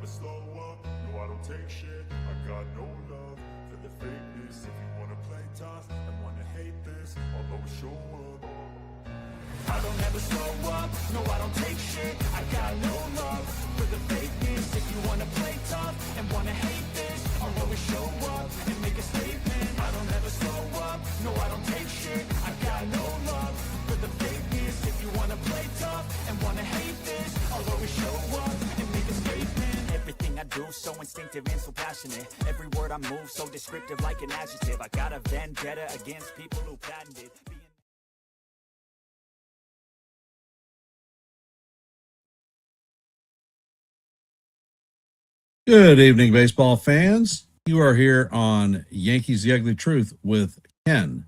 never slow up, no I don't take shit. I got no love for the fakeness. If you wanna play tough and wanna hate this, I'll always show up. I don't ever slow up, no I don't take shit. I got no love for the fakeness. If you wanna play tough and wanna hate this, I'll always show up and make a statement. I don't ever slow up, no I don't take shit. I got no love for the fakeness. If you wanna play tough and wanna hate this, I'll always show up and make a statement. Everything I do so instinctive and so passionate. Every word I move so descriptive like an adjective. I got a vendetta against people who patented Good evening, baseball fans. You are here on Yankees The Ugly Truth with Ken.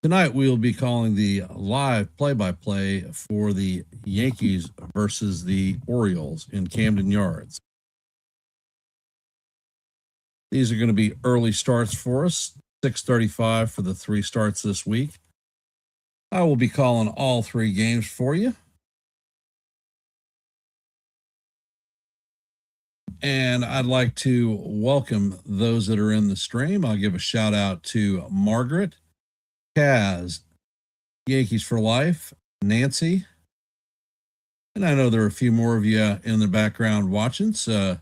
Tonight, we will be calling the live play-by-play for the Yankees versus the Orioles in Camden Yards. These are going to be early starts for us, 6:35 for the three starts this week. I will be calling all three games for you. And I'd like to welcome those that are in the stream. I'll give a shout out to Margaret, Kaz, Yankees for Life, Nancy. And I know there are a few more of you in the background watching. So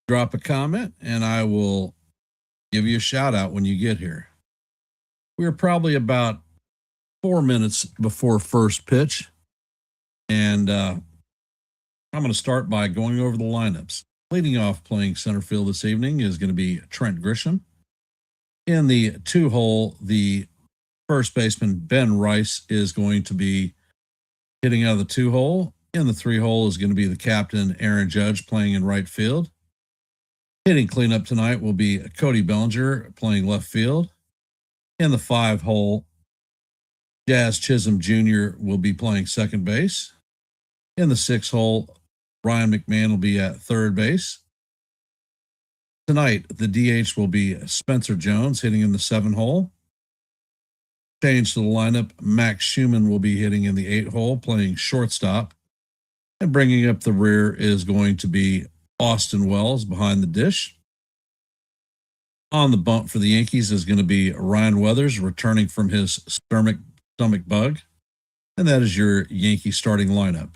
drop a comment and I will give you a shout out when you get here. We're probably about 4 minutes before first pitch. And I'm going to start by going over the lineups. Leading off playing center field this evening is going to be Trent Grisham. In the 2-hole, the first baseman Ben Rice is going to be hitting out of the 2-hole. In the 3-hole is going to be the captain Aaron Judge playing in right field. Hitting cleanup tonight will be Cody Bellinger playing left field. In the 5-hole, Jazz Chisholm Jr. will be playing second base. In the 6-hole, Ryan McMahon will be at third base. Tonight, the DH will be Spencer Jones hitting in the 7-hole. Change to the lineup, Max Schumann will be hitting in the 8-hole, playing shortstop. And bringing up the rear is going to be Austin Wells behind the dish. On the bump for the Yankees is going to be Ryan Weathers returning from his stomach bug. And that is your Yankee starting lineup.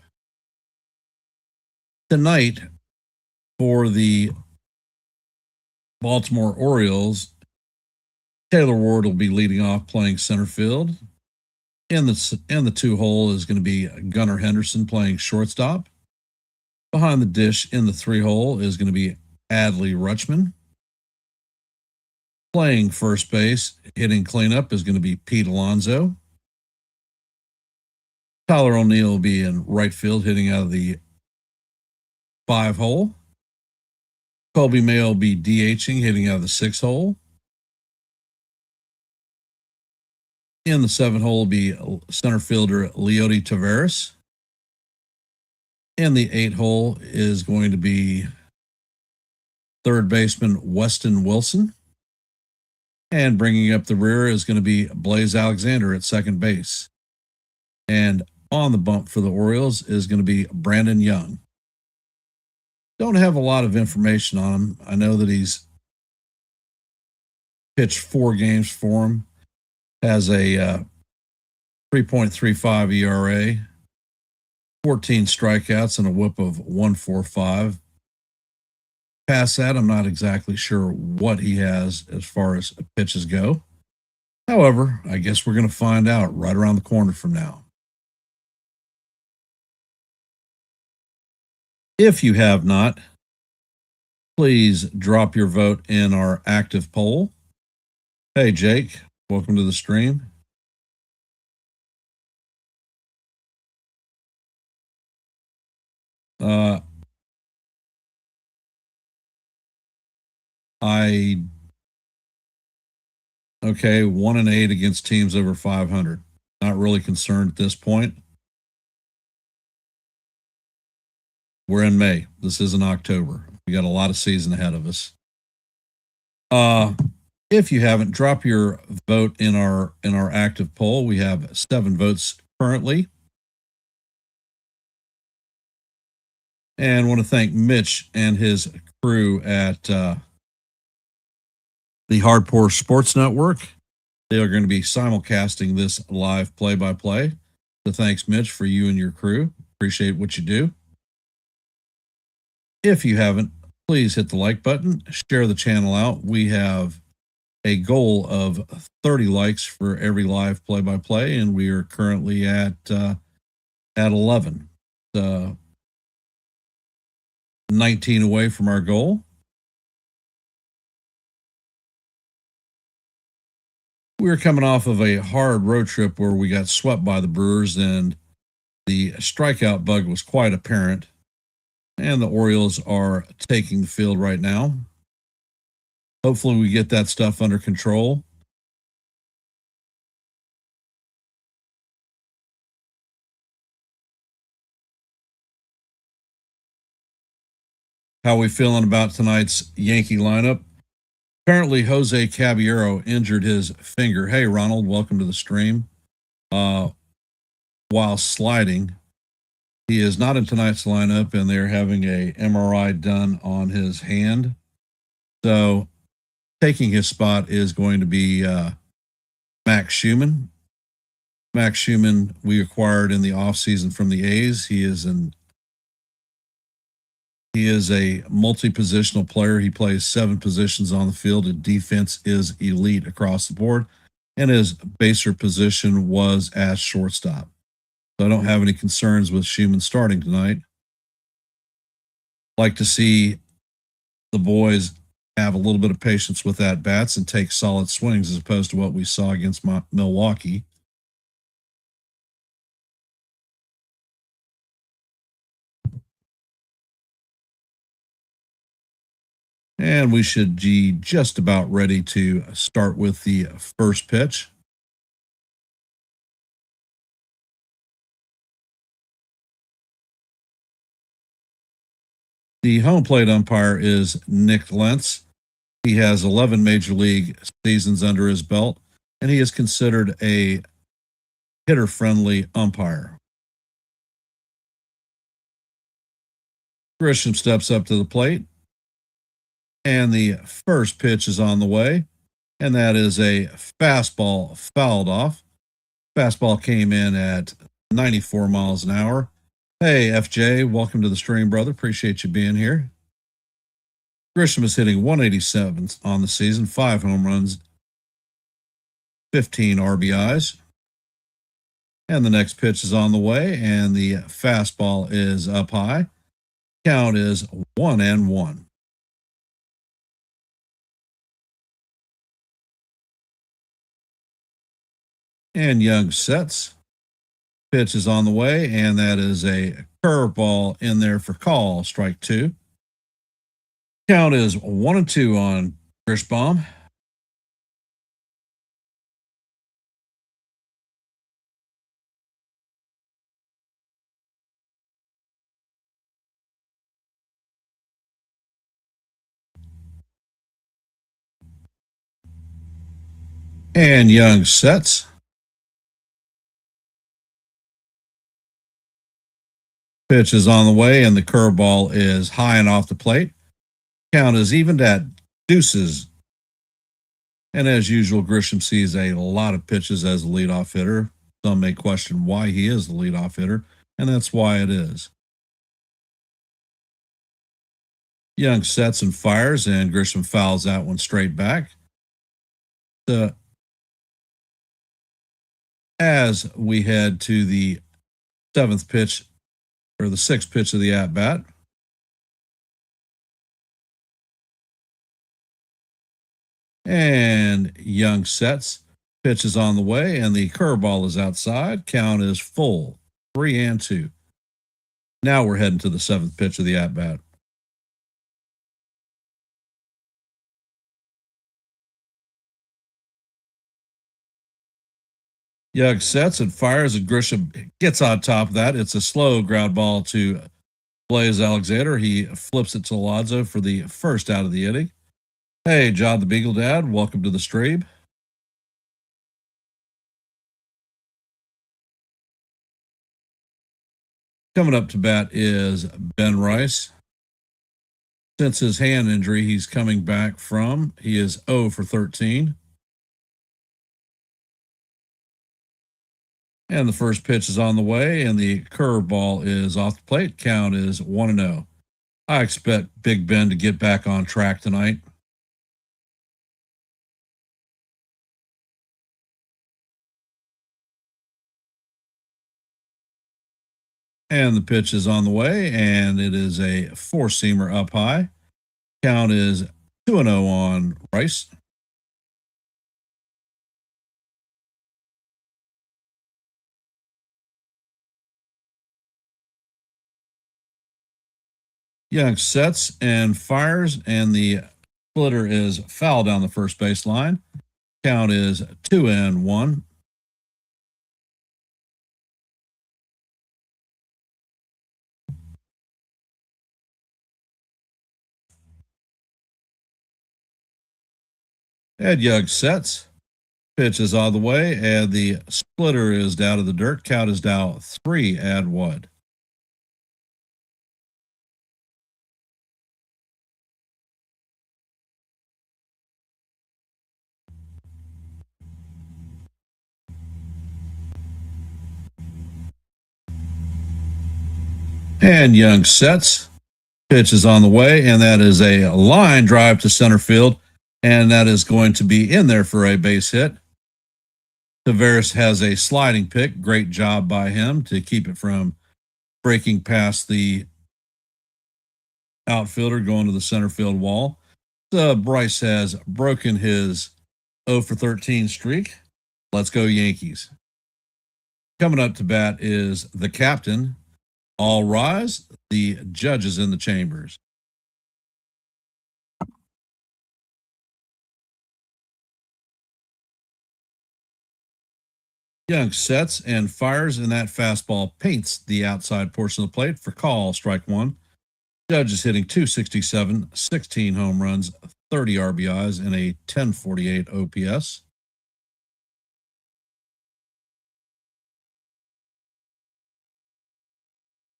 Tonight, for the Baltimore Orioles, Taylor Ward will be leading off playing center field. In the 2-hole is going to be Gunnar Henderson playing shortstop. Behind the dish in the 3-hole is going to be Adley Rutschman. Playing first base, hitting cleanup is going to be Pete Alonso. Tyler O'Neill will be in right field hitting out of the 5-hole. Colby Mayo will be DHing, hitting out of the 6-hole. In the 7-hole will be center fielder Leody Taveras. In the 8-hole is going to be third baseman Weston Wilson. And bringing up the rear is going to be Blaze Alexander at second base. And on the bump for the Orioles is going to be Brandon Young. Don't have a lot of information on him. I know that he's pitched 4 games for him, has a 3.35 ERA, 14 strikeouts, and a whip of 1.45. Past that, I'm not exactly sure what he has as far as pitches go. However, I guess we're going to find out right around the corner from now. If you have not, please drop your vote in our active poll. Hey, Jake, welcome to the stream. Okay, 1-8 against teams over 500. Not really concerned at this point. We're in May. This isn't October. We got a lot of season ahead of us. If you haven't, drop your vote in our active poll. We have 7 votes currently. And want to thank Mitch and his crew at the Hardcore Sports Network. They are going to be simulcasting this live play-by-play. So thanks, Mitch, for you and your crew. Appreciate what you do. If you haven't, please hit the like button, share the channel out. We have a goal of 30 likes for every live play-by-play, and we are currently at 11. 19 away from our goal. We were coming off of a hard road trip where we got swept by the Brewers, and the strikeout bug was quite apparent. And the Orioles are taking the field right now. Hopefully, we get that stuff under control. How are we feeling about tonight's Yankee lineup? Apparently, Jose Caballero injured his finger. Hey, Ronald, welcome to the stream. While sliding, he is not in tonight's lineup, and they're having a MRI done on his hand. So, taking his spot is going to be Max Schumann. Max Schumann we acquired in the offseason from the A's. He is a multi-positional player. He plays 7 positions on the field, and defense is elite across the board. And his baser position was at shortstop. So I don't have any concerns with Schumann starting tonight. Like to see the boys have a little bit of patience with at bats and take solid swings as opposed to what we saw against Milwaukee. And we should be just about ready to start with the first pitch. The home plate umpire is Nick Lentz. He has 11 major league seasons under his belt, and he is considered a hitter-friendly umpire. Grisham steps up to the plate, and the first pitch is on the way, and that is a fastball fouled off. Fastball came in at 94 miles an hour. Hey, FJ, welcome to the stream, brother. Appreciate you being here. Grisham is hitting 187 on the season, 5 home runs, 15 RBIs. And the next pitch is on the way, and the fastball is up high. Count is 1-1. And Young sets. Pitch is on the way, and that is a curveball in there for call, strike 2. Count is 1-2 on Grishbaum. And Young sets. Pitch is on the way, and the curveball is high and off the plate. Count is evened at deuces. And as usual, Grisham sees a lot of pitches as a leadoff hitter. Some may question why he is the leadoff hitter, and that's why it is. Young sets and fires, and Grisham fouls that one straight back. As we head to the 7th pitch, or the 6th pitch of the at-bat. And Young sets. Pitch is on the way, and the curveball is outside. Count is full, 3-2. Now we're heading to the 7th pitch of the at-bat. Young sets and fires, and Grisham gets on top of that. It's a slow ground ball to Blaze Alexander. He flips it to Alonso for the first out of the inning. Hey, John the Beagle Dad, welcome to the stream. Coming up to bat is Ben Rice. Since his hand injury he's coming back from, he is 0 for 13. And the first pitch is on the way, and the curveball is off the plate. Count is 1-0. I expect Big Ben to get back on track tonight. And the pitch is on the way, and it is a four-seamer up high. Count is 2-0 on Rice. Young sets and fires, and the splitter is foul down the first base line. Count is 2-1. Ed Young sets. Pitch is on the way, and the splitter is down to the dirt. Count is now 3-1. And Young sets. Pitch is on the way, and that is a line drive to center field, and that is going to be in there for a base hit. Tavares has a sliding pick. Great job by him to keep it from breaking past the outfielder going to the center field wall. Bryce has broken his 0 for 13 streak. Let's go Yankees. Coming up to bat is the captain. All rise. The judges in the chambers. Young sets and fires, and that fastball paints the outside portion of the plate for call, strike one. Judge is hitting 267, 16 home runs, 30 RBIs, and a 1048 OPS.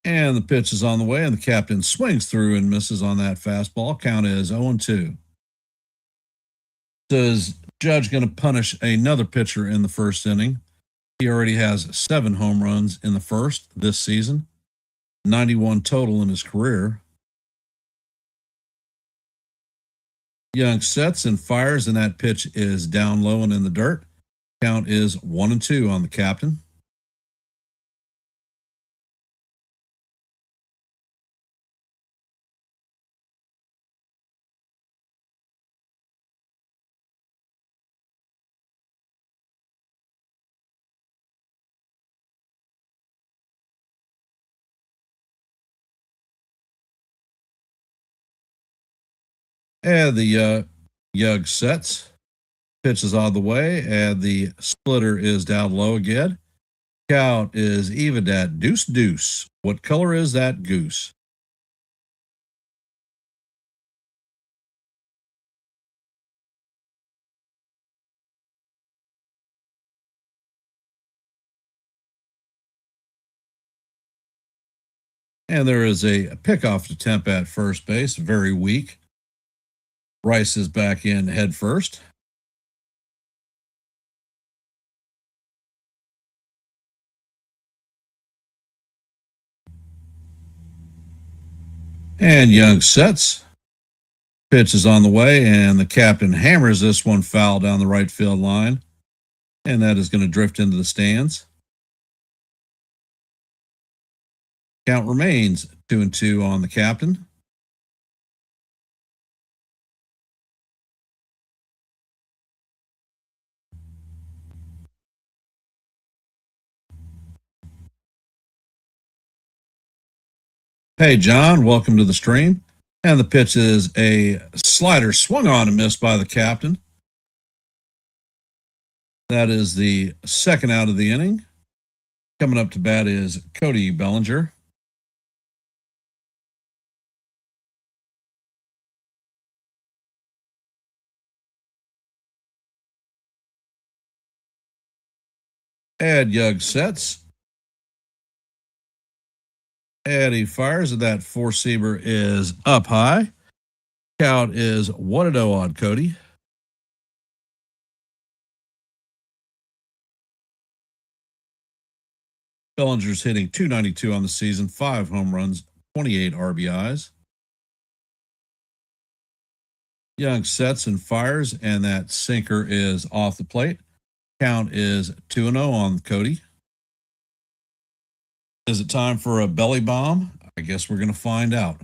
And the pitch is on the way, and the captain swings through and misses on that fastball. Count is 0-2. Is Judge going to punish another pitcher in the first inning? He already has 7 home runs in the first this season, 91 total in his career. Young sets and fires, and that pitch is down low and in the dirt. Count is 1-2 on the captain. And the Young sets. Pitch is on the way, and the splitter is down low again. Count is even at deuce. What color is that goose? And there is a pickoff attempt at first base, very weak. Rice is back in head first. And Young sets. Pitch is on the way, and the captain hammers this one foul down the right field line. And that is going to drift into the stands. Count remains 2-2 on the captain. Hey, John, welcome to the stream. And the pitch is a slider swung on and missed by the captain. That is the second out of the inning. Coming up to bat is Cody Bellinger. Ed Young sets. And he fires, and that four-seamer is up high. Count is 1-0 on Cody. Bellinger's hitting .292 on the season, 5 home runs, 28 RBIs. Young sets and fires, and that sinker is off the plate. Count is 2-0 on Cody. Is it time for a belly bomb? I guess we're going to find out.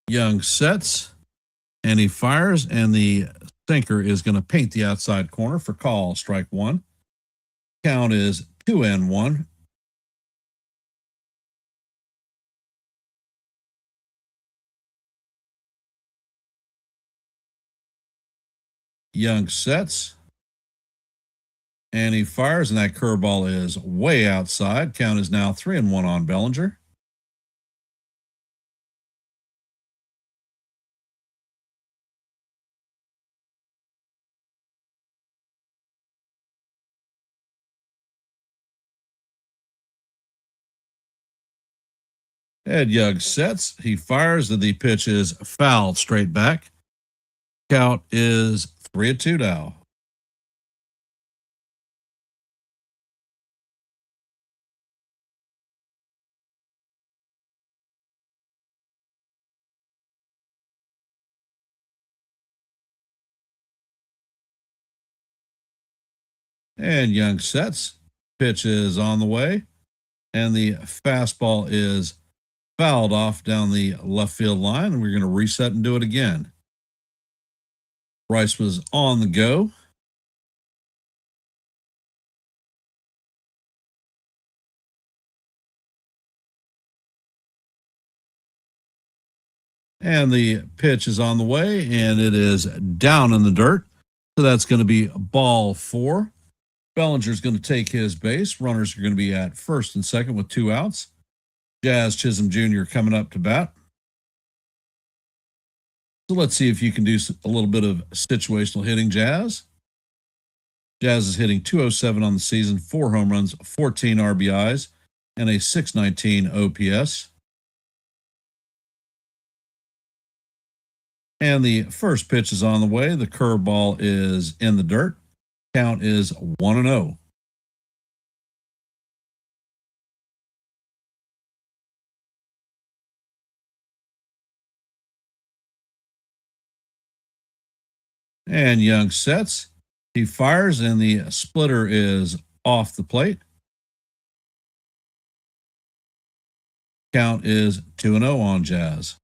Young sets, and he fires, and the sinker is going to paint the outside corner for call, strike one. Count is 2-1. Young sets, and he fires, and that curveball is way outside. Count is now 3-1 on Bellinger. Ed Young sets, he fires, and the pitch is fouled straight back. Count is 3-2 now. And Young sets, pitch is on the way, and the fastball is fouled off down the left field line, and we're going to reset and do it again. Bryce was on the go. And the pitch is on the way, and it is down in the dirt. So that's going to be ball 4. Bellinger's going to take his base. Runners are going to be at first and second with 2 outs. Jazz Chisholm Jr. coming up to bat. So let's see if you can do a little bit of situational hitting, Jazz. Jazz is hitting .207 on the season, 4 home runs, 14 RBIs, and a .619 OPS. And the first pitch is on the way. The curveball is in the dirt. Count is 1-0. And Young sets. He fires, and the splitter is off the plate. Count is 2-0 on Jazz.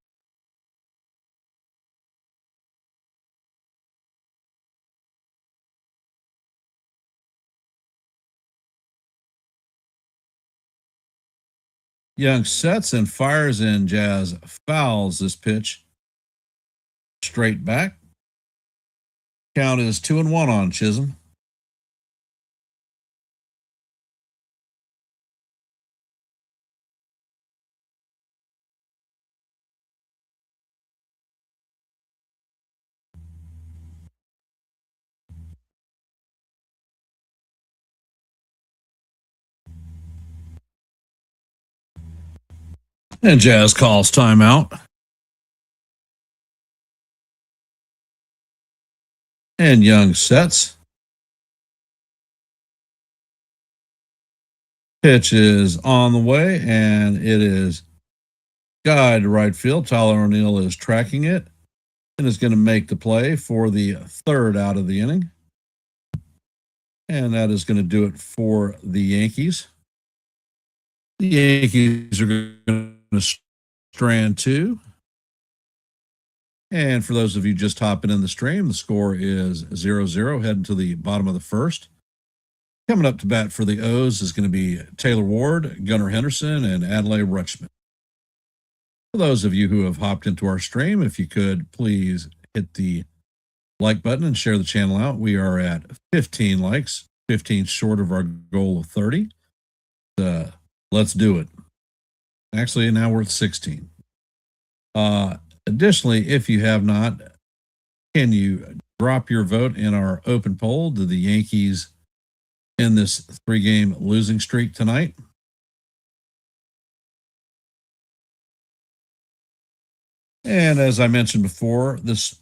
Young sets and fires, and Jazz fouls this pitch straight back. Count is 2-1 on Chisholm. And Jazz calls timeout. And Young sets. Pitch is on the way, and it is guide to right field. Tyler O'Neill is tracking it and is going to make the play for the 3rd out of the inning. And that is going to do it for the Yankees. The Yankees are going to strand 2. And for those of you just hopping in the stream, the score is 0-0, heading to the bottom of the 1st. Coming up to bat for the O's is going to be Taylor Ward, Gunnar Henderson, and Adlai Rutschman. For those of you who have hopped into our stream, if you could please hit the like button and share the channel out. We are at 15 likes, 15 short of our goal of 30. Let's do it. Actually, now we're at 16. Additionally, if you have not, can you drop your vote in our open poll? Do the Yankees in this 3-game losing streak tonight. And as I mentioned before, this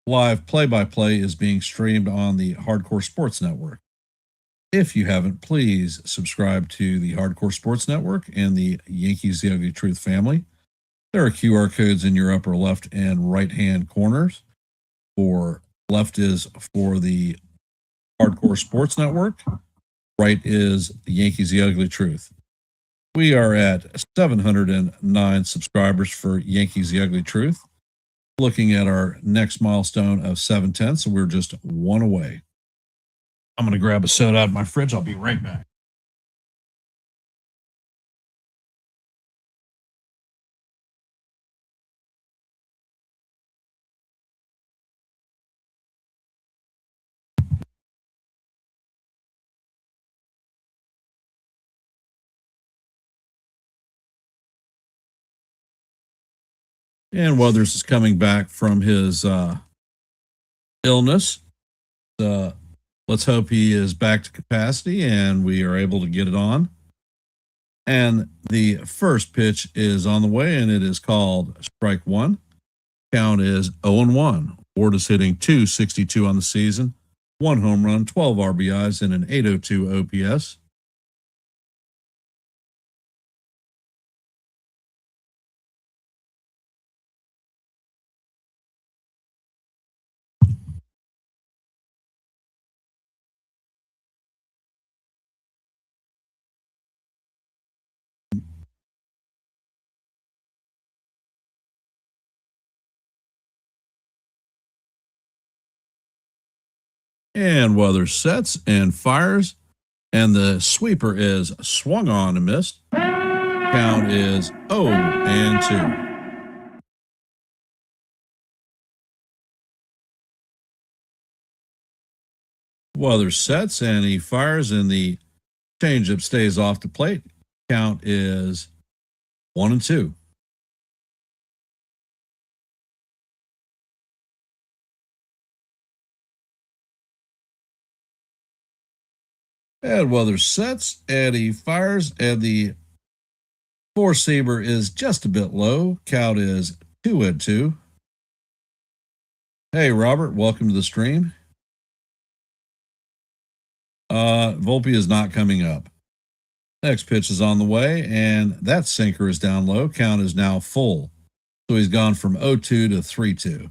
live play-by-play is being streamed on the Hardcore Sports Network. If you haven't, please subscribe to the Hardcore Sports Network and the Yankees The Ugly Truth family. There are QR codes in your upper left and right hand corners. For left is for the Hardcore Sports Network, right is the Yankees The Ugly Truth. We are at 709 subscribers for Yankees The Ugly Truth, looking at our next milestone of 710, so we're just one away. I'm going to grab a soda out of my fridge. I'll be right back. And Weathers is coming back from his illness. Let's hope he is back to capacity and we are able to get it on. And the first pitch is on the way, and it is called strike one. Count is 0-1. Ward is hitting .262 on the season, 1 home run, 12 RBIs, and an .802 OPS. And Weathers sets and fires, and the sweeper is swung on and missed. Count is 0-2. Weathers sets and he fires, and the changeup stays off the plate. Count is 1-2. And Weathers sets and he fires, and the four-seamer is just a bit low. Count is 2-2. Hey, Robert, welcome to the stream. Volpe is not coming up. Next pitch is on the way, and that sinker is down low. Count is now full. So he's gone from 0-2 to 3-2.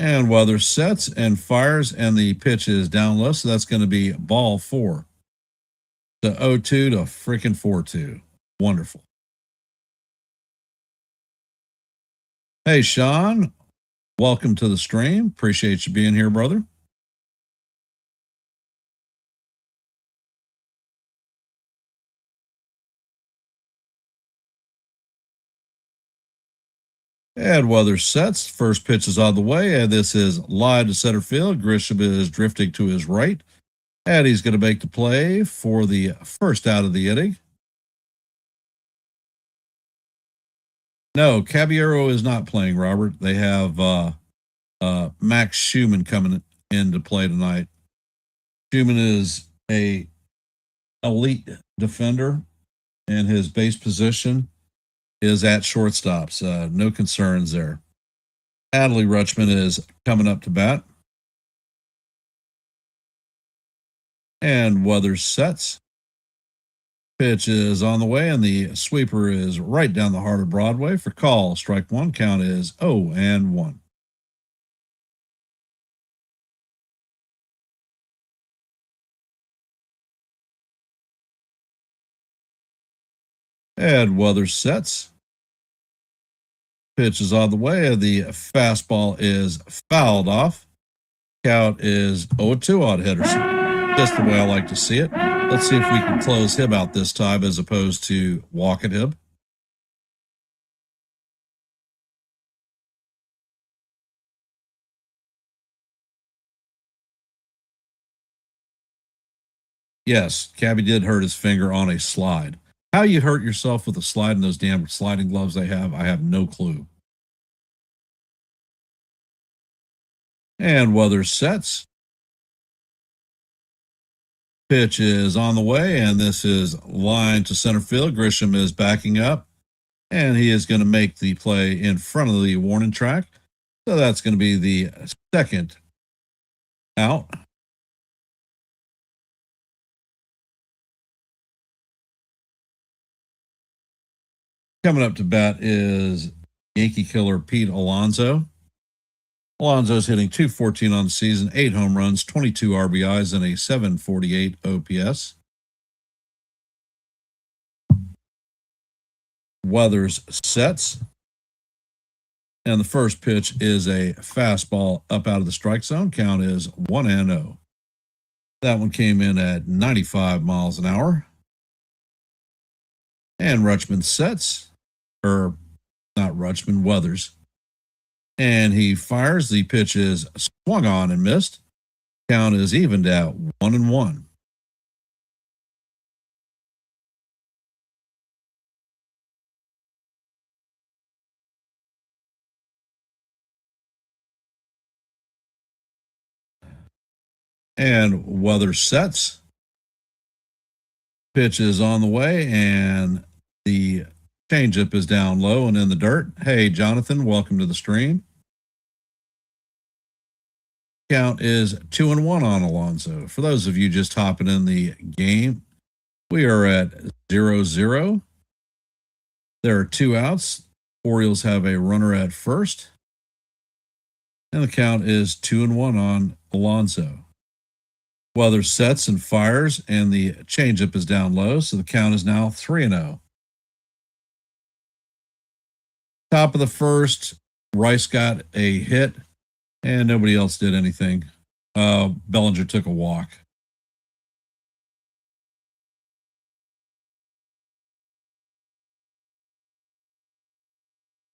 And Weathers sets and fires, and the pitch is down low. So that's going to be ball 4. So 0-2 to freaking 4-2. Wonderful. Hey, Sean, welcome to the stream. Appreciate you being here, brother. And Weathers sets. First pitch is on the way, and this is live to center field. Grisham is drifting to his right, and he's going to make the play for the first out of the inning. No, Caballero is not playing, Robert. They have Max Schumann coming into play tonight. Schumann is a elite defender, and his base position is at shortstops. No concerns there. Adley Rutschman is coming up to bat. And Weathers sets. Pitch is on the way, and the sweeper is right down the heart of Broadway for call. Strike one. Count is 0-1. And Weathers sets. Pitch is on the way, and the fastball is fouled off. Count is 0-2 on Henderson. Just the way I like to see it. Let's see if we can close him out this time as opposed to walking him. Yes, Cabby did hurt his finger on a slide. How you hurt yourself with a slide in those damn sliding gloves they have, I have no clue. And weather sets. Pitch is on the way, and this is line to center field. Grisham is backing up, and he is going to make the play in front of the warning track. So that's going to be the second out. Coming up to bat is Yankee killer Pete Alonso. Alonso's hitting .214 on the season, 8 home runs, 22 RBIs, and a .748 OPS. Weathers sets. And the first pitch is a fastball up out of the strike zone. Count is 1-0. That one came in at 95 miles an hour. And Rutschman sets, or not Rutschman, Weathers. And he fires. The pitch is swung on and missed. Count is evened out 1-1. And Weather sets. Pitch is on the way, and the changeup is down low and in the dirt. Hey, Jonathan, welcome to the stream. Count is 2-1 on Alonso. For those of you just hopping in the game, we are at 0-0. There are 2 outs. Orioles have a runner at first. And the count is 2-1 on Alonso. Weather sets and fires, and the changeup is down low, so the count is now 3-0. Top of the first, Rice got a hit, and nobody else did anything. Bellinger took a walk.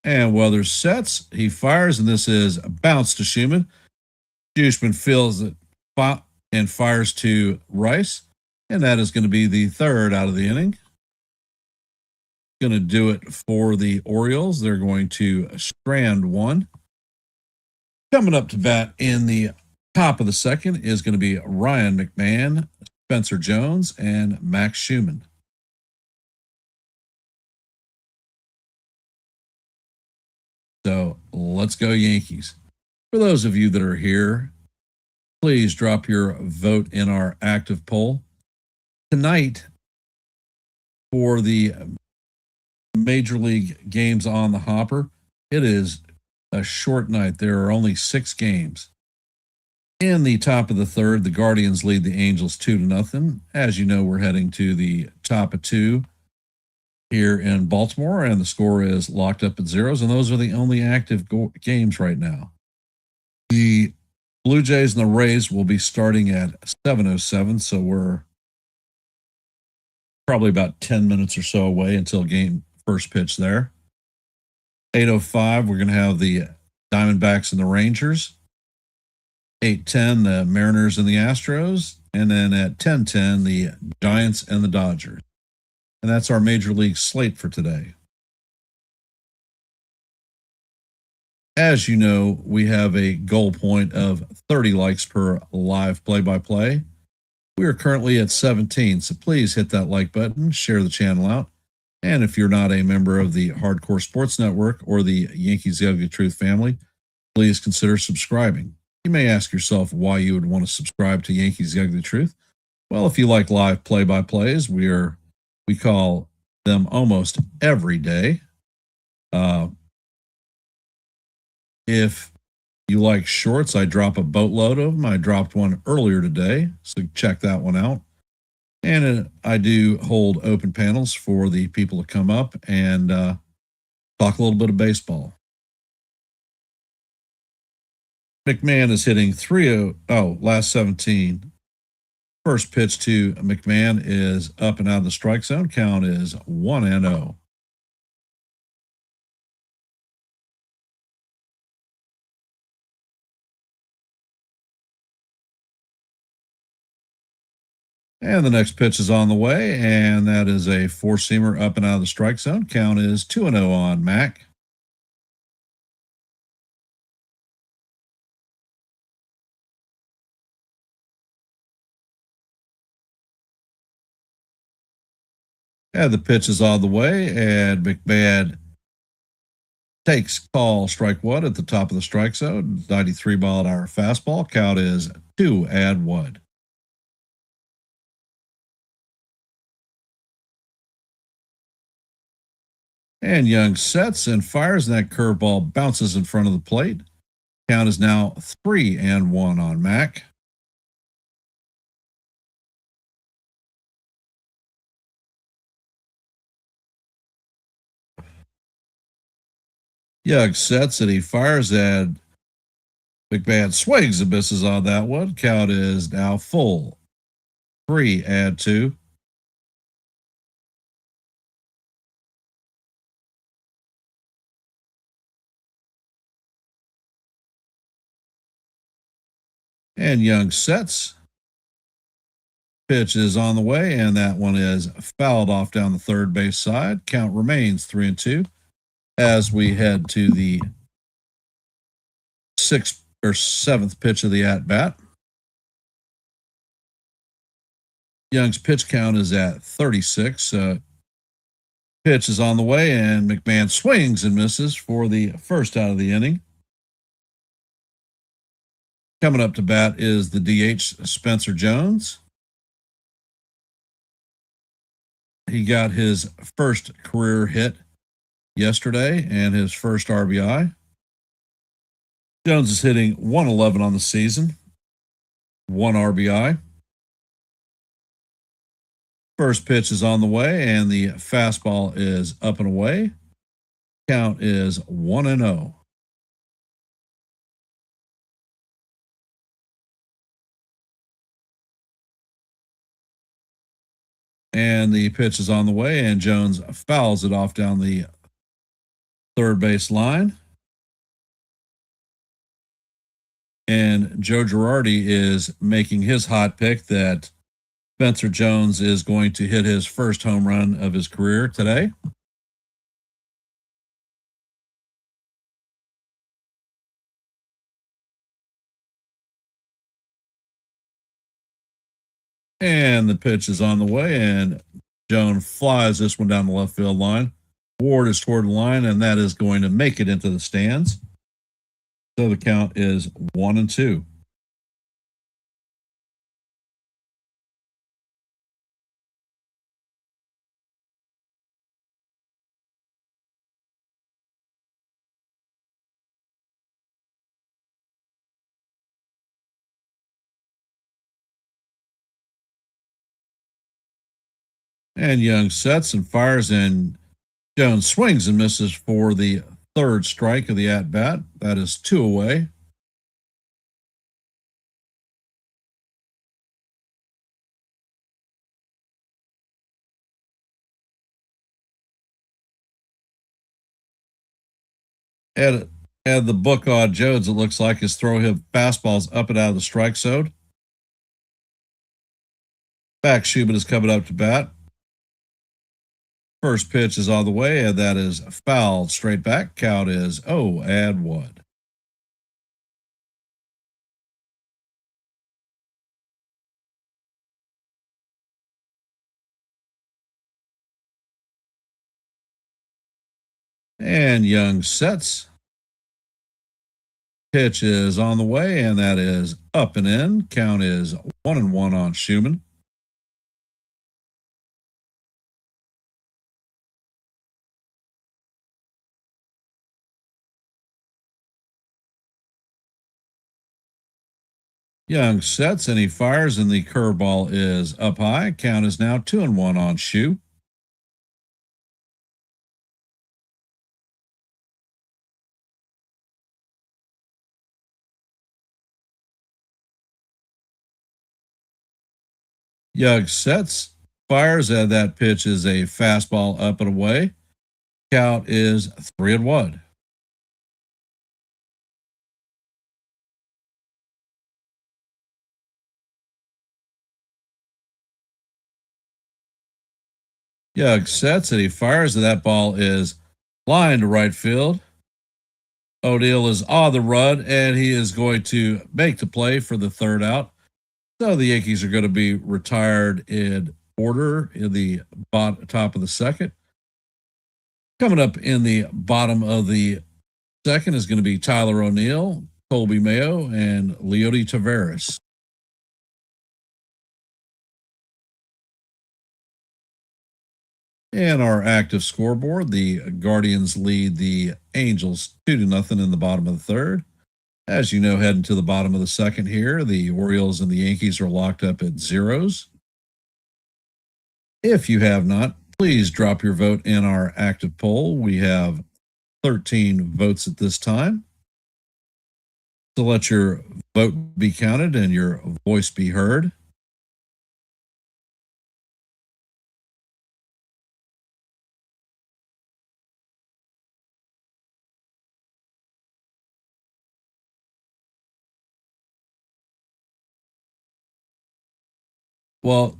And Weathers sets, he fires, and this is a bounce to Schumann. Schumann feels it and fires to Rice, and that is going to be the third out of the inning. Going to do it for the Orioles. They're going to strand one. Coming up to bat in the top of the second is going to be Ryan McMahon, Spencer Jones, and Max Schumann. So let's go Yankees. For those of you that are here, please drop your vote in our active poll. Tonight, for the Major League games on the hopper, it is a short night. There are only 6 games. In the top of the third, the Guardians lead the Angels 2-0. As you know, we're heading to the top of 2 here in Baltimore, and the score is locked up at 0s, and those are the only active games right now. The Blue Jays and the Rays will be starting at 7:07, so we're probably about 10 minutes or so away until game first pitch there. 8:05, we're going to have the Diamondbacks and the Rangers. 8:10, the Mariners and the Astros. And then at 10:10, the Giants and the Dodgers. And that's our Major League slate for today. As you know, we have a goal point of 30 likes per live play-by-play. We are currently at 17, so please hit that like button, share the channel out. And if you're not a member of the Hardcore Sports Network or the Yankees The Ugly Truth family, please consider subscribing. You may ask yourself why you would want to subscribe to Yankees The Ugly Truth. Well, if you like live play-by-plays, we call them almost every day. If you like shorts, I drop a boatload of them. I dropped one earlier today, so check that one out. And I do hold open panels for the people to come up and talk a little bit of baseball. McMahon is hitting 3-0. Oh, last 17. First pitch to McMahon is up and out of the strike zone. Count is 1-0. And the next pitch is on the way, and that is a four-seamer up and out of the strike zone. Count is 2-0 on Mac. And the pitch is on the way, and McMahon takes call strike one at the top of the strike zone. 93 mile an hour fastball. Count is 2-1. And Young sets and fires, and that curveball bounces in front of the plate. Count is now 3-1 on Mac. Young sets and he fires, and McMahon swings and misses on that one. Count is now full 3-2. And Young sets. Pitch is on the way, and that one is fouled off down the third base side. Count remains 3-2 as we head to the sixth or seventh pitch of the at bat. Young's pitch count is at 36. Pitch is on the way, and McMahon swings and misses for the first out of the inning. Coming up to bat is the DH, Spencer Jones. He got his first career hit yesterday and his first RBI. Jones is hitting 111 on the season, 1 RBI. First pitch is on the way, and the fastball is up and away. Count is 1-0. And the pitch is on the way, and Jones fouls it off down the third base line. And Joe Girardi is making his hot pick that Spencer Jones is going to hit his first home run of his career today. And the pitch is on the way, and Jones flies this one down the left field line. Ward is toward the line, and that is going to make it into the stands. So the count is 1-2. And Young sets and fires, and Jones swings and misses for the third strike of the at bat. That is 2 away. And the book on Jones, it looks like his throw him fastballs up and out of the strike zone. Back Schubert is coming up to bat. First pitch is on the way, and that is fouled straight back. Count is 0-1. And Young sets. Pitch is on the way, and that is up and in. Count is 1-1 on Schumann. Young sets and he fires, and the curveball is up high. Count is now 2-1 on Shu. Young sets, fires, and that pitch is a fastball up and away. Count is 3-1. Young sets and he fires, and that ball is line to right field. O'Neill is on the run, and he is going to make the play for the third out. So the Yankees are going to be retired in order in the top of the second. Coming up in the bottom of the second is going to be Tyler O'Neill, Colby Mayo, and Leody Taveras. And our active scoreboard, the Guardians lead the Angels 2-0 in the bottom of the third. As you know, heading to the bottom of the second here, the Orioles and the Yankees are locked up at zeros. If you have not, please drop your vote in our active poll. We have 13 votes at this time. So let your vote be counted and your voice be heard. Well,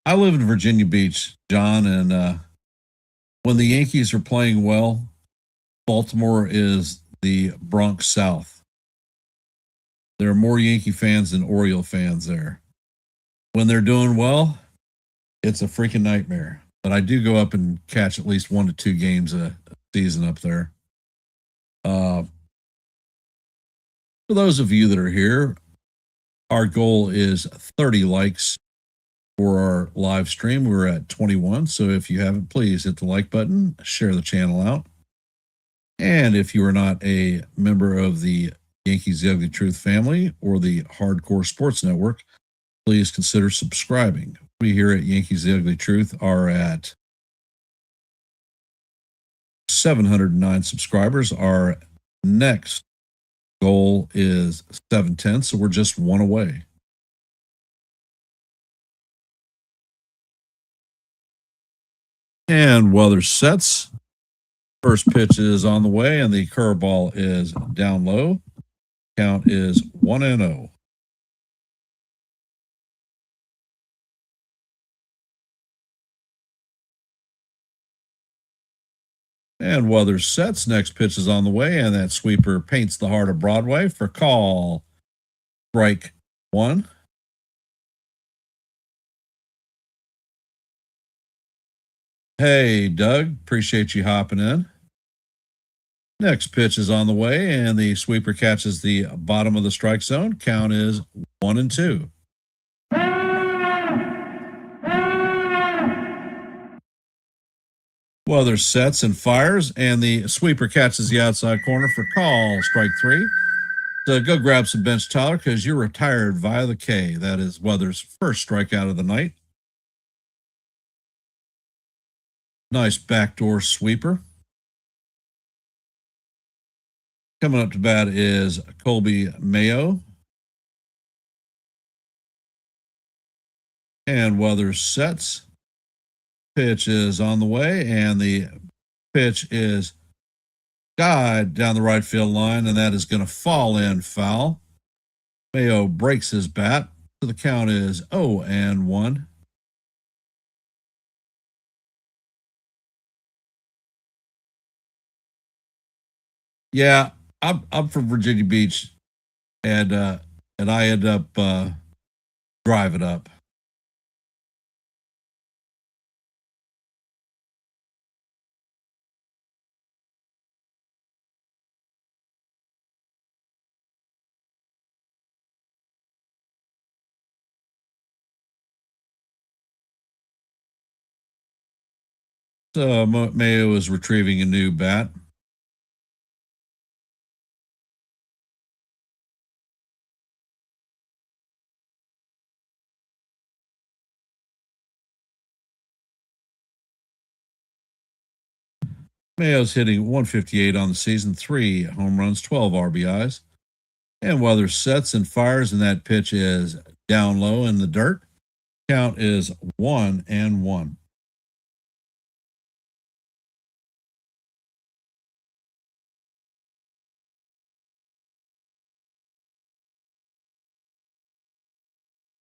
I live in Virginia Beach, John, and when the Yankees are playing well, Baltimore is the Bronx South. There are more Yankee fans than Oriole fans there. When they're doing well, it's a freaking nightmare. But I do go up and catch at least 1 to 2 games a season up there. For those of you that are here, our goal is 30 likes for our live stream. We're at 21. So if you haven't, please hit the like button, share the channel out. And if you are not a member of the Yankees The Ugly Truth family or the Hardcore Sports Network, please consider subscribing. We here at Yankees The Ugly Truth are at 709 subscribers. Our next goal is 710, so we're just one away. And weather sets. First pitch is on the way, and the curveball is down low. Count is 1-0. And weather sets. Next pitch is on the way, and that sweeper paints the heart of Broadway for call. Strike 1. Hey, Doug, appreciate you hopping in. Next pitch is on the way, and the sweeper catches the bottom of the strike zone. Count is 1-2. Weather sets and fires, and the sweeper catches the outside corner for call. Strike 3. So go grab some bench, Tyler, because you're retired via the K. That is Weather's first strikeout of the night. Nice backdoor sweeper. Coming up to bat is Colby Mayo. And Weather sets. Pitch is on the way, and the pitch is guide down the right field line, and that is going to fall in foul. Mayo breaks his bat. So the count is 0-1. Yeah, I'm from Virginia Beach, and I end up driving up. So Mayo is retrieving a new bat. Mayo's hitting 158 on the season, 3 home runs, 12 RBIs. And Weather sets and fires, and that pitch is down low in the dirt. Count is 1-1.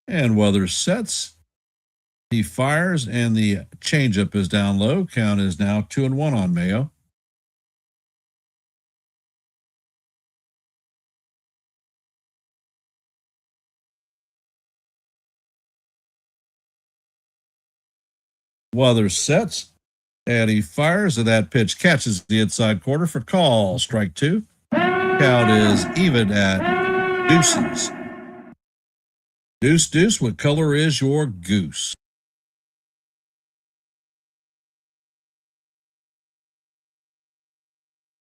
And Weather sets. He fires, and the changeup is down low. Count is now 2-1 on Mayo. Weathers sets, and he fires, and that pitch catches the inside corner for call. Strike two. Count is even at deuces. Deuce, deuce. What color is your goose?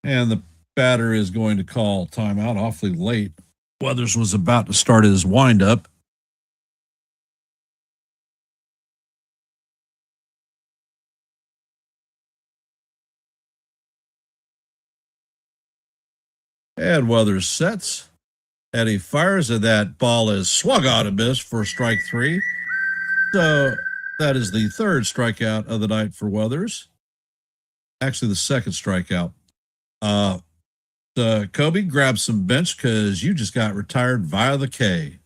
And the batter is going to call timeout awfully late. Weathers was about to start his windup. And Weathers sets. And he fires, and that ball is swung out and missed for strike three. So that is the third strikeout of the night for Weathers. Actually, the second strikeout. Kobe, grab some bench because you just got retired via the K.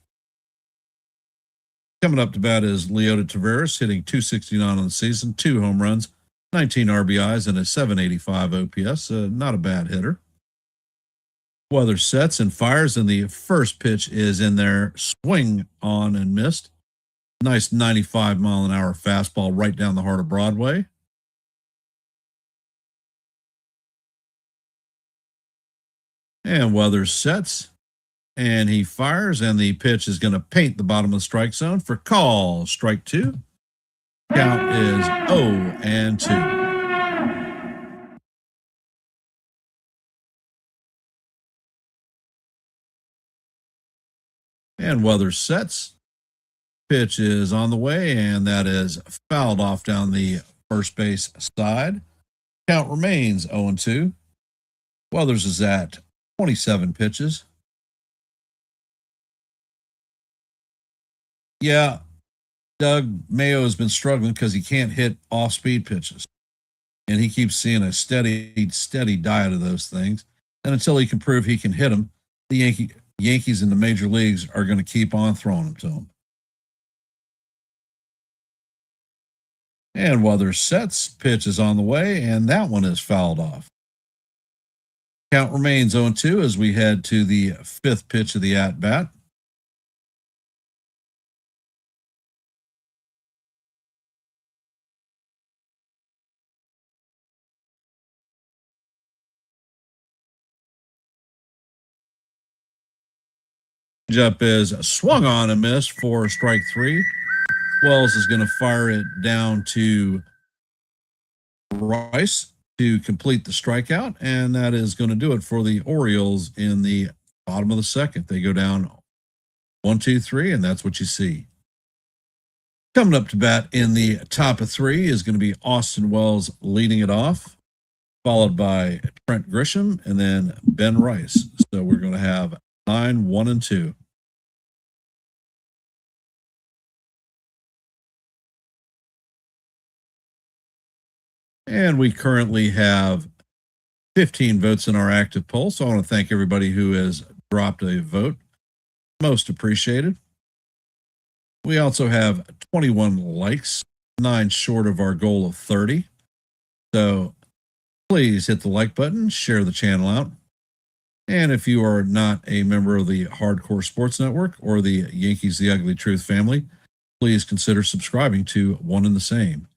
Coming up to bat is Leota Taveras, hitting .269 on the season, 2 home runs, 19 RBIs, and a .785 OPS. Not a bad hitter. Weathers sets and fires, and the first pitch is in there, swing on and missed. Nice 95-mile-an-hour fastball right down the heart of Broadway. And Weathers sets, and he fires, and the pitch is going to paint the bottom of the strike zone for call. Strike two. Count is 0-2. And Weathers sets. Pitch is on the way, and that is fouled off down the first base side. Count remains 0-2. Weathers is at 27 pitches. Yeah, Doug Mayo has been struggling because he can't hit off-speed pitches. And he keeps seeing a steady diet of those things. And until he can prove he can hit them, the Yankees in the major leagues are going to keep on throwing them to him. And Weathers sets, pitch is on the way, and that one is fouled off. Count remains 0-2 as we head to the fifth pitch of the at-bat. Jump is swung on and missed for strike three. Wells is going to fire it down to Rice to complete the strikeout, and that is going to do it for the Orioles in the bottom of the second. They go down 1-2-3, and that's what you see. Coming up to bat in the top of three is going to be Austin Wells leading it off, followed by Trent Grisham and then Ben Rice. So we're going to have 9-1-2. And we currently have 15 votes in our active poll. So I want to thank everybody who has dropped a vote. Most appreciated. We also have 21 likes, 9 short of our goal of 30. So please hit the like button, share the channel out. And if you are not a member of the Hardcore Sports Network or the Yankees The Ugly Truth family, please consider subscribing to One and the Same.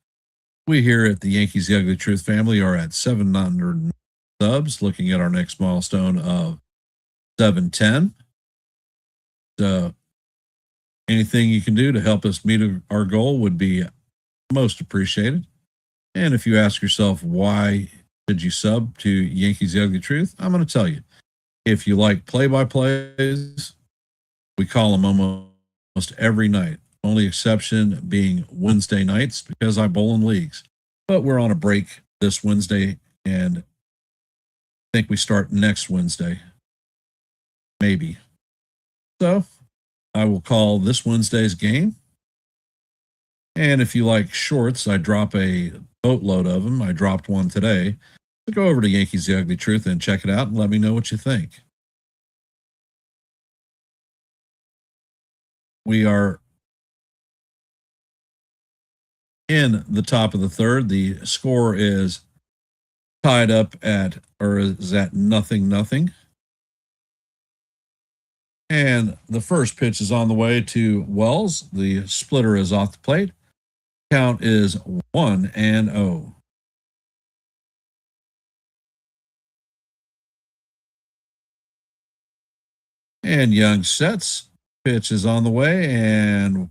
We here at the Yankees The Ugly Truth family are at 700 subs, looking at our next milestone of 710. So anything you can do to help us meet our goal would be most appreciated. And if you ask yourself, why did you sub to Yankees The Ugly Truth? I'm going to tell you. If you like play-by-plays, we call them almost every night. Only exception being Wednesday nights because I bowl in leagues. But we're on a break this Wednesday, and I think we start next Wednesday. Maybe. So I will call this Wednesday's game. And if you like shorts, I drop a boatload of them. I dropped one today. So go over to Yankees The Ugly Truth and check it out and let me know what you think. We are in the top of the third. The score is tied up at, or is at nothing. And the first pitch is on the way to Wells. The splitter is off the plate. Count is 1-0. And Young sets. Pitch is on the way, and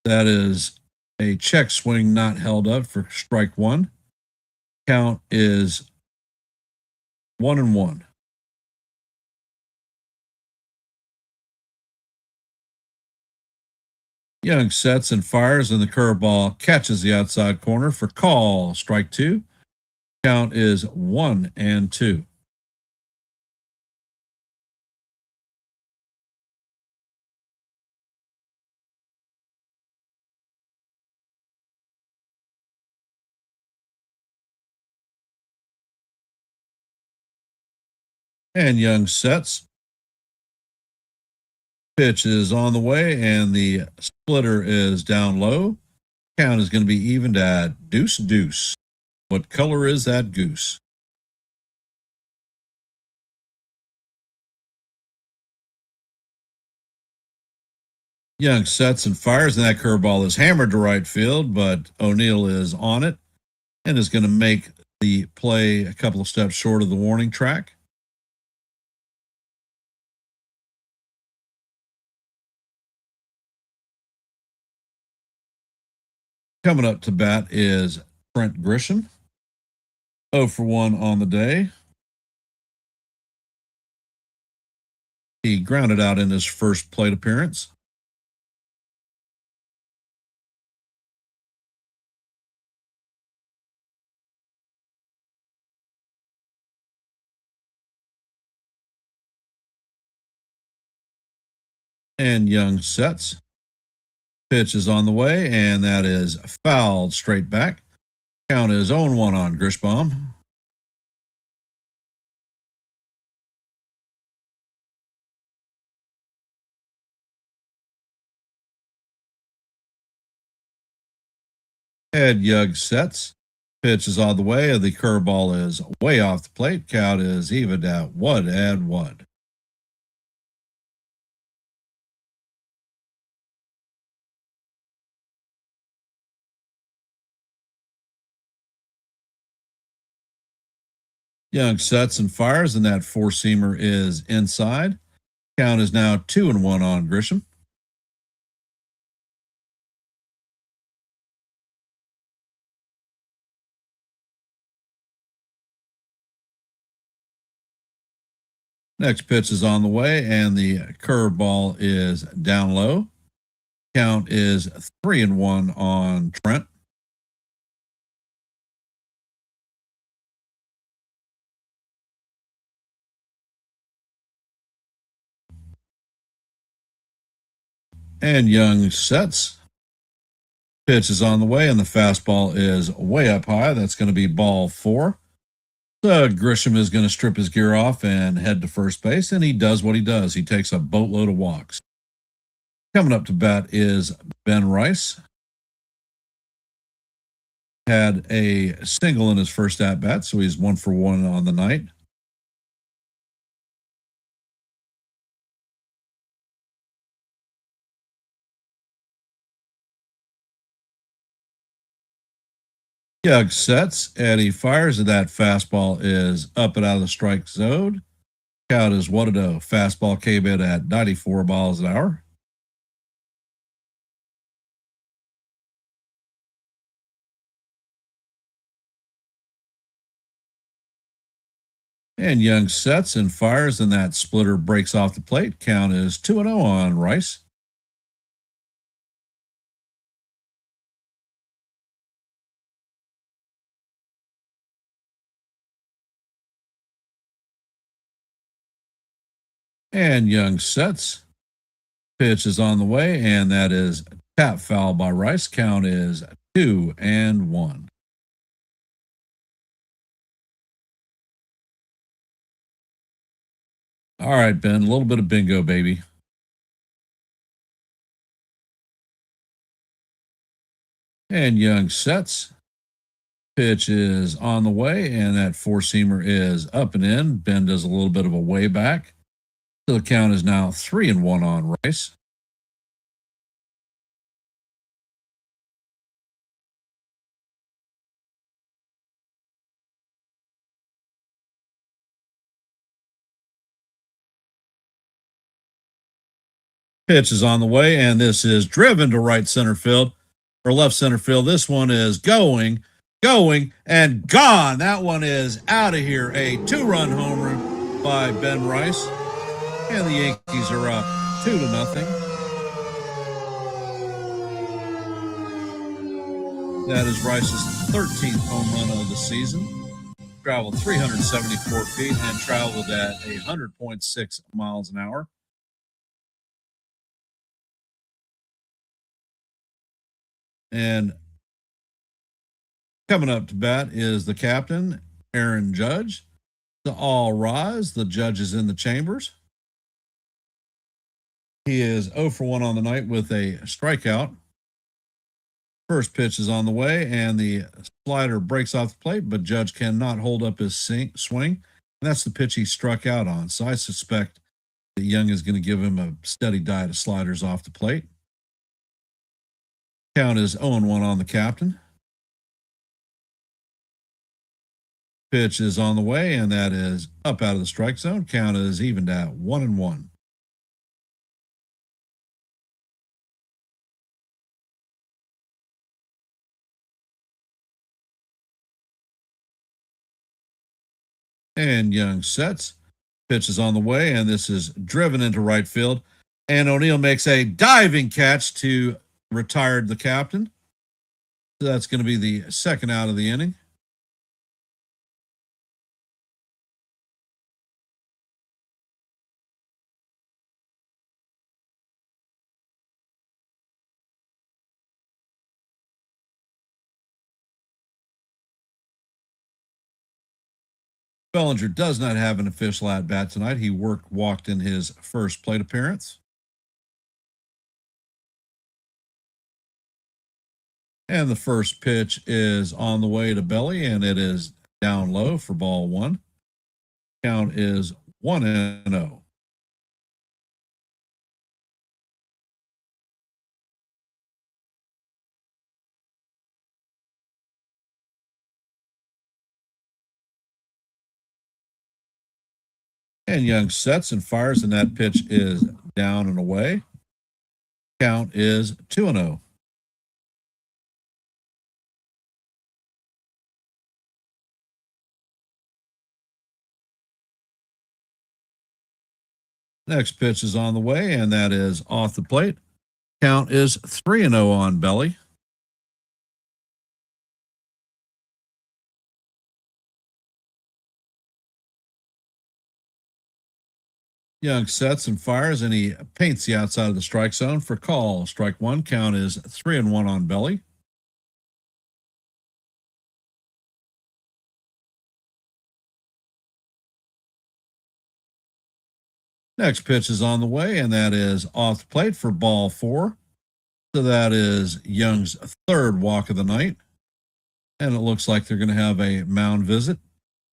that is a check swing not held up for strike one. Count is 1-1. Young sets and fires, and the curveball catches the outside corner for call. Strike two. Count is 1-2. And Young sets. Pitch is on the way, and the splitter is down low. Count is going to be evened at deuce. What color is that goose? Young sets and fires, and that curveball is hammered to right field, but O'Neill is on it and is going to make the play a couple of steps short of the warning track. Coming up to bat is Trent Grisham. 0 for 1 on the day. He grounded out in his first plate appearance. And Young sets. Pitch is on the way, and that is fouled straight back. Count is 0-1 on Grishbaum. Ed Young sets. Pitch is on the way, and the curveball is way off the plate. Count is evened at 1-1. Young sets and fires, and that four-seamer is inside. Count is now 2-1 on Grisham. Next pitch is on the way, and the curveball is down low. Count is 3-1 on Trent. And Young sets. Pitch is on the way, and the fastball is way up high. That's going to be ball four. So Grisham is going to strip his gear off and head to first base, and he does what he does. He takes a boatload of walks. Coming up to bat is Ben Rice. Had a single in his first at bat, so he's 1 for 1 on the night. Young sets, and he fires, and that fastball is up and out of the strike zone. Count is 1-0. Fastball came in at 94 miles an hour. And Young sets and fires, and that splitter breaks off the plate. Count is 2-0 on Rice. And Young sets. Pitch is on the way, and that is tap foul by Rice. Count is 2-1. All right, Ben, a little bit of bingo, baby. And Young sets. Pitch is on the way, and that four seamer is up and in. Ben does a little bit of a way back. So the count is now 3-1 on Rice. Pitch is on the way, and this is driven to right center field or left center field. This one is going, and gone. That one is out of here. A two-run home run by Ben Rice, and the Yankees are up 2-0. That is Rice's 13th home run of the season. Traveled 374 feet and traveled at 100.6 miles an hour. And coming up to bat is the captain, Aaron Judge. To all rise, the judge is in the chambers. He is 0 for 1 on the night with a strikeout. First pitch is on the way, and the slider breaks off the plate, but Judge cannot hold up his swing. And that's the pitch he struck out on. So I suspect that Young is going to give him a steady diet of sliders off the plate. Count is 0-1 on the captain. Pitch is on the way, and that is up out of the strike zone. Count is evened at 1-1. And Young sets. Pitch is on the way, and this is driven into right field. And O'Neill makes a diving catch to retire the captain. So that's going to be the second out of the inning. Bellinger does not have an official at bat tonight. He walked in his first plate appearance. And the first pitch is on the way to Belly, and it is down low for ball one. Count is 1-0. And Young sets and fires, and that pitch is down and away. Count is 2-0. Next pitch is on the way, and that is off the plate. Count is 3-0 on Belly. Young sets and fires, and he paints the outside of the strike zone for call. Strike one. Count is 3-1 on Belly. Next pitch is on the way, and that is off the plate for ball four. So that is Young's third walk of the night. And it looks like they're going to have a mound visit.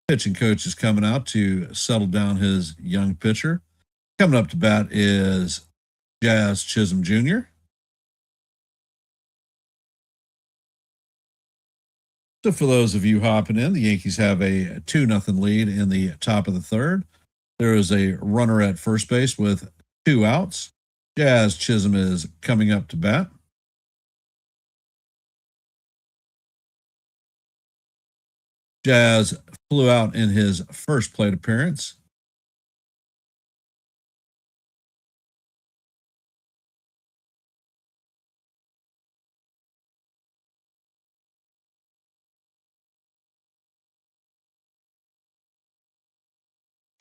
Pitching coach is coming out to settle down his young pitcher. Coming up to bat is Jazz Chisholm Jr. So for those of you hopping in, the Yankees have a 2-0 lead in the top of the third. There is a runner at first base with 2 outs. Jazz Chisholm is coming up to bat. Jazz flew out in his first plate appearance.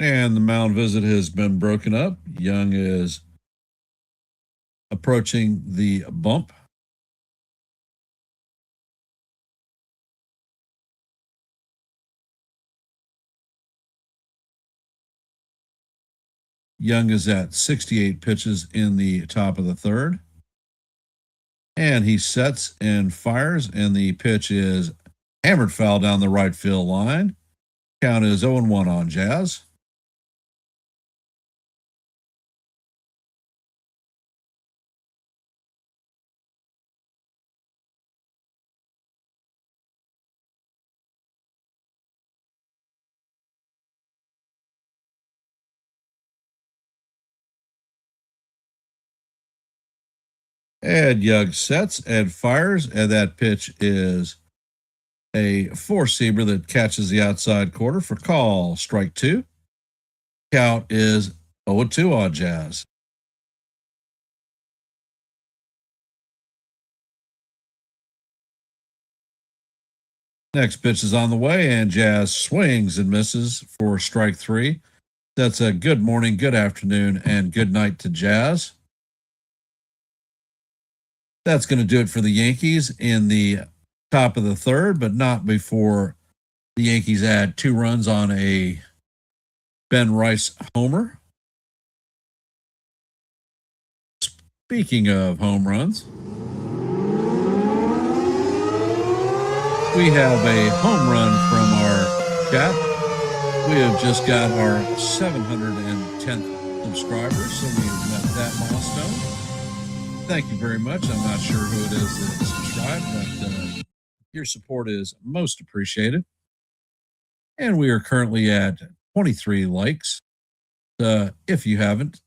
And the mound visit has been broken up. Young is approaching the bump. Young is at 68 pitches in the top of the third. And he sets and fires, and the pitch is hammered foul down the right field line. Count is 0-1 on Jazz. Ed Young sets and fires, and that pitch is a four-seamer that catches the outside corner for call. Strike two. Count is 0-2 on Jazz. Next pitch is on the way, and Jazz swings and misses for strike three. That's a good morning, good afternoon, and good night to Jazz. That's going to do it for the Yankees in the top of the third, but not before the Yankees add 2 runs on a Ben Rice homer. Speaking of home runs, we have a home run from our chat. We have just got our 710th subscribers, so we have met that milestone. Thank you very much. I'm not sure who it is that subscribed, but your support is most appreciated. And we are currently at 23 likes. If you haven't,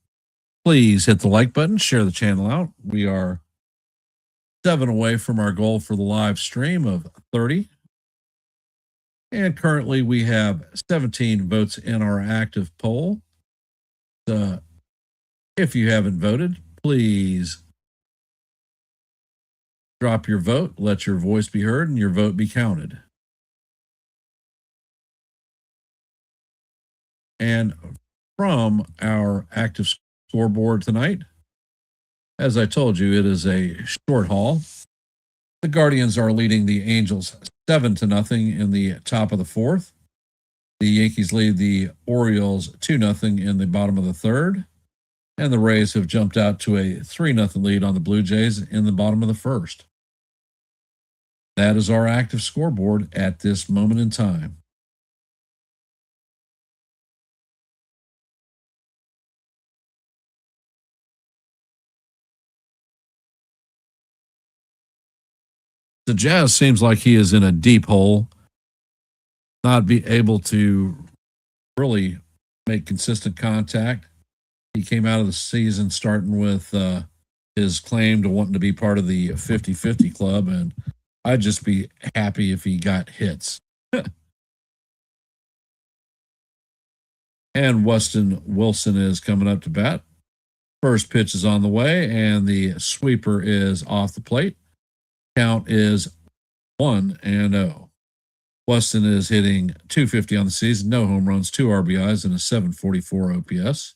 please hit the like button, share the channel out. We are 7 away from our goal for the live stream of 30. And currently we have 17 votes in our active poll. If you haven't voted, please drop your vote, let your voice be heard, and your vote be counted. And from our active scoreboard tonight, as I told you, it is a short haul. The Guardians are leading the Angels 7-0 in the top of the fourth. The Yankees lead the Orioles 2-0 in the bottom of the third. And the Rays have jumped out to a 3-0 lead on the Blue Jays in the bottom of the first. That is our active scoreboard at this moment in time. The Jazz seems like he is in a deep hole, not be able to really make consistent contact. He came out of the season starting with his claim to wanting to be part of the 50-50 club, and I'd just be happy if he got hits. And Weston Wilson is coming up to bat. First pitch is on the way, and the sweeper is off the plate. Count is 1-0. Weston is hitting .250 on the season, no home runs, 2 RBIs, and a .744 OPS.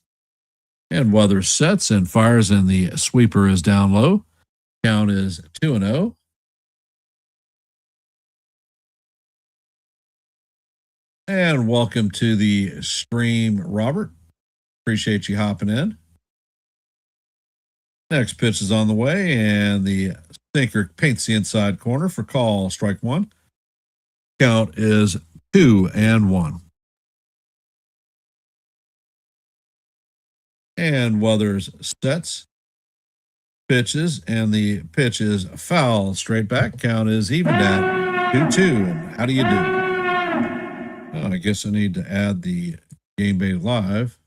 And Weathers sets and fires, and the sweeper is down low. Count is 2-0. And welcome to the stream, Robert. Appreciate you hopping in. Next pitch is on the way, and the sinker paints the inside corner for call. Strike one. Count is 2-1. And Weathers sets, pitches, and the pitch is foul. Straight back. Count is evened at 2-2. And how do you do? Oh, I guess I need to add the Game Bay Live.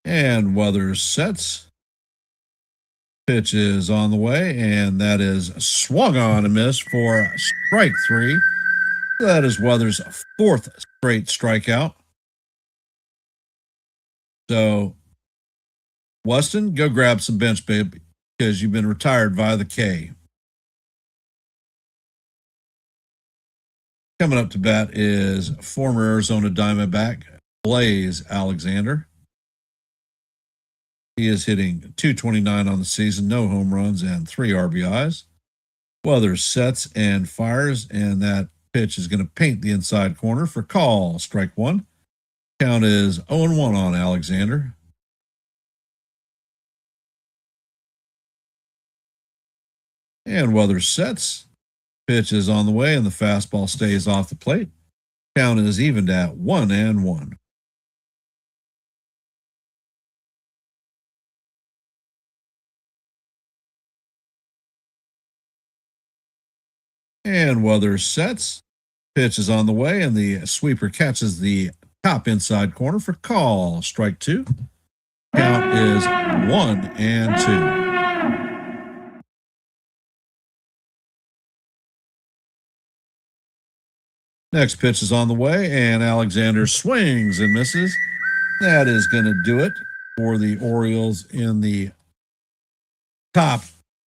And Weathers sets. Pitch is on the way, and that is swung on and missed for strike three. That is Weathers' 4th straight strikeout. So, Weston, go grab some bench, babe, because you've been retired via the K. Coming up to bat is former Arizona Diamondback Blaze Alexander. He is hitting .229 on the season, no home runs, and 3 RBIs. Weathers sets and fires, and that pitch is going to paint the inside corner for call. Strike one. Count is 0-1 on Alexander. And Weathers sets. Pitch is on the way, and the fastball stays off the plate. Count is evened at 1-1. And Weathers sets. Pitch is on the way, and the sweeper catches the top inside corner for call. Strike two. Count is 1-2. Next pitch is on the way, and Alexander swings and misses. That is going to do it for the Orioles in the top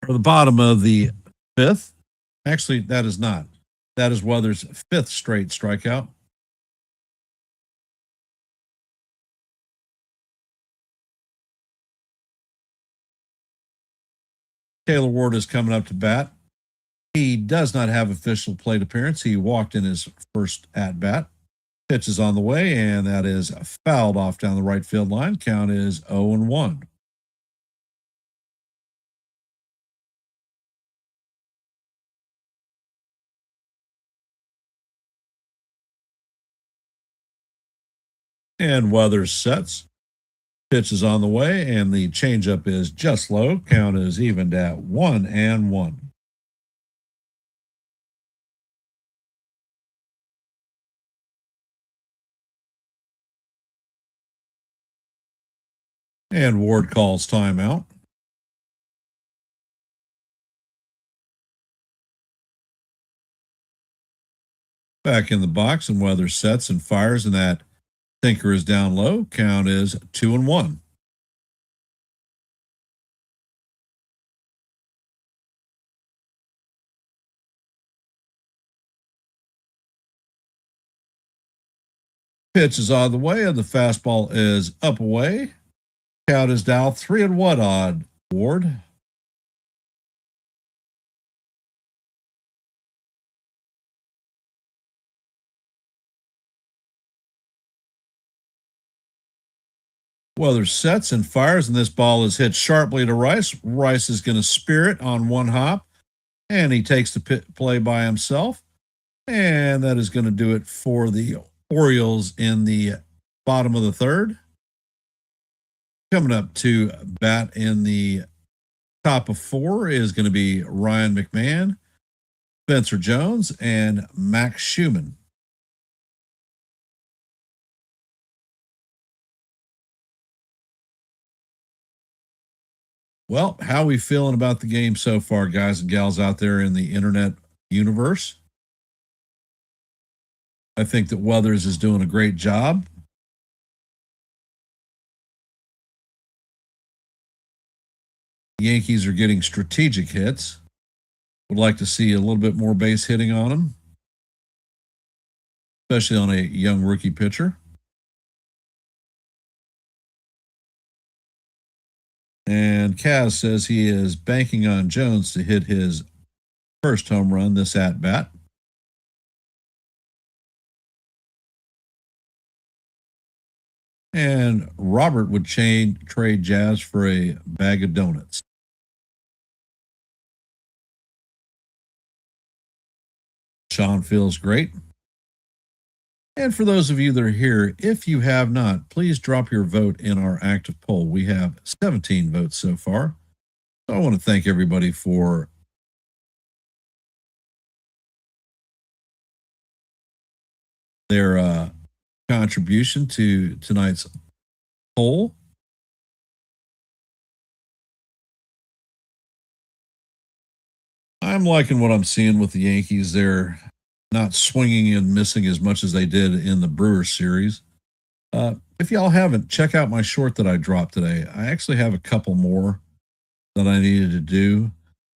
or the bottom of the fifth. Actually, that is not. That is Weathers' fifth straight strikeout. Taylor Ward is coming up to bat. He does not have official plate appearance. He walked in his first at bat. Pitch is on the way, and that is fouled off down the right field line. Count is 0-1. And Weathers sets. Pitch is on the way, and the changeup is just low. Count is evened at 1-1. And Ward calls timeout. Back in the box, and Weathers sets and fires, and that sinker is down low. Count is 2-1. Pitch is on the way, and the fastball is up away. Count is down 3-1 on Ward. Weathers sets and fires, and this ball is hit sharply to Rice. Rice is going to spear it on one hop, and he takes the play by himself. And that is going to do it for the Orioles in the bottom of the third. Coming up to bat in the top of four is going to be Ryan McMahon, Spencer Jones, and Max Schumann. Well, how are we feeling about the game so far, guys and gals out there in the internet universe? I think that Weathers is doing a great job. The Yankees are getting strategic hits. Would like to see a little bit more base hitting on them, especially on a young rookie pitcher. And Kaz says he is banking on Jones to hit his first home run this at bat. And Robert would trade Jazz for a bag of donuts. Sean feels great. And for those of you that are here, if you have not, please drop your vote in our active poll. We have 17 votes so far. So I want to thank everybody for their contribution to tonight's poll. I'm liking what I'm seeing with the Yankees. They're not swinging and missing as much as they did in the Brewers series. If y'all haven't, check out my short that I dropped today. I actually have a couple more that I needed to do,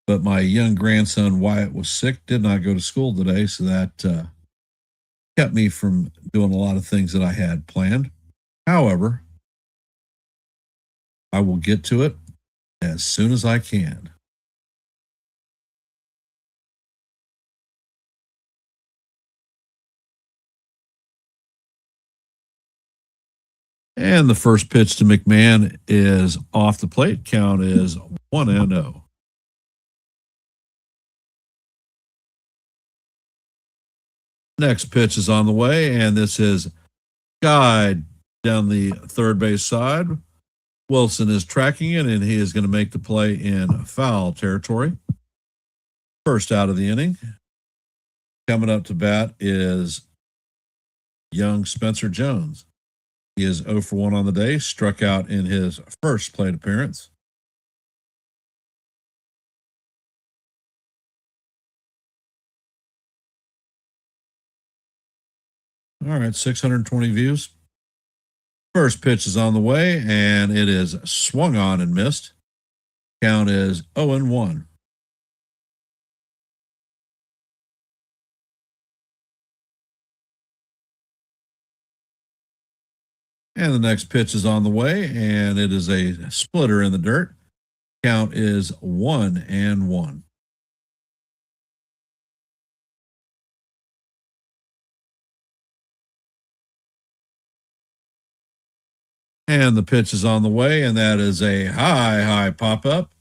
but my young grandson Wyatt was sick, did not go to school today, so that kept me from doing a lot of things that I had planned. However, I will get to it as soon as I can. And the first pitch to McMahon is off the plate. Count is 1-0. Next pitch is on the way, and this is guide down the third base side. Wilson is tracking it, and he is going to make the play in foul territory. First out of the inning. Coming up to bat is young Spencer Jones. He is 0 for 1 on the day, struck out in his first plate appearance. All right, 620 views. First pitch is on the way, and it is swung on and missed. Count is 0-1. And the next pitch is on the way, and it is a splitter in the dirt. Count is 1-1. And the pitch is on the way, and that is a high pop up.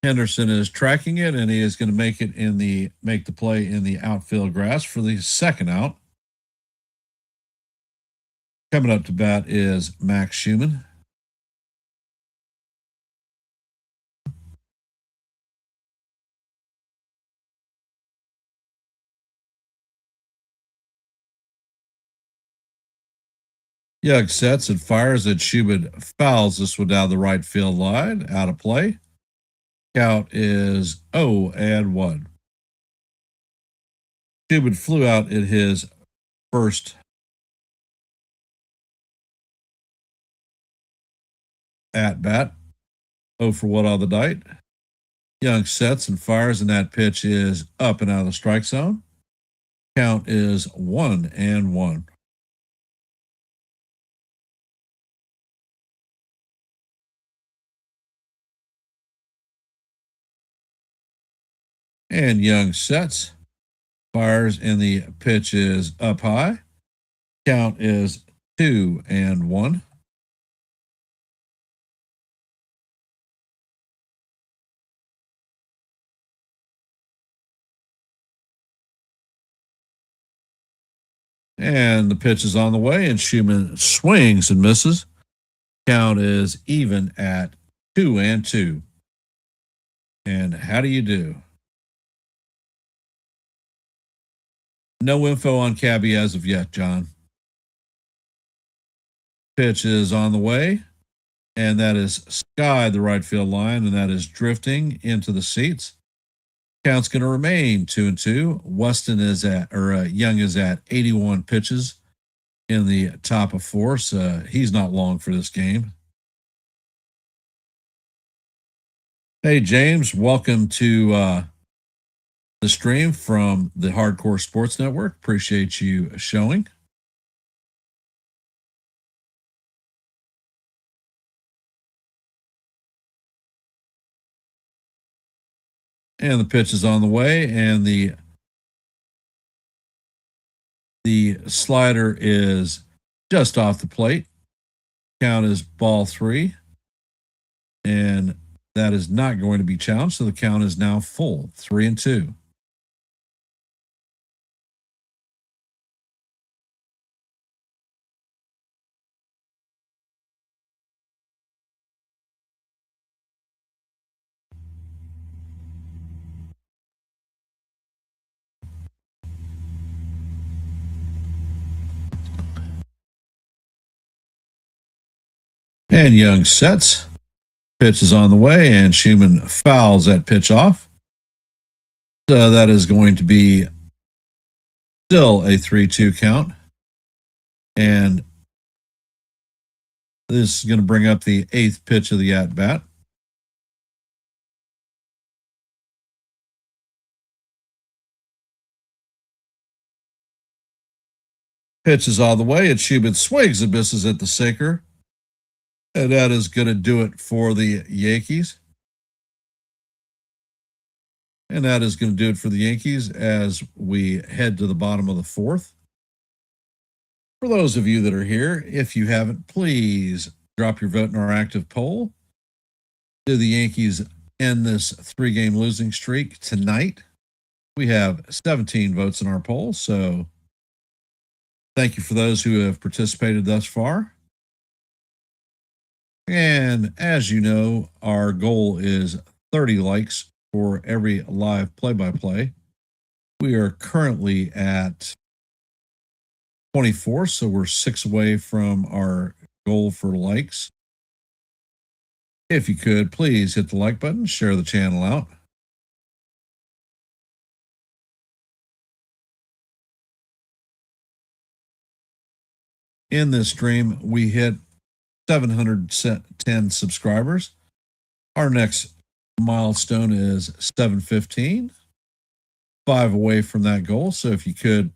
Henderson is tracking it, and he is going to make the play in the outfield grass for the second out. Coming up to bat is Max Schumann. Young sets and fires, and Schumann fouls this one down the right field line, out of play. Count is 0-1. Schumann flew out in his first at bat, 0 for 1 on the night. Young sets and fires, and that pitch is up and out of the strike zone. Count is 1-1. And Young sets, fires, and the pitch is up high. Count is 2-1. And the pitch is on the way, and Schumann swings and misses. Count is even at 2-2. And how do you do? No info on Cabby as of yet, John. Pitch is on the way, and that is sky the right field line, and that is drifting into the seats. Count's going to remain 2-2. Young is at 81 pitches in the top of 4, so he's not long for this game. Hey, James, welcome to the stream from the Hardcore Sports Network. Appreciate you showing. And the pitch is on the way, and the slider is just off the plate. Count is ball 3, and that is not going to be challenged, so the count is now full, 3-2. And Young sets. Pitch is on the way, and Schumann fouls that pitch off. So that is going to be still a 3-2 count. And this is going to bring up the 8th pitch of the at-bat. Pitch is all the way, and Schumann swings and misses at the sinker. And that is going to do it for the Yankees. And that is going to do it for the Yankees as we head to the bottom of the 4th. For those of you that are here, if you haven't, please drop your vote in our active poll. Do the Yankees end this 3-game losing streak tonight? We have 17 votes in our poll, so thank you for those who have participated thus far. And as you know, our goal is 30 likes for every live play-by-play. We are currently at 24, so we're 6 away from our goal for likes. If you could, please hit the like button, share the channel out. In this stream, we hit 710 subscribers. Our next milestone is 715, 5 away from that goal. So if you could,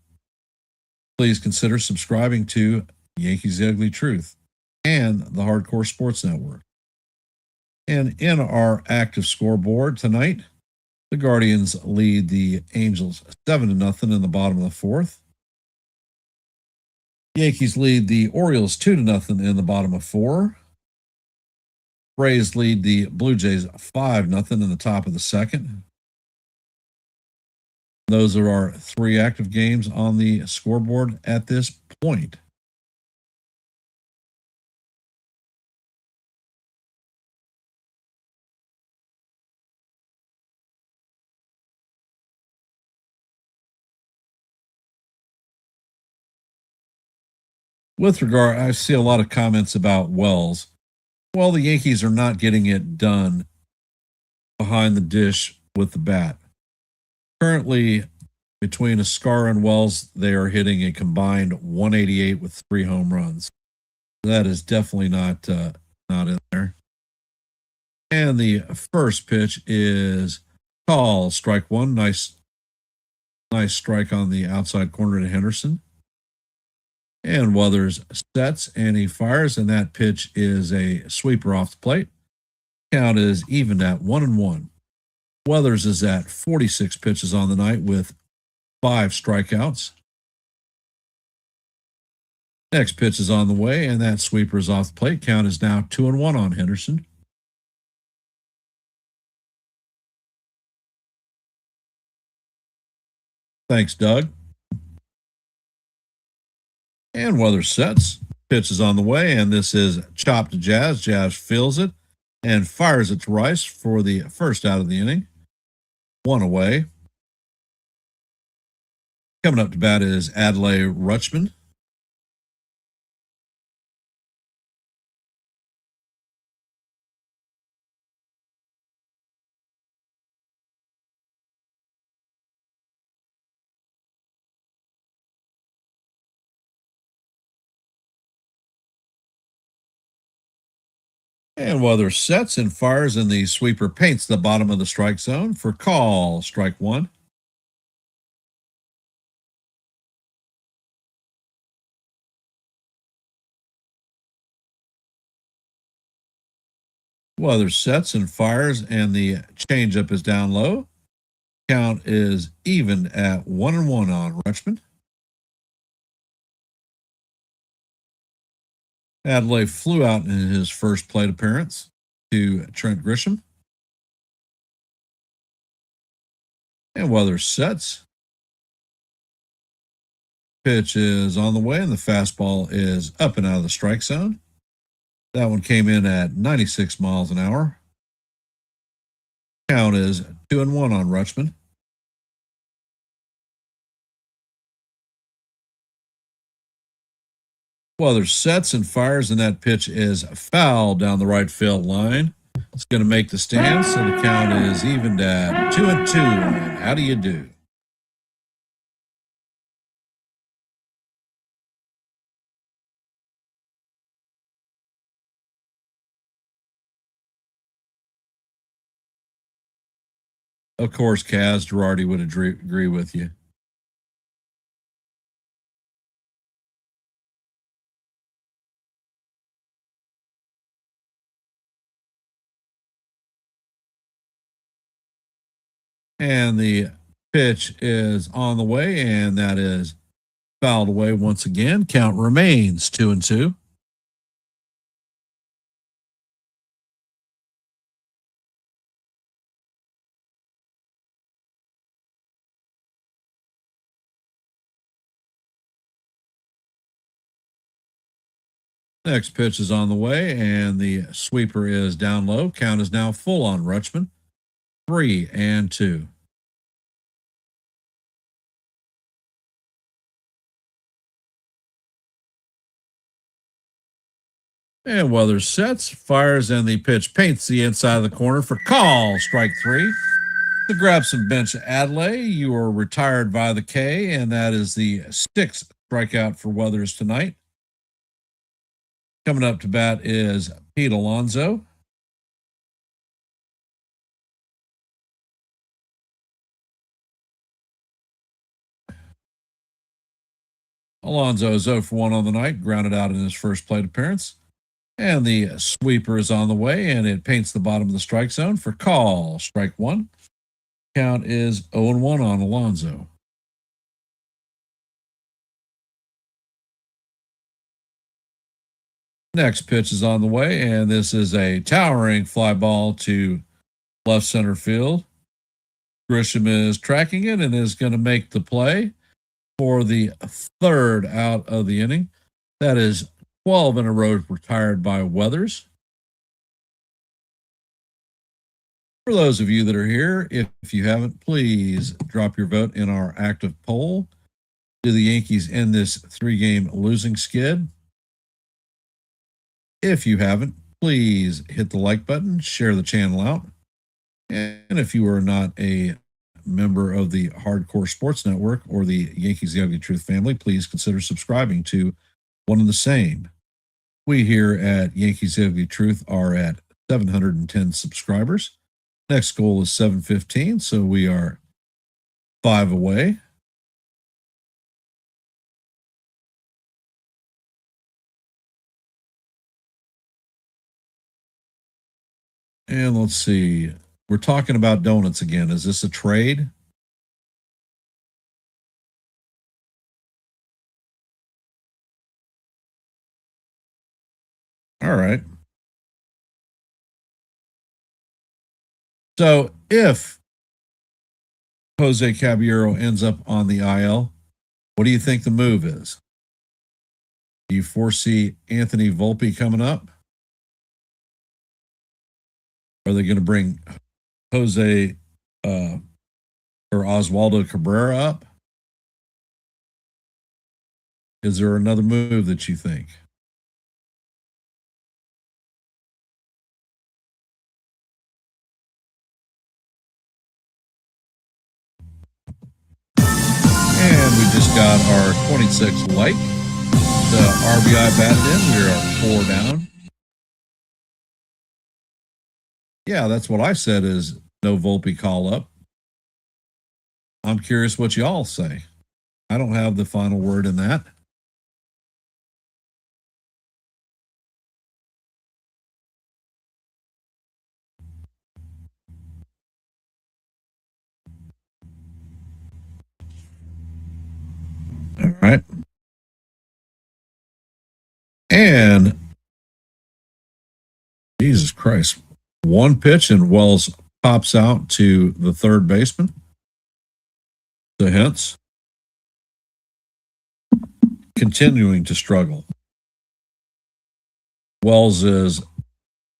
please consider subscribing to Yankees The Ugly Truth and the Hardcore Sports Network. And in our active scoreboard tonight, the Guardians lead the Angels 7-0 in the bottom of the fourth. Yankees lead the Orioles 2-0 in the bottom of 4. Braves lead the Blue Jays 5-0 in the top of the second. Those are our 3 active games on the scoreboard at this point. With regard, I see a lot of comments about Wells. Well, the Yankees are not getting it done behind the dish with the bat. Currently, between Ascara and Wells, they are hitting a combined 188 with 3 home runs. That is definitely not in there. And the first pitch is call, strike 1. Nice strike on the outside corner to Henderson. And Weathers sets and he fires, and that pitch is a sweeper off the plate. Count is even at 1-1. Weathers is at 46 pitches on the night with 5 strikeouts. Next pitch is on the way, and that sweeper is off the plate. Count is now 2-1 on Henderson. Thanks, Doug. And Weathers sets. Pitch is on the way, and this is chopped to Jazz. Jazz feels it and fires it to Rice for the first out of the inning. 1 away. Coming up to bat is Adley Rutschman. And Weathers sets and fires, and the sweeper paints the bottom of the strike zone for call, strike 1. Weathers sets and fires, and the changeup is down low. Count is even at 1-1 on Rutschman. Adley flew out in his first plate appearance to Trent Grisham. And Weathers sets. Pitch is on the way, and the fastball is up and out of the strike zone. That one came in at 96 miles an hour. Count is 2-1 on Rutschman. Weathers sets and fires, and that pitch is foul down the right field line. It's going to make the stands, so the count is evened at 2-2. And how do you do? Of course, Kaz Girardi would agree with you. And the pitch is on the way, and that is Fouled away once again. Count remains 2-2. Next pitch is on the way, and the sweeper is down low. Count is now full on Rutschman. 3-2. And Weathers sets, fires, and the pitch paints the inside of the corner for call. Strike 3. To grab some bench Adley, you are retired by the K, and that is the 6th strikeout for Weathers tonight. Coming up to bat is Pete Alonso. Alonso is 0 for 1 on the night, grounded out in his first plate appearance. And the sweeper is on the way, and it paints the bottom of the strike zone for call. Strike 1. Count is 0-1 on Alonso. Next pitch is on the way, and this is a towering fly ball to left center field. Grisham is tracking it and is going to make the play for the 3rd out of the inning. That is 12 in a row retired by Weathers. For those of you that are here, if you haven't, please drop your vote in our active poll. Do the Yankees end this 3-game losing skid? If you haven't, please hit the like button, share the channel out. And if you are not a member of the Hardcore Sports Network or the Yankees The Ugly Truth family, please consider subscribing to one and the same. We here at Yankees The Ugly Truth are at 710 subscribers. Next goal is 715, so we are 5 away. And let's see. We're talking about donuts again. Is this a trade? All right. So if Jose Caballero ends up on the IL, what do you think the move is? Do you foresee Anthony Volpe coming up? Are they going to bring Jose or Oswaldo Cabrera up? Is there another move that you think? And we just got our 26th light. The RBI batted in. We are 4 down. Yeah, that's what I said is no Volpe call up. I'm curious what y'all say. I don't have the final word in that. All right. And Jesus Christ, one pitch and Wells pops out to the third baseman. So hence, continuing to struggle. Wells is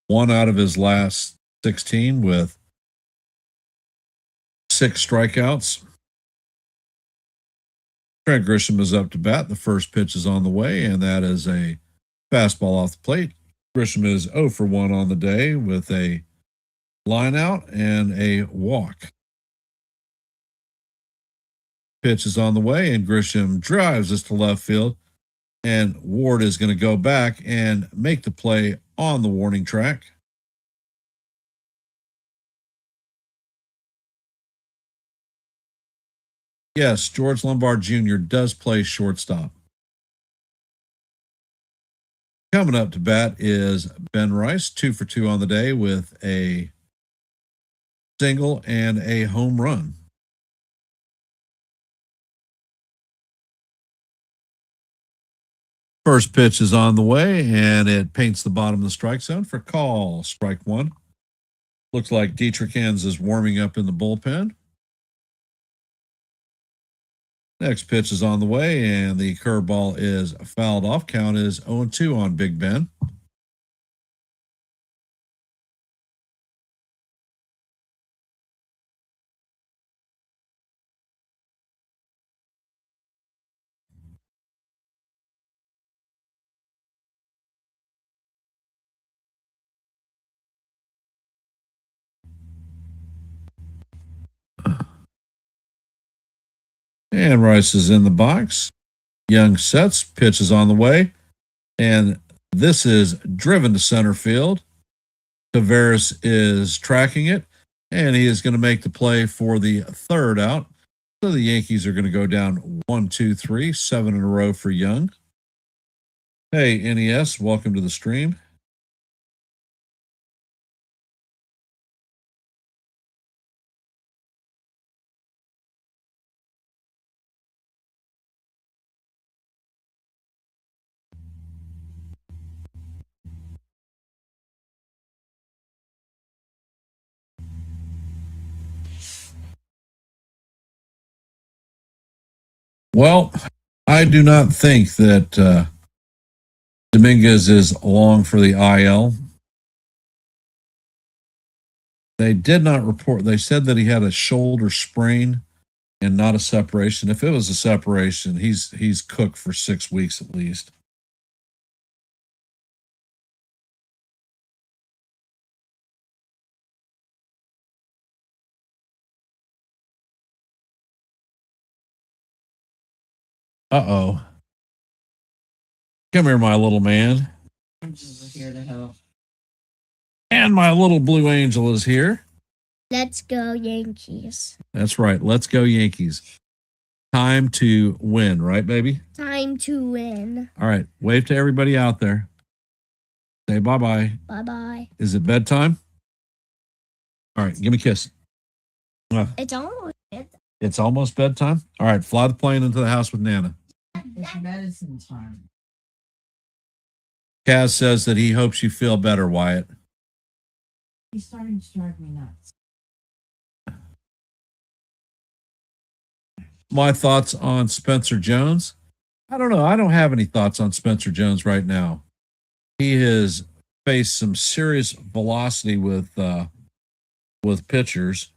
1 out of his last 16 with 6 strikeouts. Trent Grisham is up to bat. The first pitch is on the way, and that is a fastball off the plate. Grisham is 0 for 1 on the day with a line out and a walk. Pitch is on the way, and Grisham drives this to left field, and Ward is going to go back and make the play on the warning track. Yes, George Lombard Jr. does play shortstop. Coming up to bat is Ben Rice, 2 for 2 on the day with a single and a home run. First pitch is on the way, and it paints the bottom of the strike zone for call. Strike one. Looks like Dietrich Hans is warming up in the bullpen. Next pitch is on the way, and the curveball is fouled off. Count is 0-2 on Big Ben. And Rice is in the box. Young sets, pitch is on the way, and this is driven to center field. Tavares is tracking it, and he is going to make the play for the third out. So the Yankees are going to go down 1, 2, 3, 7 in a row for Young. Hey, NES, welcome to the stream. Well, I do not think that Dominguez is long for the IL. They did not report. They said that he had a shoulder sprain and not a separation. If it was a separation, he's cooked for 6 weeks at least. Uh-oh. Come here, my little man. I'm just here to help. And my little blue angel is here. Let's go Yankees. That's right. Let's go Yankees. Time to win, right, baby? Time to win. All right. Wave to everybody out there. Say bye-bye. Bye-bye. Is it bedtime? All right. Give me a kiss. It's almost It's almost bedtime. All right. Fly the plane into the house with Nana. It's medicine time. Kaz says that he hopes you feel better, Wyatt. He's starting to drive me nuts. My thoughts on Spencer Jones? I don't know. I don't have any thoughts on Spencer Jones right now. He has faced some serious velocity with pitchers.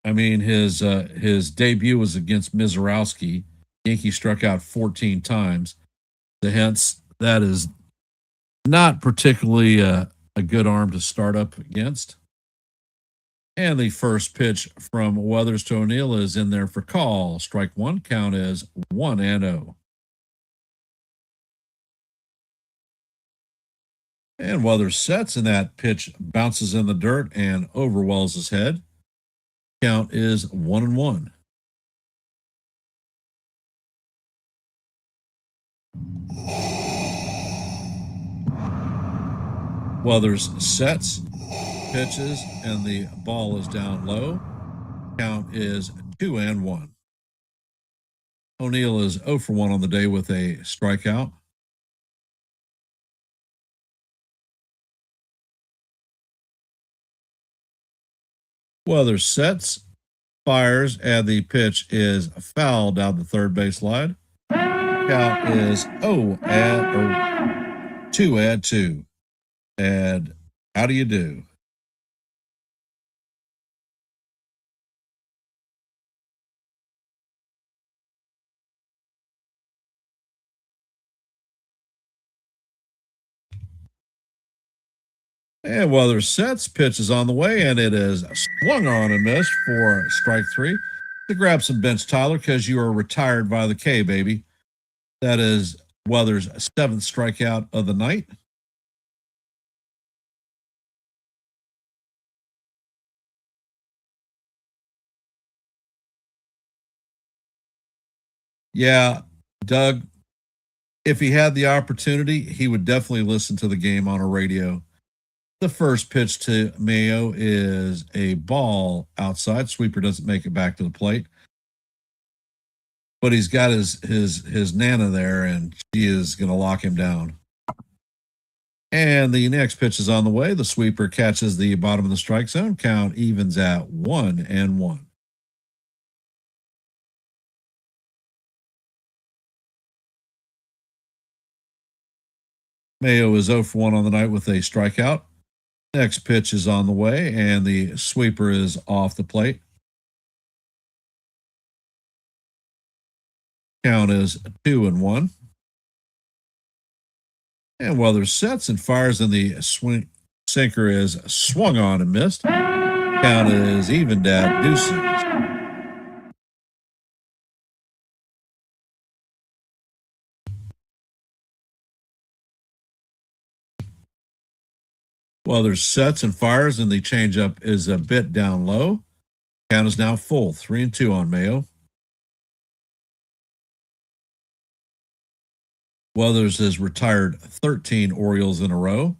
I mean, his debut was against Mizorowski. Yankees struck out 14 times. Hence, that is not particularly a good arm to start up against. And the first pitch from Weathers to O'Neill is in there for call. Strike one. Count is 1-0. And Weathers sets, and that pitch bounces in the dirt and over Wells' head. Count is 1-1. Weathers sets, pitches, and the ball is down low. Count is 2-1. O'Neill is 0 for 1 on the day with a strikeout. Weathers sets, fires, and the pitch is fouled down the third base line. Count is 2-2. And how do you do? And Weathers sets, pitch is on the way, and it is swung on and missed for strike three. To grab some bench, Tyler, because you are retired by the K, baby. That is Weathers' 7th strikeout of the night. Yeah, Doug, if he had the opportunity, he would definitely listen to the game on a radio. The first pitch to Mayo is a ball outside. Sweeper doesn't make it back to the plate. but he's got his Nana there, and she is going to lock him down. And the next pitch is on the way. The sweeper catches the bottom of the strike zone. Count evens at 1-1. Mayo is 0 for 1 on the night with a strikeout. Next pitch is on the way, and the sweeper is off the plate. Count is 2-1. And Weathers sets and fires, and the sinker is swung on and missed. Count is evened at deuces. Weathers sets and fires, and the changeup is a bit down low. Count is now full, 3-2 on Mayo. Weathers has retired 13 Orioles in a row.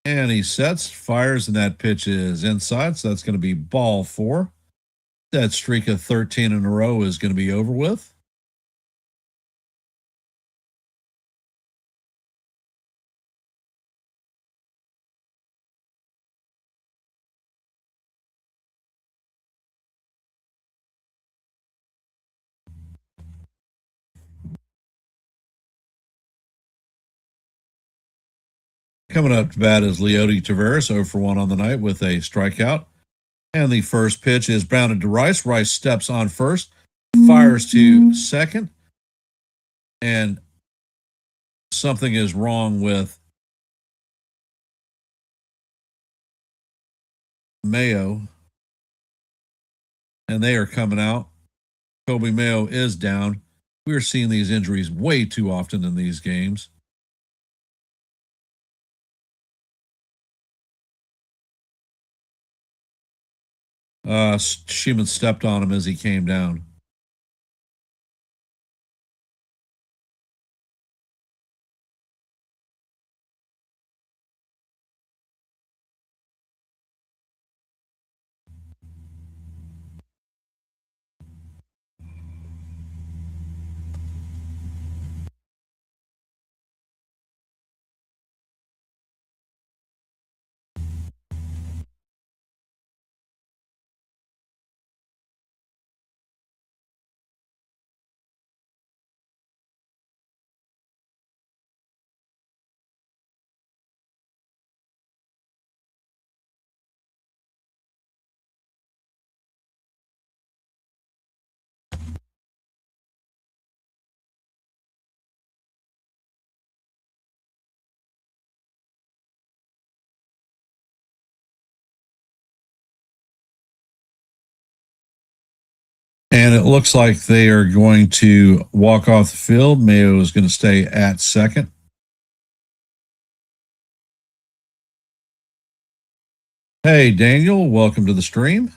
And he sets, fires, and that pitch is inside, so that's going to be ball 4. That streak of 13 in a row is going to be over with. Coming up to bat is Leody Taveras, 0 for 1 on the night with a strikeout. And the first pitch is grounded to Rice. Rice steps on first, fires to second, and something is wrong with Mayo, and they are coming out. Kobe Mayo is down. We're seeing these injuries way too often in these games. Sheeman stepped on him as he came down. And it looks like they are going to walk off the field. Mayo is going to stay at second. Hey, Daniel, welcome to the stream.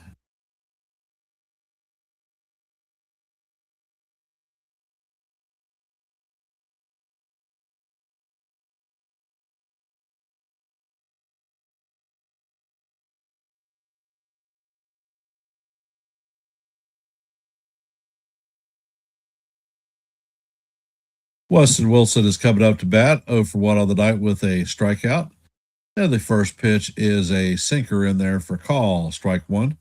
Weston Wilson is coming up to bat, 0 for 1 on the night with a strikeout. And the first pitch is a sinker in there for call, strike 1.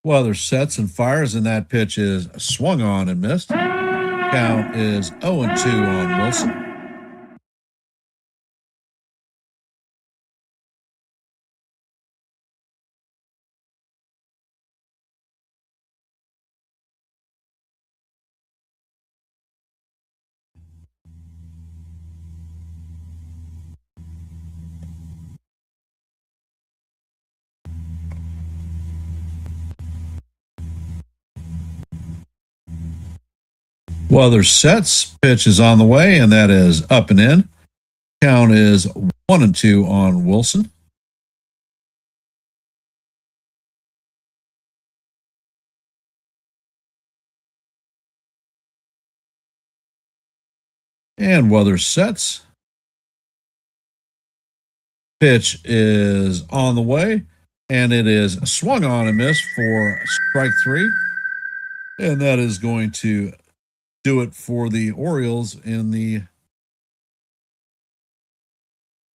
Weathers sets and fires, and that pitch is swung on and missed. Count is 0-2 on Wilson. Weathers sets, pitch is on the way, and that is up and in. Count is 1-2 on Wilson. And weather sets. Pitch is on the way, and it is swung on and missed for strike 3. And that is going to do it for the Orioles in the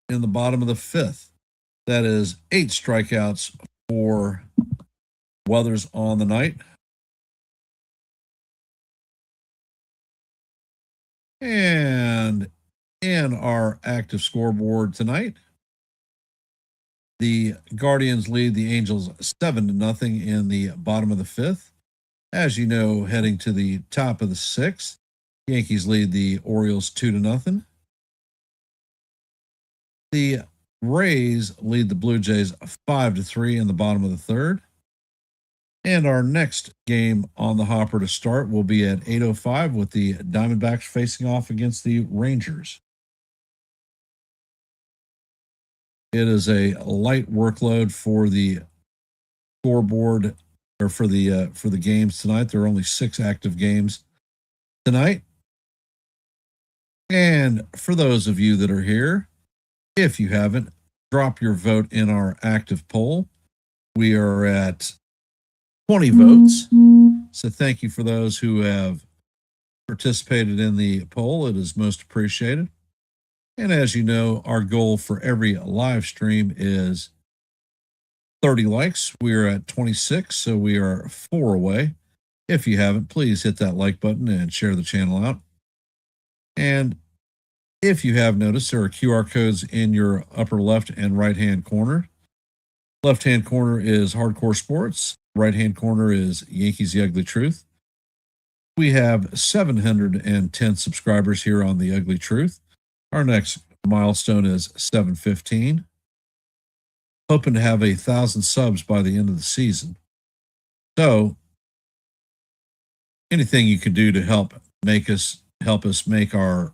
bottom of the 5th. That is 8 strikeouts for Weathers on the night. And in our active scoreboard tonight, the Guardians lead the Angels 7-0 in the bottom of the 5th. As you know, heading to the top of the 6th, Yankees lead the Orioles 2-0. The Rays lead the Blue Jays 5-3 in the bottom of the 3rd. And our next game on the hopper to start will be at 8:05 with the Diamondbacks facing off against the Rangers. It is a light workload for the scoreboard or for the games tonight. There are only 6 active games tonight. And for those of you that are here, if you haven't, drop your vote in our active poll. We are at 20 votes. So thank you for those who have participated in the poll. It is most appreciated. And as you know, our goal for every live stream is 30 likes. We are at 26, so we are 4 away. If you haven't, please hit that like button and share the channel out. And if you have noticed, there are QR codes in your upper left and right hand corner. Left hand corner is Hardcore Sports. Right hand corner is Yankees The Ugly Truth. We have 710 subscribers here on The Ugly Truth. Our next milestone is 715. Hoping to have 1,000 subs by the end of the season. So anything you can do to help us make our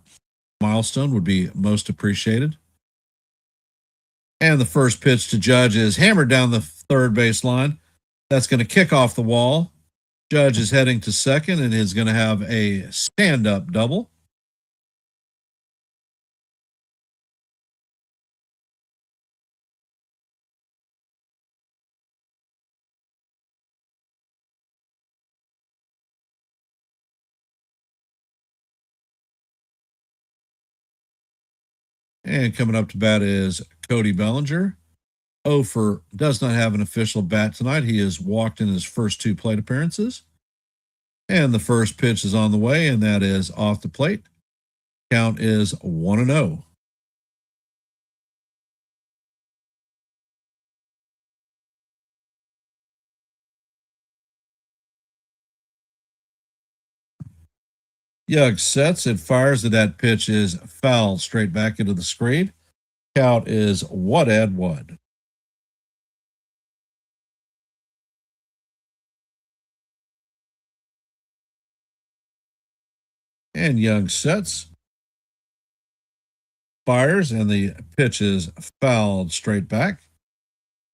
milestone would be most appreciated. And the first pitch to Judge is hammered down the third baseline. That's going to kick off the wall. Judge is heading to second and is going to have a stand-up double. And coming up to bat is Cody Bellinger. Ofer does not have an official bat tonight. He has walked in his first 2 plate appearances. And the first pitch is on the way, and that is off the plate. Count is 1-0. Young sets and fires, and that pitch is fouled straight back into the screen. Count is 1-1. And Young sets, fires, and the pitch is fouled straight back.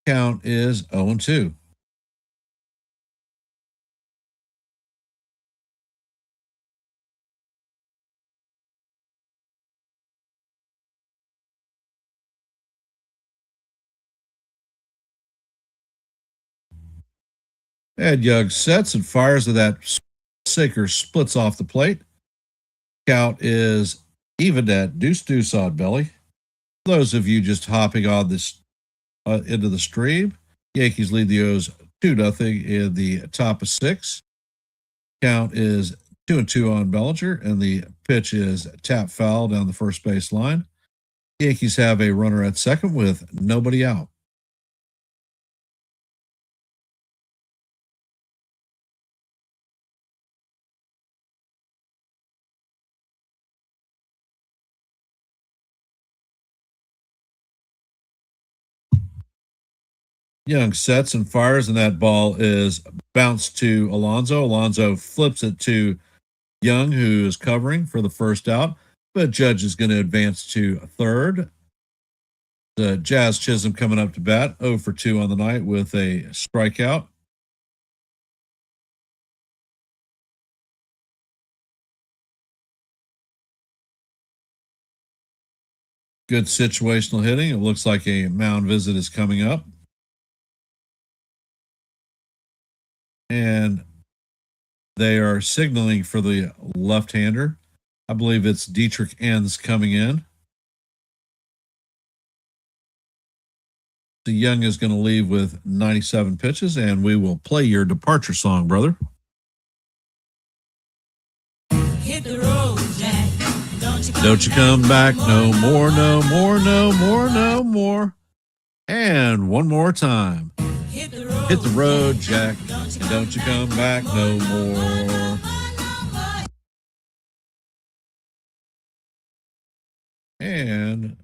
Count is 0-2. And Young sets and fires, and that sinker splits off the plate. Count is even at deuce on Belly. Those of you just hopping on this into the stream, Yankees lead the O's 2-0 in the top of 6. Count is 2-2 on Bellinger, and the pitch is tap foul down the first base line. Yankees have a runner at second with nobody out. Young sets and fires, and that ball is bounced to Alonso. Alonso flips it to Young, who is covering for the first out, but Judge is going to advance to third. The Jazz Chisholm coming up to bat, 0 for 2 on the night with a strikeout. Good situational hitting. It looks like a mound visit is coming up. And they are signaling for the left-hander. I believe it's Dietrich Enns coming in. The Young is going to leave with 97 pitches, and we will play your departure song, brother. Hit the road, Jack. Don't you come back no more, no more, no more, no more. And one more time. Hit the road, Hit the road, Jack, and don't you come back no more. And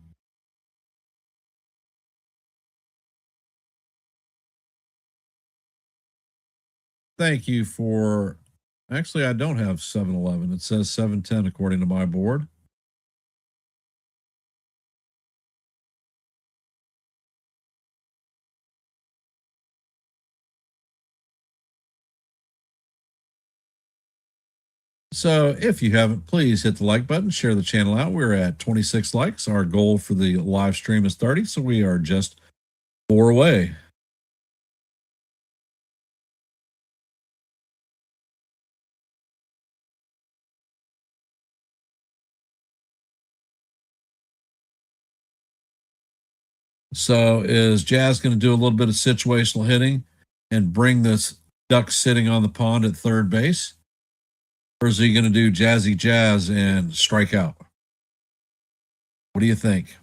thank you for, actually, I don't have 7-Eleven. It says 710 according to my board. So if you haven't, please hit the like button, share the channel out. We're at 26 likes. Our goal for the live stream is 30, so we are just 4 away. So is Jazz going to do a little bit of situational hitting and bring this duck sitting on the pond at third base? Or is he going to do jazzy jazz and strike out? What do you think?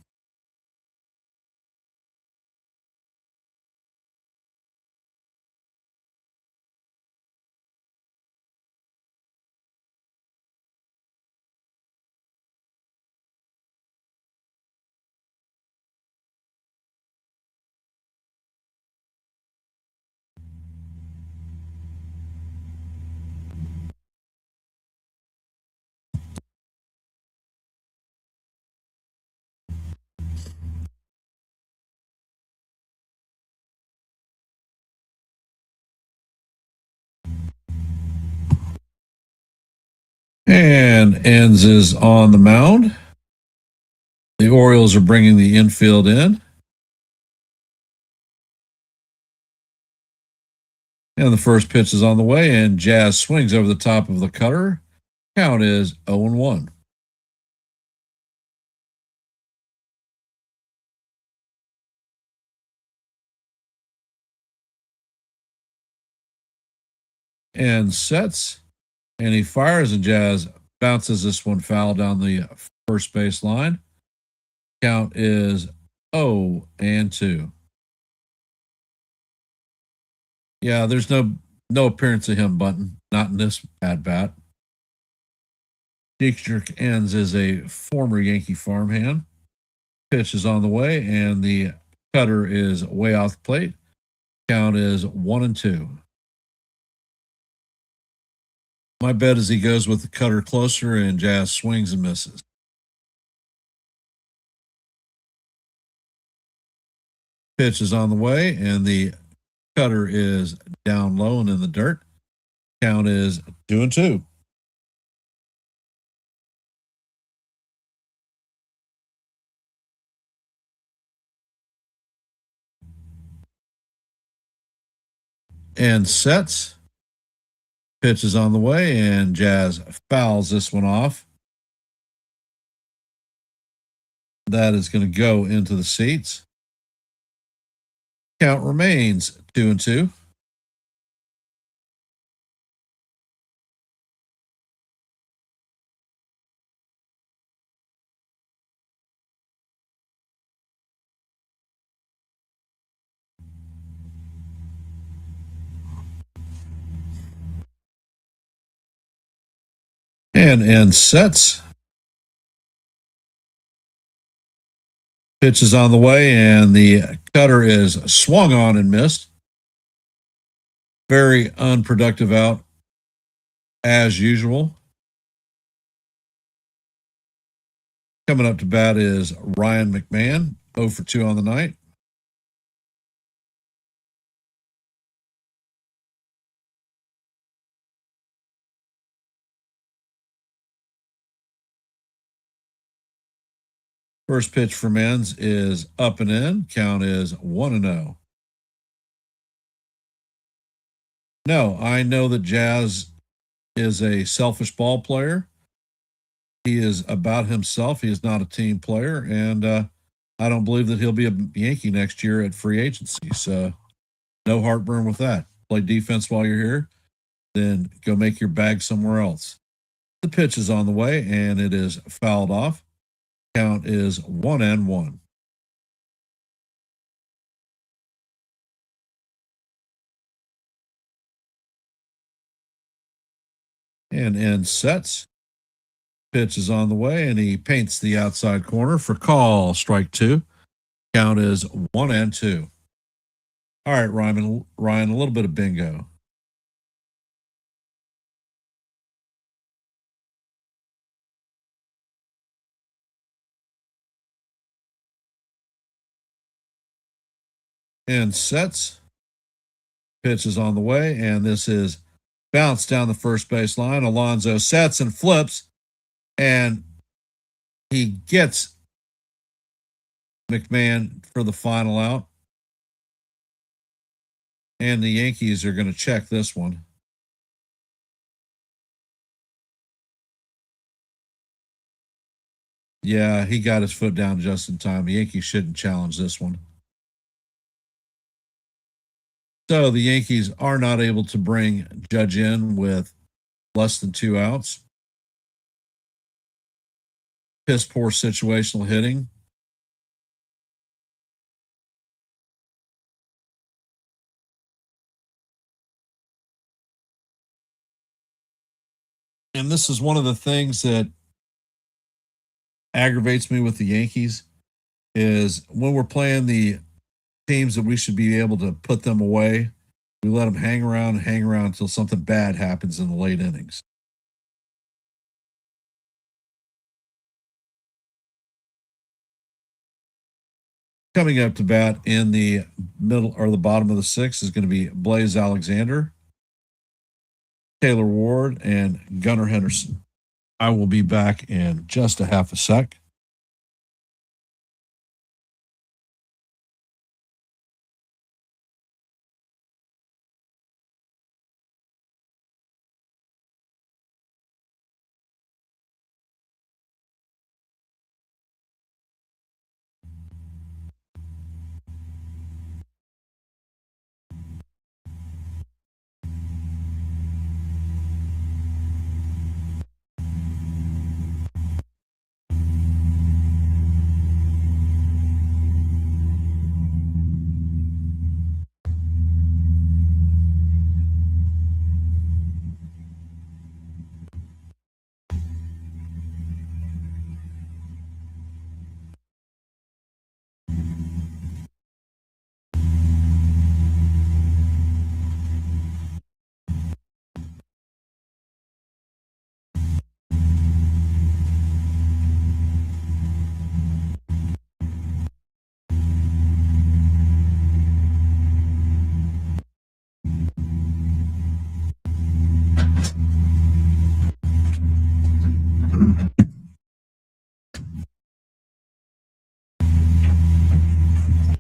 And Enns is on the mound. The Orioles are bringing the infield in. And the first pitch is on the way, and Jazz swings over the top of the cutter. Count is 0-1. And sets, and he fires, and Jazz bounces this one foul down the first base line. Count is 0-2. Yeah, there's no appearance of him bunting, not in this at bat. Dietrich Enns is a former Yankee farmhand. Pitch is on the way, and the cutter is way off the plate. Count is 1-2. My bet is he goes with the cutter closer, and Jazz swings and misses. Pitch is on the way, and the cutter is down low and in the dirt. Count is 2-2. And sets. Pitch is on the way, and Jazz fouls this one off. That is going to go into the seats. Count remains 2-2. And sets. Pitch is on the way, and the cutter is swung on and missed. Very unproductive out, as usual. Coming up to bat is Ryan McMahon, 0 for 2 on the night. First pitch for men's is up and in. Count is 1-0. No, I know that Jazz is a selfish ball player. He is about himself. He is not a team player. And I don't believe that he'll be a Yankee next year at free agency. So no heartburn with that. Play defense while you're here, then go make your bag somewhere else. The pitch is on the way, and it is fouled off. Count is 1-1. And in sets. Pitch is on the way, and he paints the outside corner for call. Strike 2. Count is 1-2. All right, Ryan, a little bit of bingo. And sets. Pitch is on the way, and this is bounced down the first base line. Alonso sets and flips, and he gets McMahon for the final out. And the Yankees are going to check this one. Yeah, he got his foot down just in time. The Yankees shouldn't challenge this one. So the Yankees are not able to bring Judge in with less than 2 outs. Piss poor situational hitting. And this is one of the things that aggravates me with the Yankees is when we're playing the teams that we should be able to put them away, we let them hang around until something bad happens in the late innings. Coming up to bat in the middle or the bottom of the 6th is going to be Blaze Alexander, Taylor Ward, and Gunnar Henderson. I will be back in just a half a sec.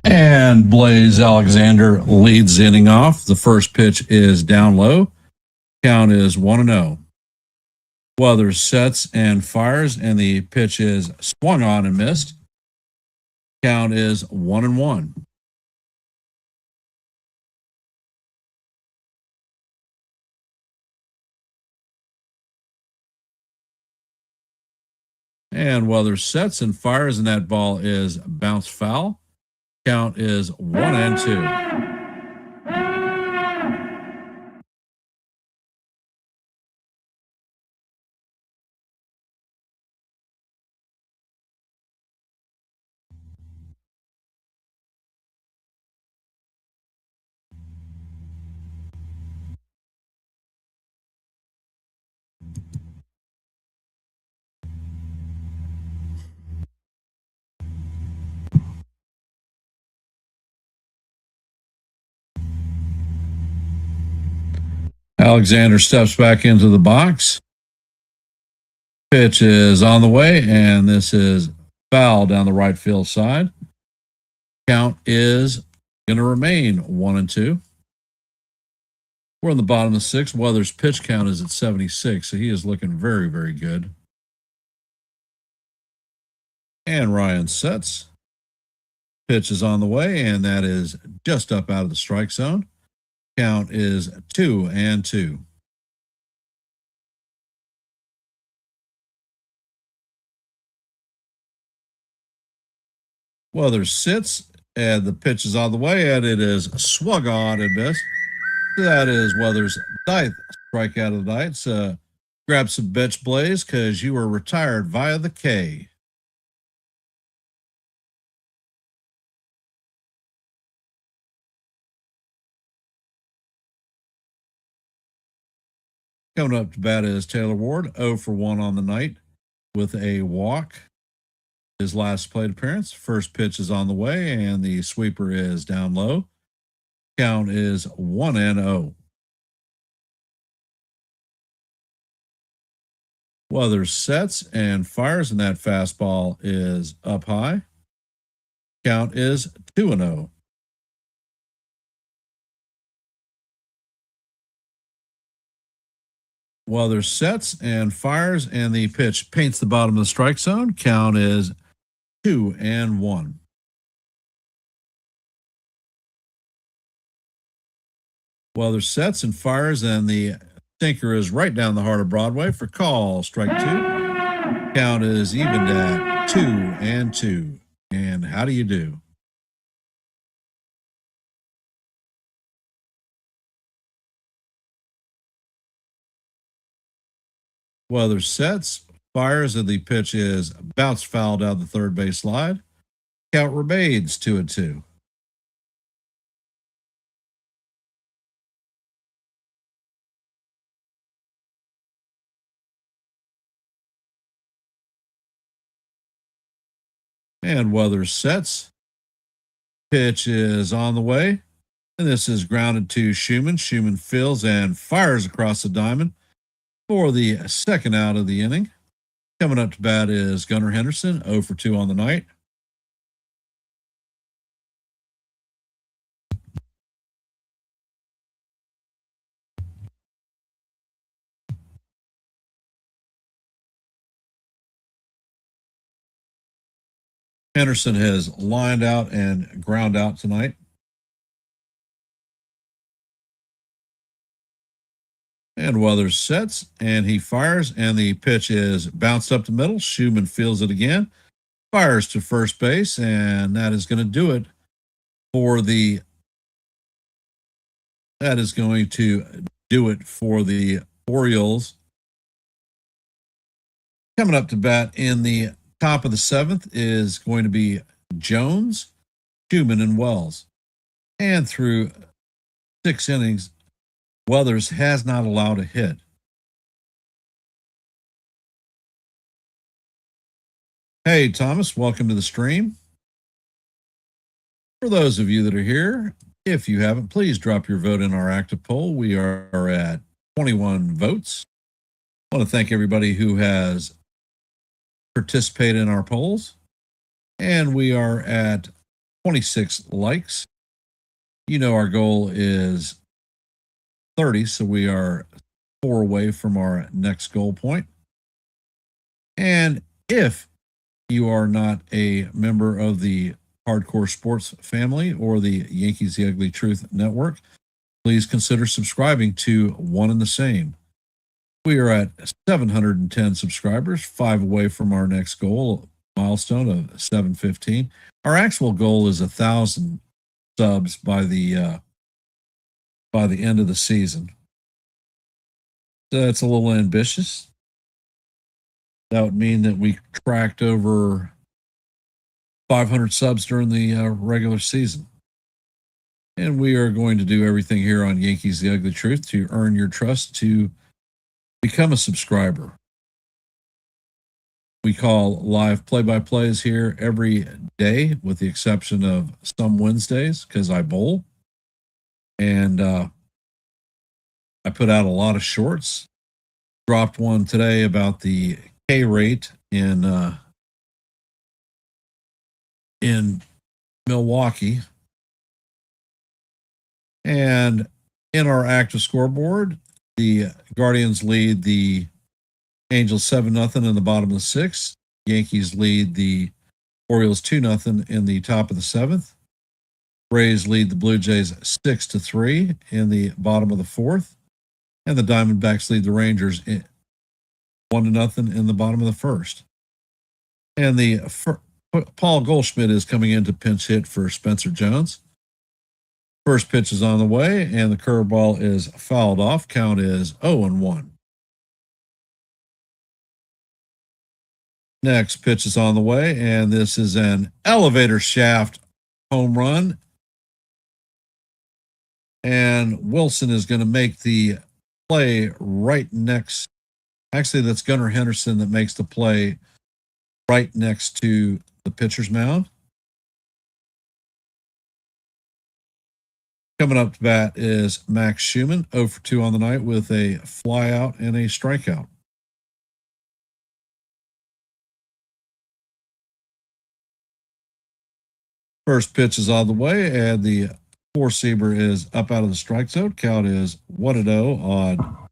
And Blaze Alexander leads the inning off. The first pitch is down low. Count is 1-0. Weathers sets and fires, and the pitch is swung on and missed. Count is 1-1. And Weathers sets and fires, and that ball is bounced foul. Count is 1-2. Alexander steps back into the box. Pitch is on the way, and this is Foul down the right field side. Count is going to remain 1-2. We're in the bottom of the sixth. Weather's pitch count is at 76, so he is looking very, very good. And Ryan sets. Pitch is on the way, and that is just up out of the strike zone. Count is 2-2. Weather sits, and the pitch is on the way, and it is swung on and missed. That is Weather's 9th strikeout of the night. So grab some bench blaze because you were retired via the K. Coming up to bat is Taylor Ward, 0 for 1 on the night with a walk. His last plate appearance. First pitch is on the way, and the sweeper is down low. Count is 1-0. Weather sets and fires, and that fastball is up high. Count is 2-0. Weather sets and fires, and the pitch paints the bottom of the strike zone. Count is 2-1. Weather sets and fires, and the sinker is right down the heart of Broadway for call. Strike 2. Count is evened at 2-2. And how do you do? Weather sets, fires, and the pitch is bounced foul down the third base slide. Count remains 2-2. And Weather sets. Pitch is on the way. And this is grounded to Schumann. Schumann fills and fires across the diamond for the second out of the inning. Coming up to bat is Gunnar Henderson, 0 for 2 on the night. Henderson has lined out and ground out tonight. And Weather sets, and he fires, and the pitch is bounced up the middle. Schumann fields it again, fires to first base, and that is going to do it for the. That is going to do it for the Orioles. Coming up to bat in the top of the seventh is going to be Jones, Schumann, and Wells. And through 6 innings, Weathers has not allowed a hit. Hey, Thomas, welcome to the stream. For those of you that are here, if you haven't, please drop your vote in our active poll. We are at 21 votes. I want to thank everybody who has participated in our polls. And we are at 26 likes. You know, our goal is 30, so we are 4 away from our next goal point. And if you are not a member of the Hardcore Sports family or the Yankees The Ugly Truth Network, please consider subscribing to One and the Same. We are at 710 subscribers, 5 away from our next goal milestone of 715. Our actual goal is 1,000 subs by the end of the season. That's a little ambitious. That would mean that we cracked over 500 subs during the regular season. And we are going to do everything here on Yankees The Ugly Truth to earn your trust to become a subscriber. We call live play-by-plays here every day with the exception of some Wednesdays because I bowl. And I put out a lot of shorts. Dropped one today about the K rate in in Milwaukee. And in our active scoreboard, the Guardians lead the Angels 7-0 in the bottom of the sixth. Yankees lead the Orioles 2-0 in the top of the seventh. Rays lead the Blue Jays 6-3 in the bottom of the fourth. And the Diamondbacks lead the Rangers 1-0 in the bottom of the first. And Paul Goldschmidt is coming in to pinch hit for Spencer Jones. First pitch is on the way, and the curveball is fouled off. Count is 0-1. Next pitch is on the way, and this is an elevator shaft home run. And Wilson is going to make the play right next. Actually, that's Gunnar Henderson that makes the play right next to the pitcher's mound. Coming up to bat is Max Schumann, 0 for 2 on the night with a flyout and a strikeout. First pitch is on the way, and the four-seamer is up out of the strike zone. Count is 1-0 on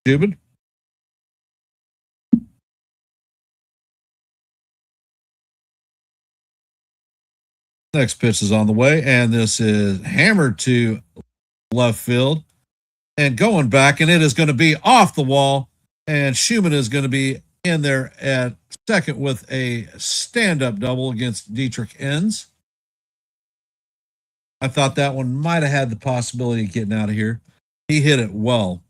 Schumann. Next pitch is on the way, and this is hammered to left field and going back, and it is going to be off the wall, and Schumann is going to be in there at second with a stand-up double against Dietrich Enns. I thought that one might have had the possibility of getting out of here. He hit it well.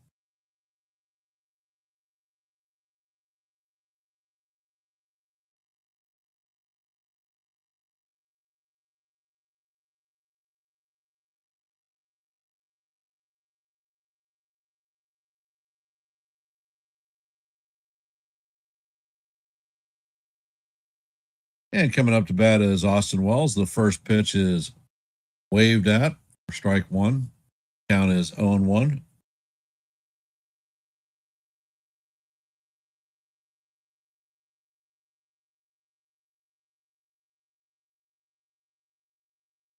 And coming up to bat is Austin Wells. The first pitch is waved at for strike one. Count is 0-1.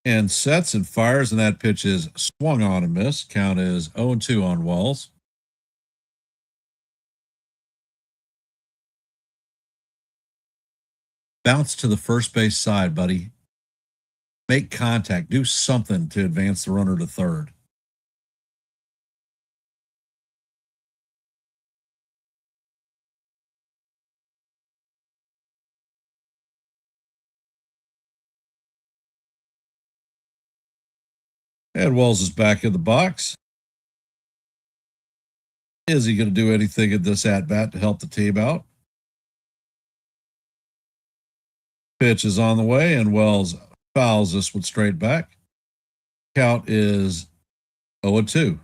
And sets and fires, and that pitch is swung on and missed. Count is 0-2 on Wells. Bounce to the first base side, buddy. Make contact. Do something to advance the runner to third. And Wells is back in the box. Is he going to do anything in this at-bat to help the team out? Pitch is on the way, and Wells fouls this one straight back. Count is 0-2.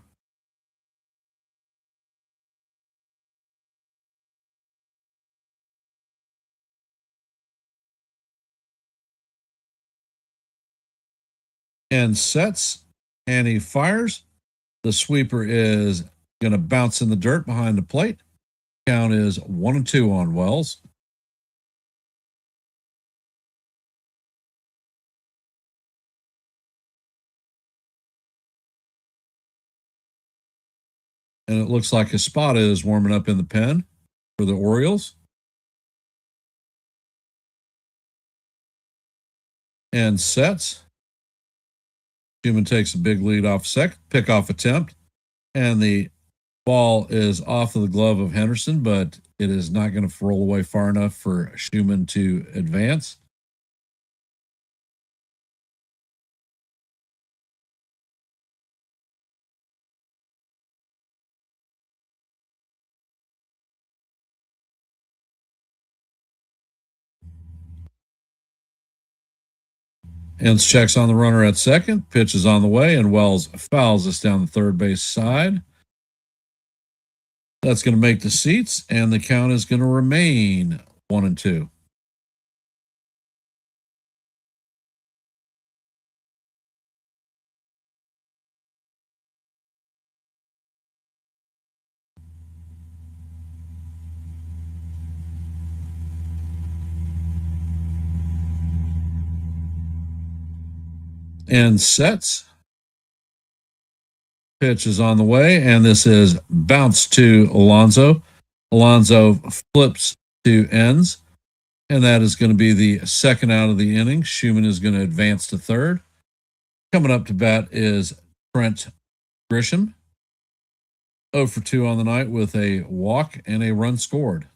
And sets, and he fires. The sweeper is going to bounce in the dirt behind the plate. Count is 1-2 on Wells. And it looks like Espada is warming up in the pen for the Orioles. And sets. Schumann takes a big lead off second, pickoff attempt, and the ball is off of the glove of Henderson, but it is not going to roll away far enough for Schumann to advance. Hens checks on the runner at second. Pitch is on the way, and Wells fouls us down the third base side. That's going to make the seats, and the count is going to remain 1-2. And sets. Pitch is on the way, and this is bounce to Alonso. Alonso flips to ends, and that is going to be the second out of the inning. Schumann is going to advance to third. Coming up to bat is Trent Grisham. 0 for 2 on the night with a walk and a run scored.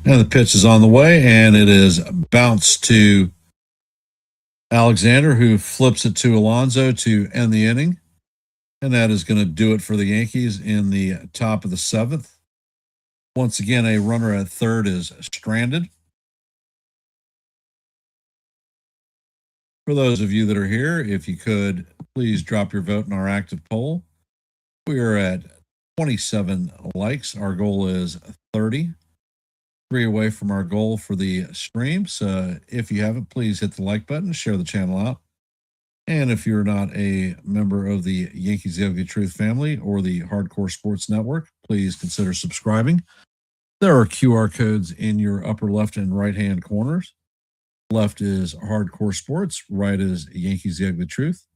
And the pitch is on the way, and it is bounced to Alexander, who flips it to Alonso to end the inning. And that is going to do it for the Yankees in the top of the seventh. Once again, a runner at third is stranded. For those of you that are here, if you could, please drop your vote in our active poll. We are at 27 likes. Our goal is 30. 3 away from our goal for the stream. So if you haven't, please hit the like button, share the channel out. And if you're not a member of the Yankees The Ugly Truth family or the Hardcore Sports Network, please consider subscribing. There are QR codes in your upper left and right hand corners. Left is Hardcore Sports, right is Yankees The Ugly Truth.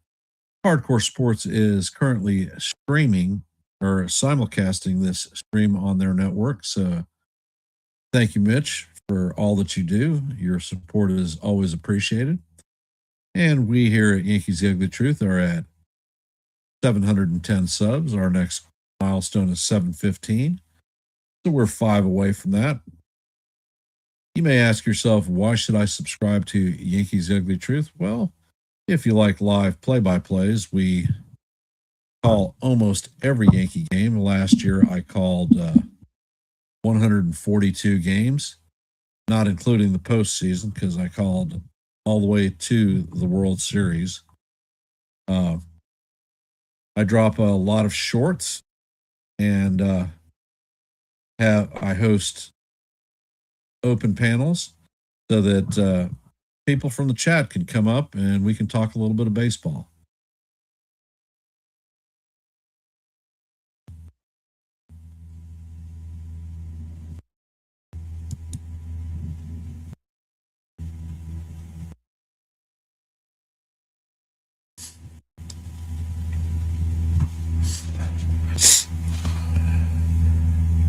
Hardcore Sports is currently streaming or simulcasting this stream on their network. So thank you, Mitch, for all that you do. Your support is always appreciated. And we here at Yankees The Ugly Truth are at 710 subs. Our next milestone is 715. So we're 5 away from that. You may ask yourself, why should I subscribe to Yankees The Ugly Truth? Well, if you like live play-by-plays, we call almost every Yankee game. Last year, I called 142 games, not including the postseason, because I called all the way to the World Series. I drop a lot of shorts, and I host open panels so that people from the chat can come up and we can talk a little bit of baseball.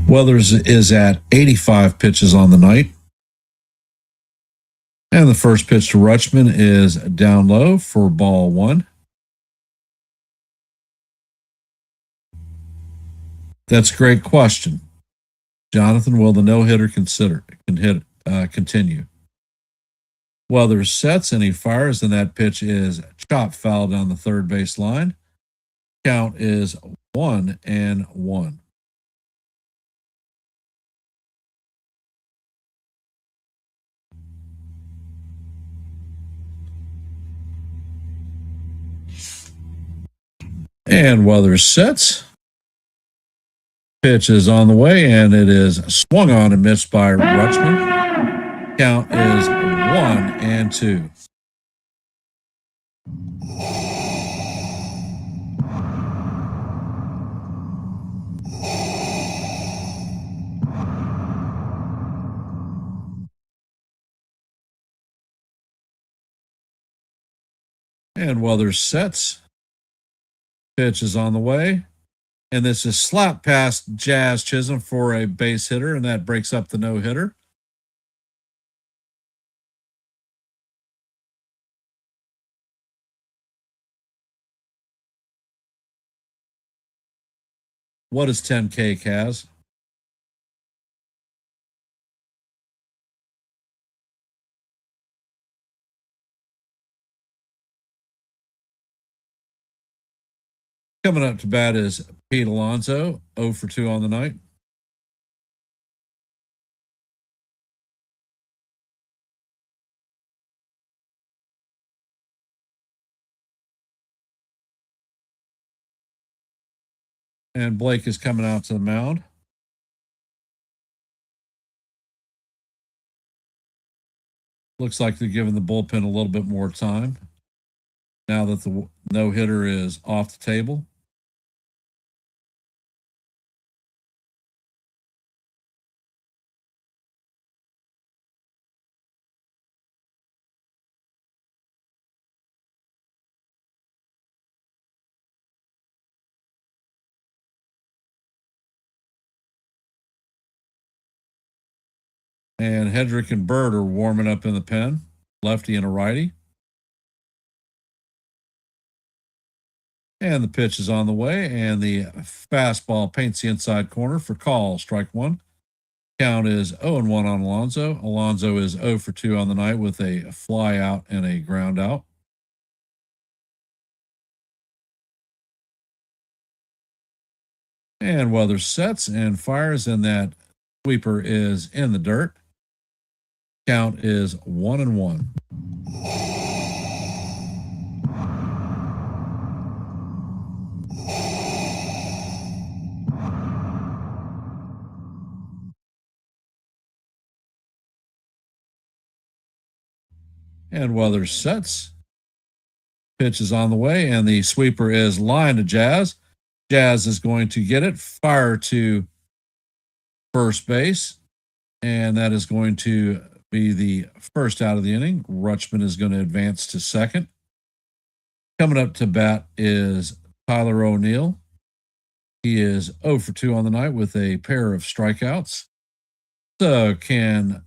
Weathers is at 85 pitches on the night. And the first pitch to Rutschman is down low for ball 1. That's a great question. Jonathan, will the no-hitter continue? Weathers sets and he fires, and that pitch is chop foul down the third base line. Count is 1-1. And Weathers sets. Pitch is on the way, and it is swung on and missed by Rutschman. Count is 1-2. And Weathers sets. Pitch is on the way. And this is slap past Jazz Chisholm for a base hitter, and that breaks up the no-hitter. What is 10K, Kaz? Coming up to bat is Pete Alonso, 0 for 2 on the night. And Blake is coming out to the mound. Looks like they're giving the bullpen a little bit more time now that the no-hitter is off the table. And Hedrick and Bird are warming up in the pen, lefty and a righty. And the pitch is on the way, and the fastball paints the inside corner for call, strike one. Count is 0-1 on Alonso. Alonso is 0 for 2 on the night with a fly out and a ground out. And Weathers sets and fires, and that sweeper is in the dirt. Count is 1-1. And Weathers sets. Pitch is on the way, and the sweeper is lined to Jazz. Jazz is going to get it, fire to first base, and that is going to be the first out of the inning. Rutschman is going to advance to second. Coming up to bat is Tyler O'Neill. He is 0 for 2 on the night with a pair of strikeouts. So can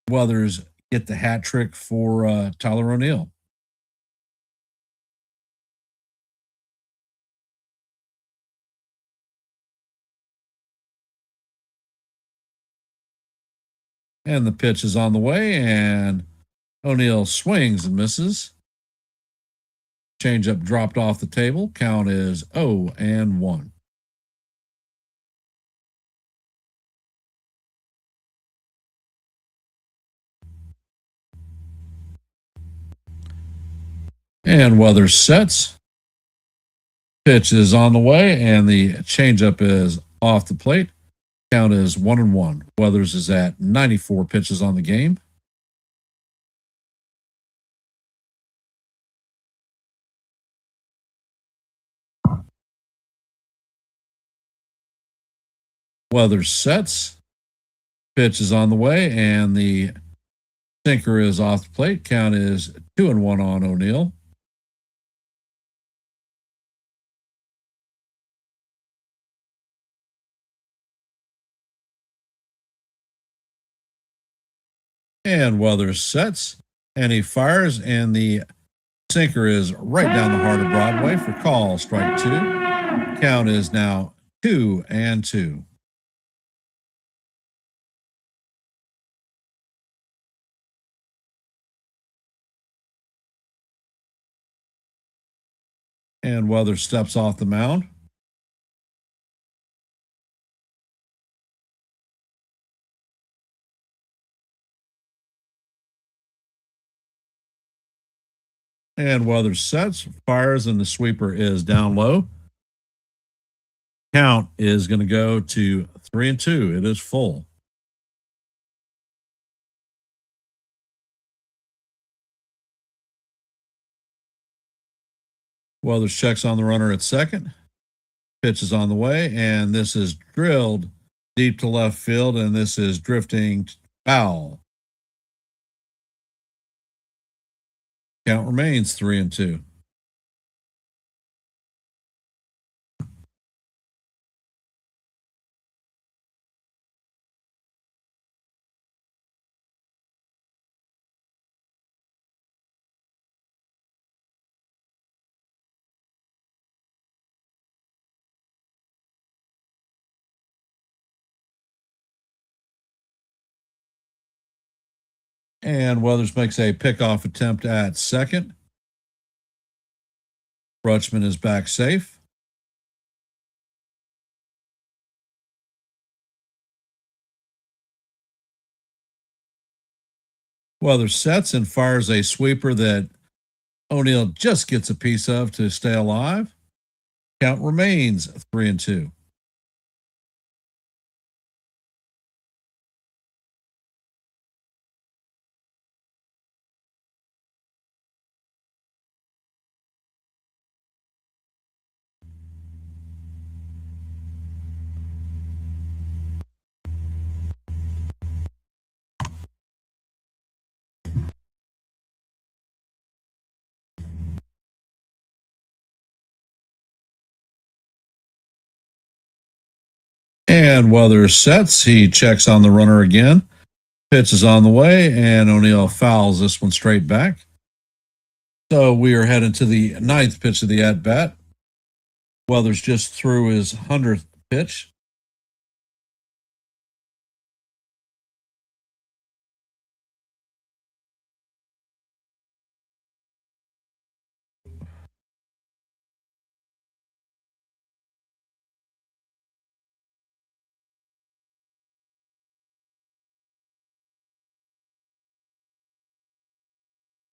Weathers get the hat trick for Tyler O'Neill? And the pitch is on the way, and O'Neill swings and misses. Changeup dropped off the table. Count is 0-1. And Weathers sets. Pitch is on the way, and the changeup is off the plate. Count is 1-1. Weathers is at 94 pitches on the game. Weathers sets. Pitch is on the way, and the sinker is off the plate. Count is 2-1 on O'Neill. And Weathers sets, and he fires, and the sinker is right down the heart of Broadway for call, strike two. Count is now 2-2. And Weathers steps off the mound. And Weathers sets, fires, and the sweeper is down low. Count is going to go to 3-2. It is full. Weathers checks on the runner at second. Pitch is on the way, and this is drilled deep to left field, and this is drifting foul. Count remains 3-2. And Weathers makes a pickoff attempt at second. Rutschman is back safe. Weathers sets and fires a sweeper that O'Neill just gets a piece of to stay alive. Count remains 3-2. And Weathers sets. He checks on the runner again. Pitch is on the way, and O'Neill fouls this one straight back. So we are heading to the ninth pitch of the at-bat. Weathers just threw his 100th pitch.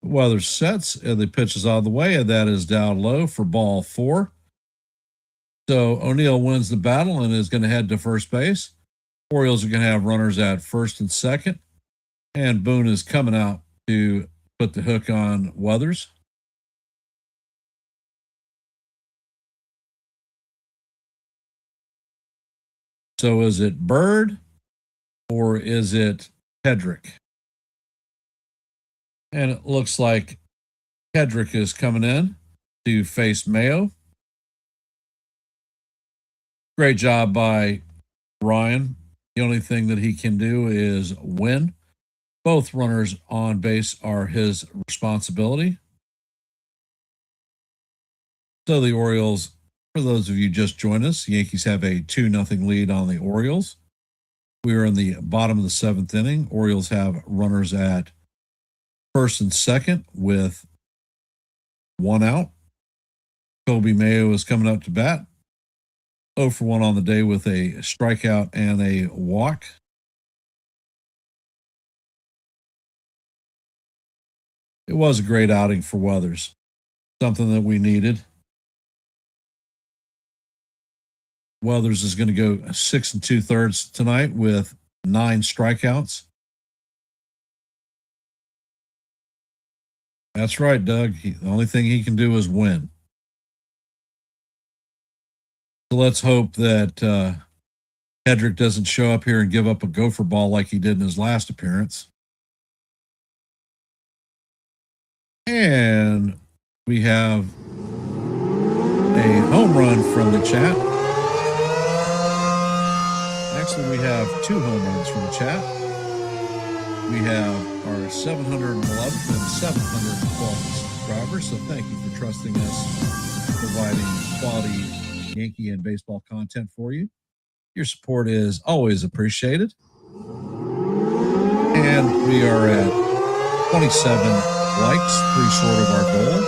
Weathers sets, and the pitch is on the way, and that is down low for ball 4. So O'Neill wins the battle and is going to head to first base. Orioles are going to have runners at first and second, and Boone is coming out to put the hook on Weathers. So is it Bird or is it Hedrick? And it looks like Hedrick is coming in to face Mayo. Great job by Ryan. The only thing that he can do is win. Both runners on base are his responsibility. So the Orioles, for those of you just joined us, Yankees have a 2-0 lead on the Orioles. We are in the bottom of the 7th inning. Orioles have runners at first and second with 1 out. Kobe Mayo is coming up to bat. 0 for 1 on the day with a strikeout and a walk. It was a great outing for Weathers. Something that we needed. Weathers is going to go 6 2/3 tonight with 9 strikeouts. That's right, Doug. The only thing he can do is win. So let's hope that Hedrick doesn't show up here and give up a gopher ball like he did in his last appearance. And we have a home run from the chat. Actually, we have 2 home runs from the chat. We have our 711th and 712th subscribers. So thank you for trusting us, providing quality Yankee and baseball content for you. Your support is always appreciated. And we are at 27 likes, 3 short of our goal.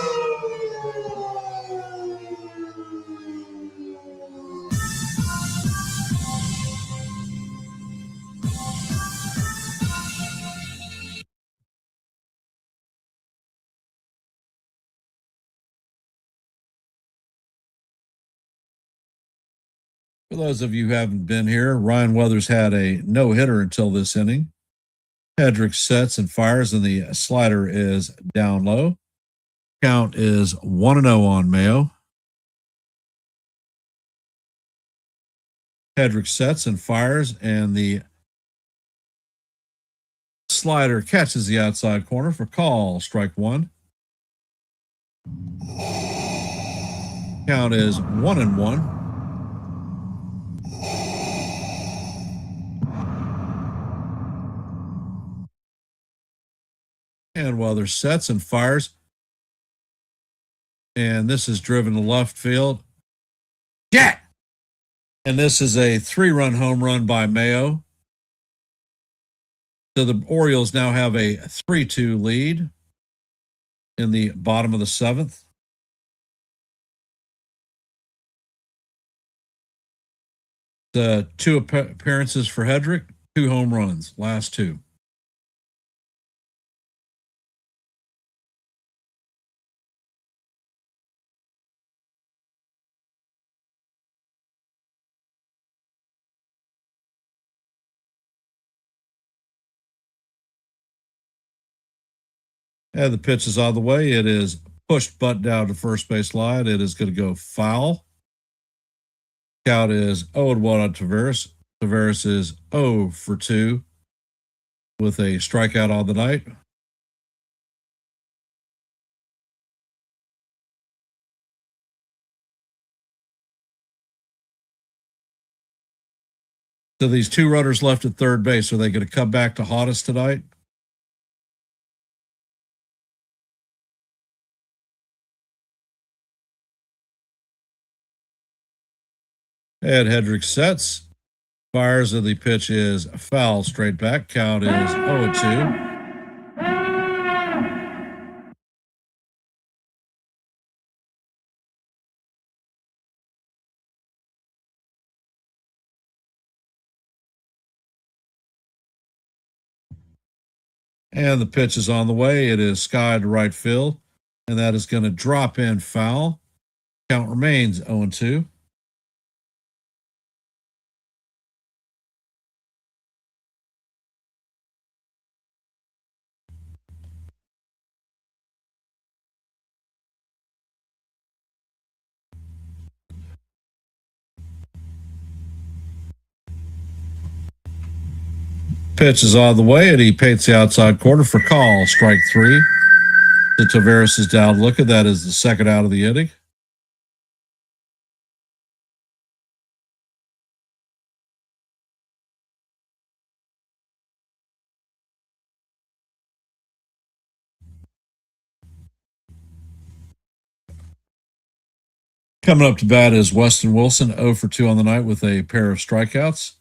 For those of you who haven't been here, Ryan Weathers had a no-hitter until this inning. Hedrick sets and fires, and the slider is down low. Count is 1-0 on Mayo. Hedrick sets and fires, and the slider catches the outside corner for call. Strike 1. Count is 1-1. And Weathers sets and fires. And this is driven to left field. Yeah! And this is a 3-run home run by Mayo. So the Orioles now have a 3-2 lead in the bottom of the 7th. The 2 appearances for Hedrick, 2 home runs, last 2. And the pitch is on the way. It is pushed butt down to first base line. It is going to go foul. Count is 0-1 on Taveras. Taveras is 0 for 2 with a strikeout on the night. So these two runners left at third base, are they going to come back to haunt us tonight? And Hendricks sets, fires, and the pitch is foul straight back. Count is 0-2. And the pitch is on the way. It is sky to right field, and that is going to drop in foul. Count remains 0-2. Pitch is on the way, and he paints the outside corner for call. Strike three. The Taveras is down looking. That is the second out of the inning. Coming up to bat is Weston Wilson, 0 for 2 on the night with a pair of strikeouts.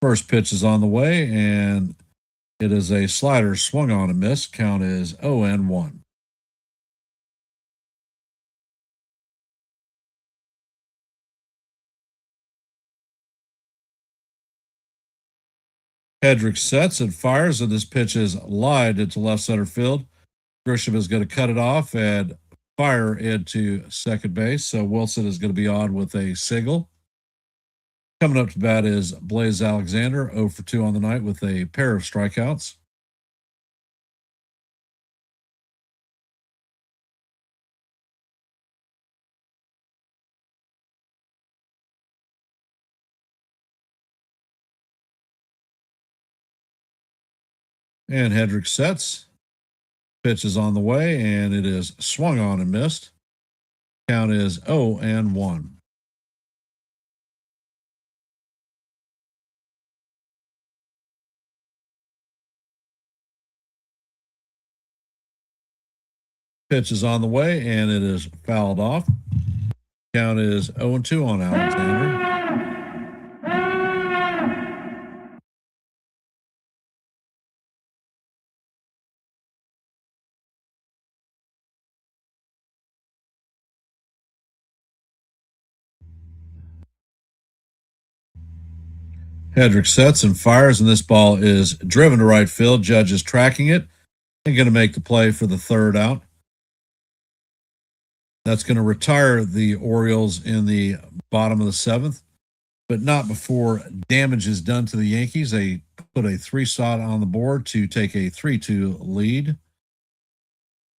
First pitch is on the way, and it is a slider swung on and missed. Count is 0-1. Hedrick sets and fires, and this pitch is lined into left center field. Grisham is going to cut it off and fire into second base. So Wilson is going to be on with a single. Coming up to bat is Blaze Alexander, 0 for 2 on the night with a pair of strikeouts. And Hedrick sets. Pitch is on the way, and it is swung on and missed. Count is 0-1. Pitch is on the way, and it is fouled off. Count is 0-2 on Alexander. Hedrick sets and fires, and this ball is driven to right field. Judge is tracking it and going to make the play for the third out. That's going to retire the Orioles in the bottom of the seventh, but not before damage is done to the Yankees. They put a 3-shot on the board to take a 3-2 lead.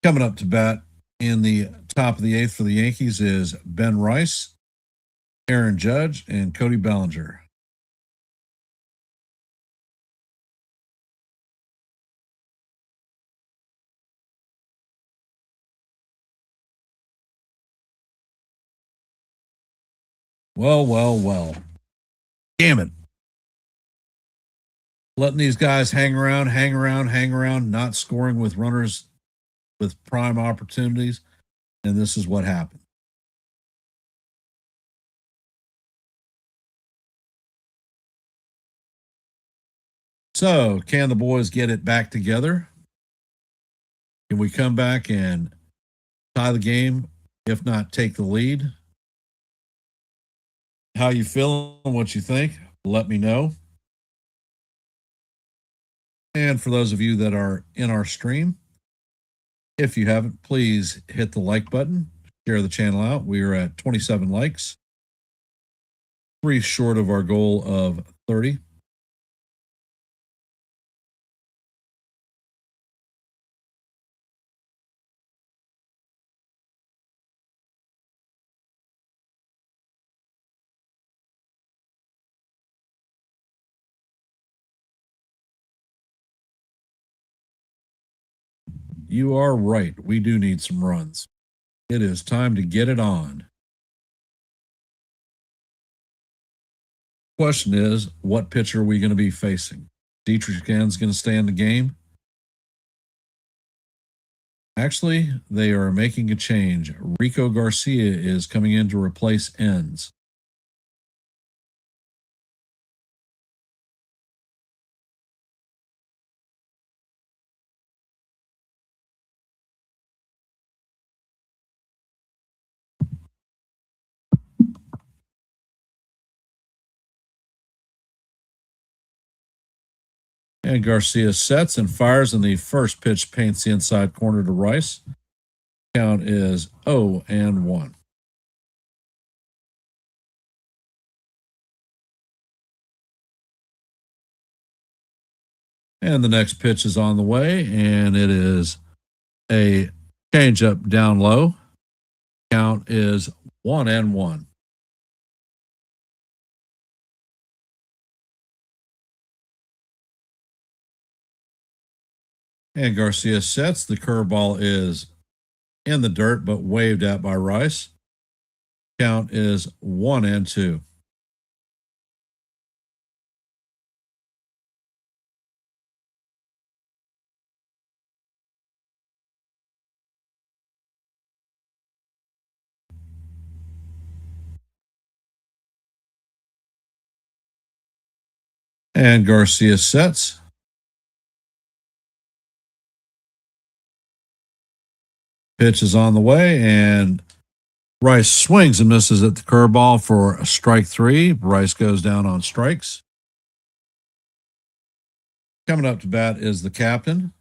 Coming up to bat in the top of the eighth for the Yankees is Ben Rice, Aaron Judge, and Cody Bellinger. Well. Damn it. Letting these guys hang around, not scoring with runners with prime opportunities. And this is what happened. So, can the boys get it back together? Can we come back and tie the game, if not take the lead? How you feeling? What you think? Let me know. And for those of you that are in our stream, if you haven't, please hit the like button, share the channel out. We are at 27 likes, 3 short of our goal of 30. You are right. We do need some runs. It is time to get it on. Question is, what pitcher are we going to be facing? Dietrich Gann's going to stay in the game. Actually, they are making a change. Rico Garcia is coming in to replace Enns. And Garcia sets and fires, and the first pitch paints the inside corner to Rice. Count is 0-1. And the next pitch is on the way, and it is a changeup down low. Count is 1-1. And Garcia sets. The curveball is in the dirt, but waved at by Rice. Count is 1-2. And Garcia sets. Pitch is on the way, and Rice swings and misses at the curveball for a strike 3. Rice goes down on strikes. Coming up to bat is the captain.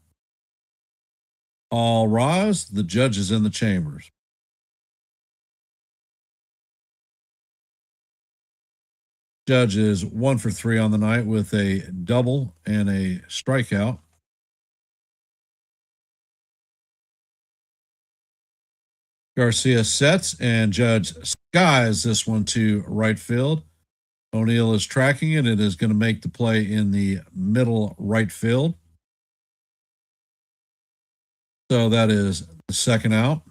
All rise. The judge is in the chambers. Judge is 1 for 3 on the night with a double and a strikeout. Garcia sets, and Judge skies this one to right field. O'Neill is tracking it. It is going to make the play in the middle right field. So that is the second out.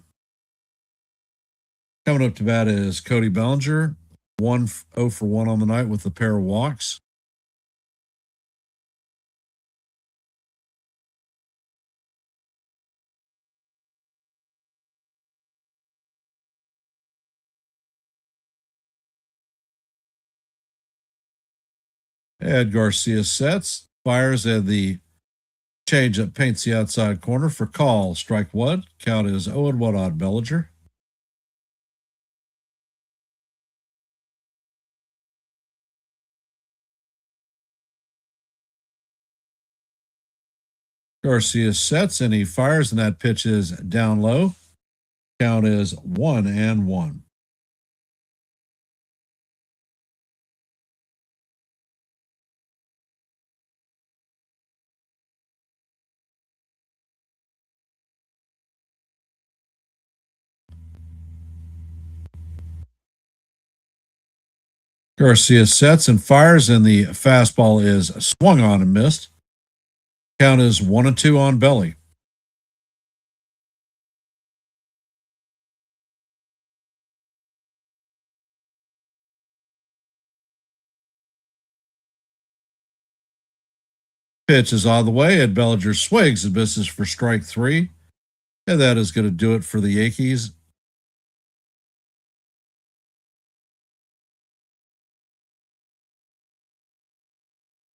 Coming up to bat is Cody Bellinger, 0 for 1 on the night with a pair of walks. Ed Garcia sets, fires at the changeup, paints the outside corner for call. Strike 1. Count is 0-1 on Bellinger. Garcia sets, and he fires, and that pitch is down low. Count is 1-1. Garcia sets and fires, and the fastball is swung on and missed. Count is 1-2 on Belly. Pitch is on the way, and Bellinger swings and misses for strike 3. And that is going to do it for the Yankees.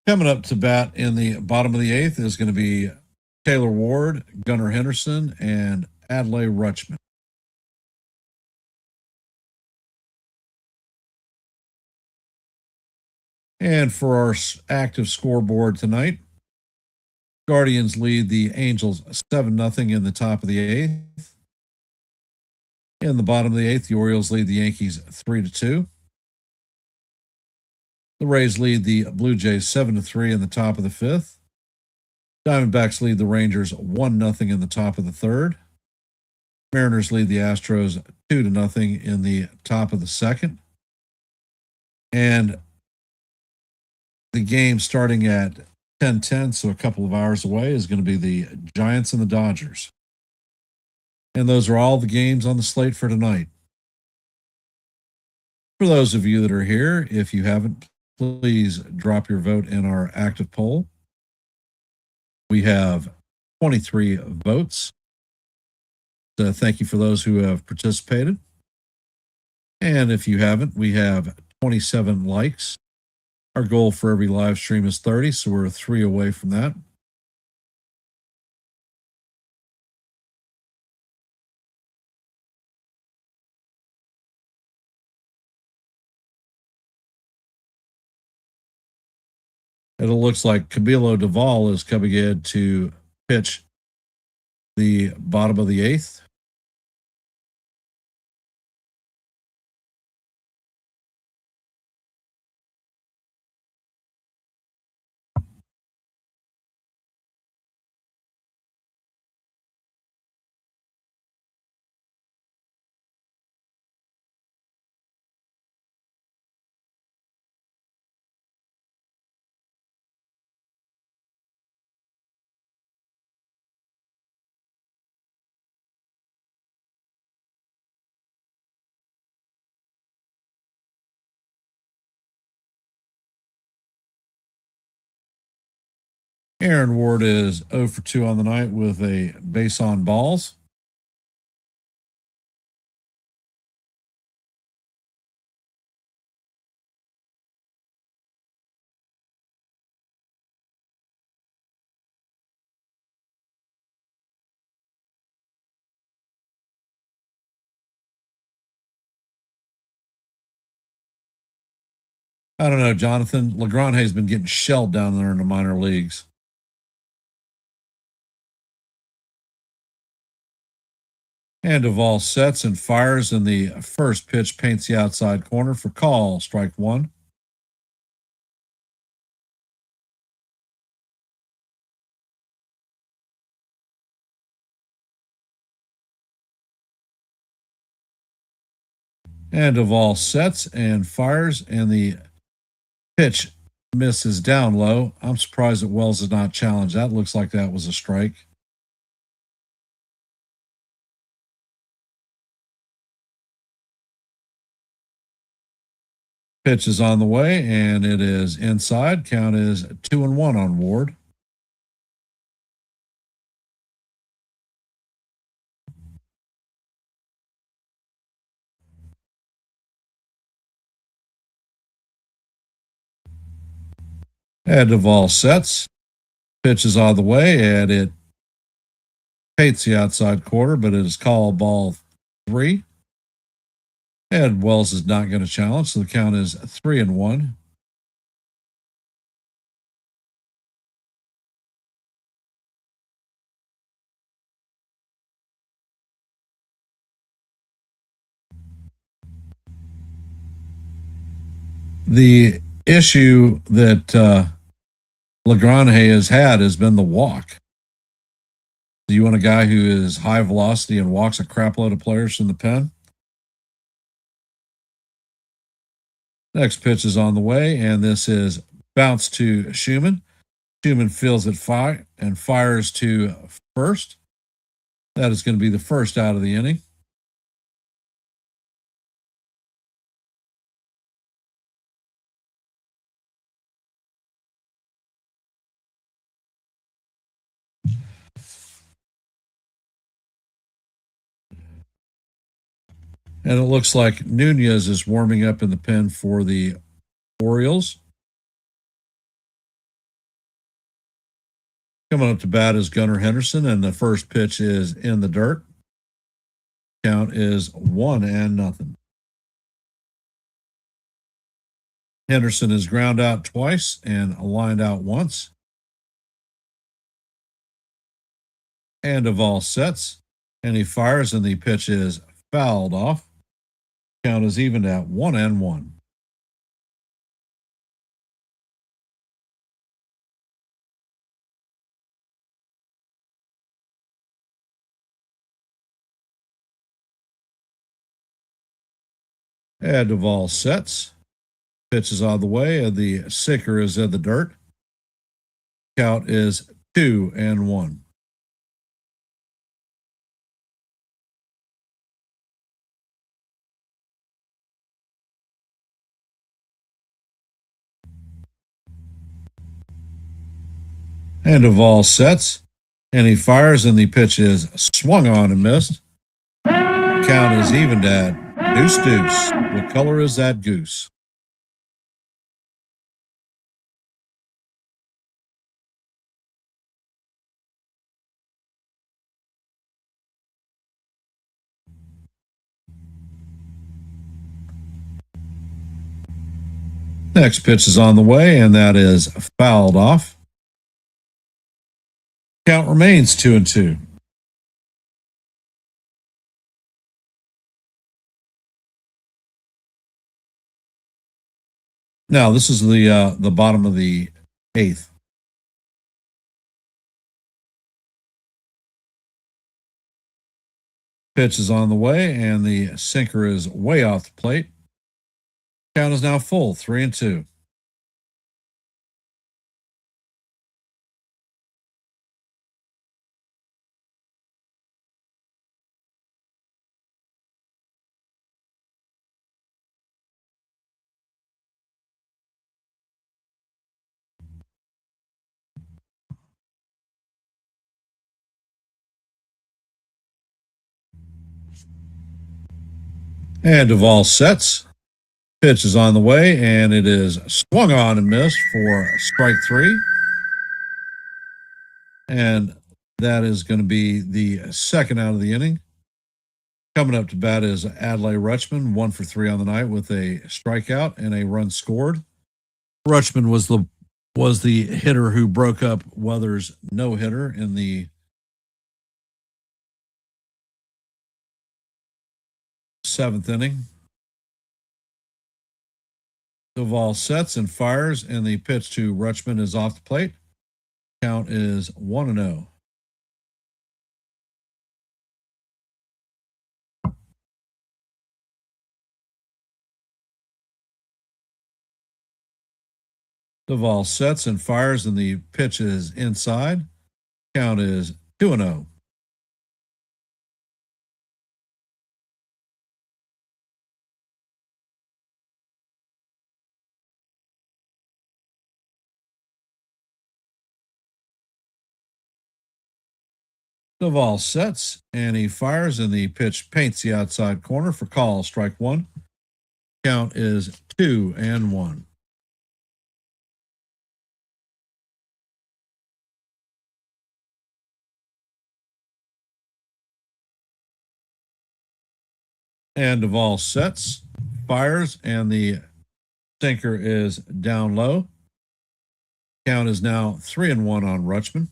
Coming up to bat in the bottom of the 8th is going to be Taylor Ward, Gunnar Henderson, and Adlai Rutschman. And for our active scoreboard tonight, Guardians lead the Angels 7-0 in the top of the 8th. In the bottom of the 8th, the Orioles lead the Yankees 3-2. The Rays lead the Blue Jays 7-3 in the top of the 5th. Diamondbacks lead the Rangers 1-0 in the top of the 3rd. Mariners lead the Astros 2-0 in the top of the 2nd. And the game starting at 10:10, so a couple of hours away, is going to be the Giants and the Dodgers. And those are all the games on the slate for tonight. For those of you that are here, if you haven't please drop your vote in our active poll. We have 23 votes. So thank you for those who have participated. And if you haven't, we have 27 likes. Our goal for every live stream is 30, so we're 3 away from that. And it looks like Camilo Duvall is coming in to pitch the bottom of the 8th. Aaron Ward is 0 for 2 on the night with a base on balls. I don't know, Jonathan. LeGrand has been getting shelled down there in the minor leagues. And Duvall sets and fires, and the first pitch paints the outside corner for call, strike 1. And Duvall sets and fires, and the pitch misses down low. I'm surprised that Wells did not challenge that. Looks like that was a strike. Pitch is on the way, and it is inside. Count is 2-1 on Ward. And Duvall sets. Pitch is on the way, and it paints the outside corner, but it is called ball 3. And Wells is not going to challenge, so the count is 3-1. The issue that LeGrand has had has been the walk. Do you want a guy who is high velocity and walks a crap load of players from the pen? Next pitch is on the way, and this is bounce to Schumann. Schumann feels it and fires to first. That is going to be the first out of the inning. And it looks like Nunez is warming up in the pen for the Orioles. Coming up to bat is Gunnar Henderson, and the first pitch is in the dirt. Count is 1-0. Henderson is ground out twice and lined out once. And Duvall sets, and he fires, and the pitch is fouled off. Count is even at 1-1. And Duvall sets. Pitch is on the way, and the sinker is in the dirt. Count is 2-1. And Duvall sets, and he fires, and the pitch is swung on and missed. Count is evened at deuce deuce. What color is that goose? Next pitch is on the way, and that is fouled off. Count remains 2-2. Now this is the bottom of the eighth. Pitch is on the way, and the sinker is way off the plate. Count is now full, 3-2. And Duvall sets. Pitch is on the way, and it is swung on and missed for strike 3. And that is going to be the second out of the inning. Coming up to bat is Adlai Rutschman, 1 for 3 on the night with a strikeout and a run scored. Rutschman was the hitter who broke up Weathers' no-hitter in the seventh inning. Duvall sets and fires, and the pitch to Rutschman is off the plate. Count is 1-0. Duvall sets and fires, and the pitch is inside. Count is 2-0. Duvall sets, and he fires, and the pitch paints the outside corner for call, strike 1. Count is 2-1. And Duvall sets, fires, and the sinker is down low. Count is now 3-1 on Rutschman.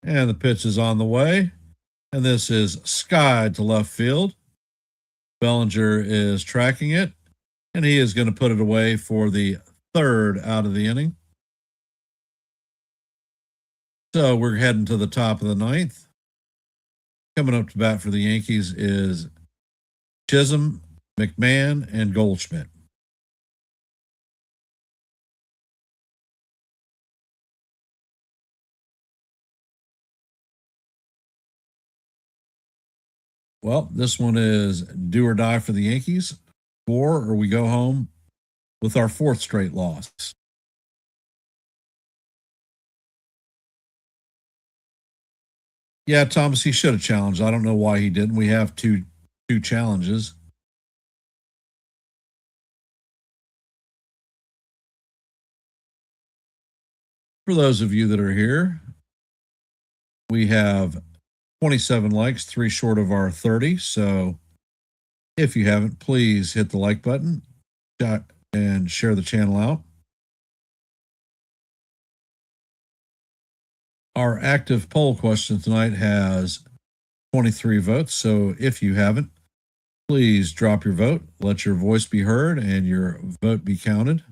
And the pitch is on the way, and this is skied to left field. Bellinger is tracking it, and he is going to put it away for the third out of the inning. So we're heading to the top of the ninth. Coming up to bat for the Yankees is Chisholm, McMahon, and Goldschmidt. Well, this one is do or die for the Yankees, or we go home with our fourth straight loss. Yeah, Thomas, he should have challenged. I don't know why he didn't. We have two challenges. For those of you that are here, we have 27 likes, 3 short of our 30. So if you haven't, please hit the like button and share the channel out. Our active poll question tonight has 23 votes. So if you haven't, please drop your vote, let your voice be heard, and your vote be counted.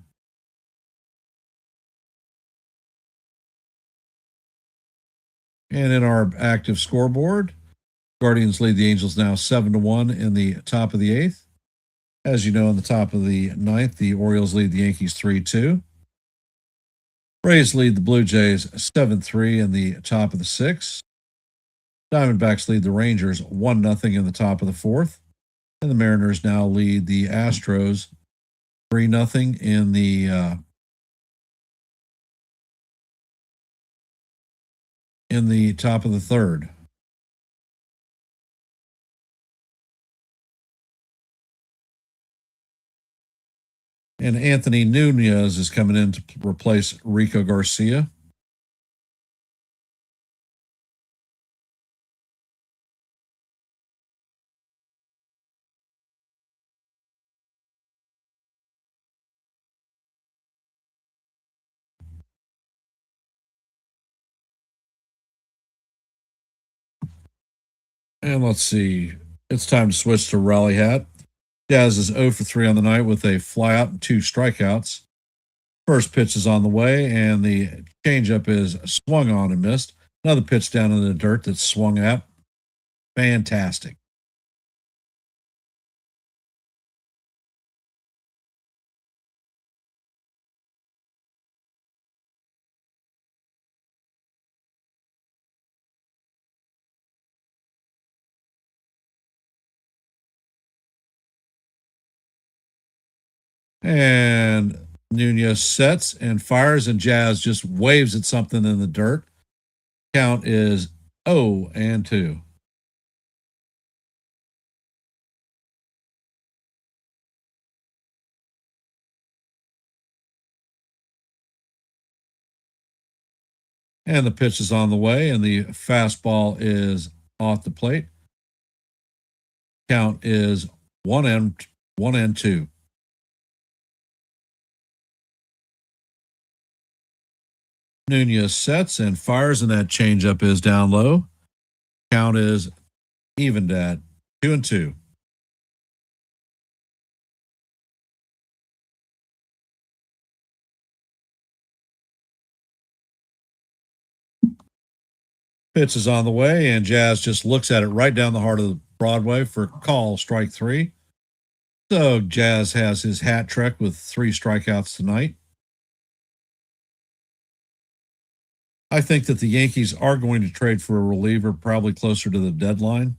And in our active scoreboard, Guardians lead the Angels now 7-1 in the top of the 8th. As you know, in the top of the 9th, the Orioles lead the Yankees 3-2. Rays lead the Blue Jays 7-3 in the top of the sixth. Diamondbacks lead the Rangers 1-0 in the top of the fourth. And the Mariners now lead the Astros 3-0 in the top of the third. And Anthony Nunez is coming in to replace Rico Garcia. And let's see. It's time to switch to Rally Hat. Jazz is 0 for 3 on the night with a flyout and 2 strikeouts. First pitch is on the way, and the changeup is swung on and missed. Another pitch down in the dirt that's swung at. Fantastic. And Nunez sets and fires, and Jazz just waves at something in the dirt. Count is 0-2. And the pitch is on the way, and the fastball is off the plate. Count is 1-2. Nunez sets and fires, and that changeup is down low. Count is evened at 2-2. Pitch is on the way, and Jazz just looks at it right down the heart of the Broadway for call, strike 3. So Jazz has his hat trick with 3 strikeouts tonight. I think that the Yankees are going to trade for a reliever probably closer to the deadline.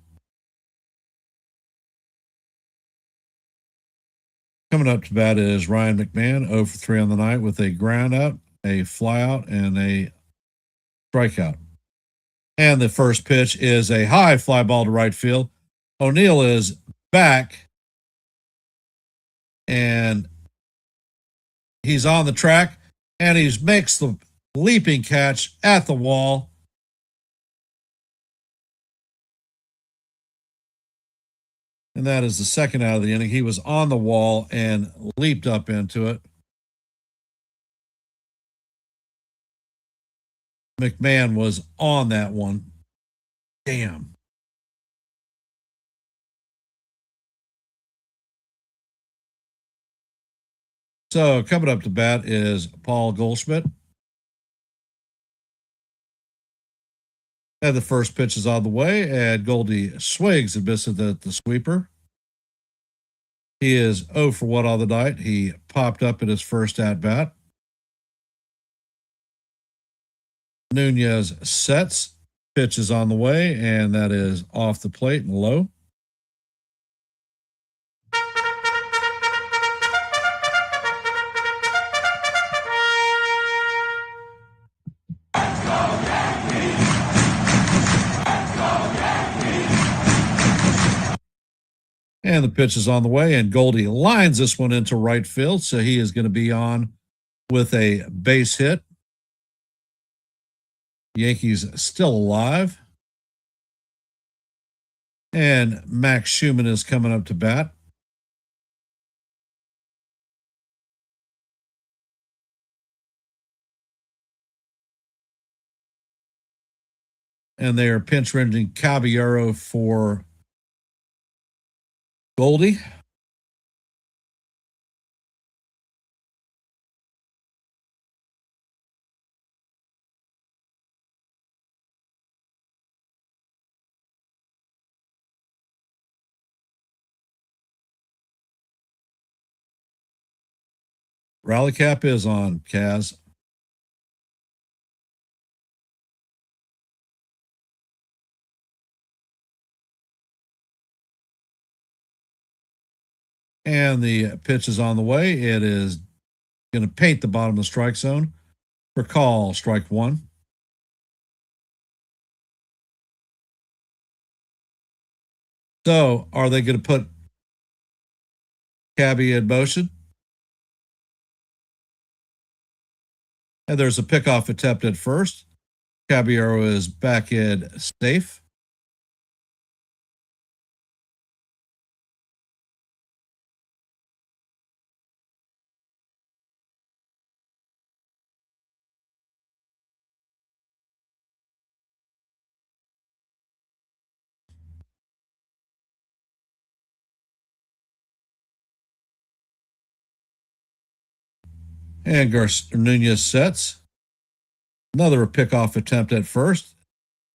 Coming up to bat is Ryan McMahon, 0 for 3 on the night with a ground out, a flyout, and a strikeout. And the first pitch is a high fly ball to right field. O'Neill is back, and he's on the track, and he makes the leaping catch at the wall. And that is the second out of the inning. He was on the wall and leaped up into it. McMahon was on that one. Damn. So coming up to bat is Paul Goldschmidt. And the first pitch is on the way, and Goldie swings and misses the sweeper. He is 0 for 1 on the night. He popped up in his first at bat. Nunez sets, pitch is on the way, and that is off the plate and low. And the pitch is on the way, and Goldie lines this one into right field, so he is going to be on with a base hit. Yankees still alive. And Max Schumann is coming up to bat. And they are pinch running Caballero for Goldie. Rally cap is on, Kaz. And the pitch is on the way. It is going to paint the bottom of the strike zone for call, strike one. So are they going to put Cabby in motion? And there's a pickoff attempt at first. Caballero is back in safe. And Nunez sets. Another pickoff attempt at first.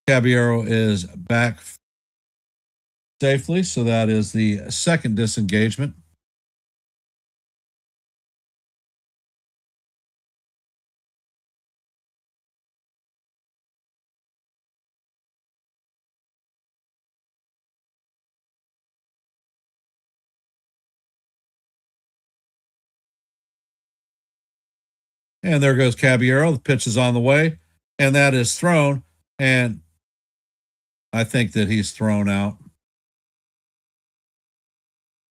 Caballero is back safely, so that is the second disengagement. And there goes Caballero. The pitch is on the way, and that is thrown. And I think that he's thrown out.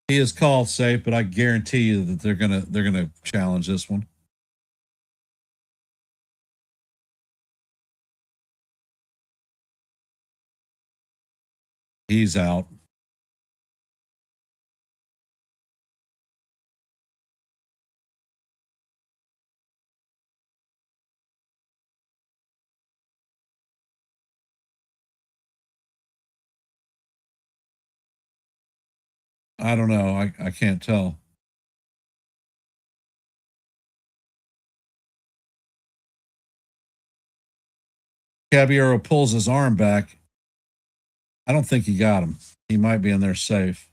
He is called safe, but I guarantee you that they're gonna challenge this one. He's out. I don't know. I can't tell. Caballero pulls his arm back. I don't think he got him. He might be in there safe.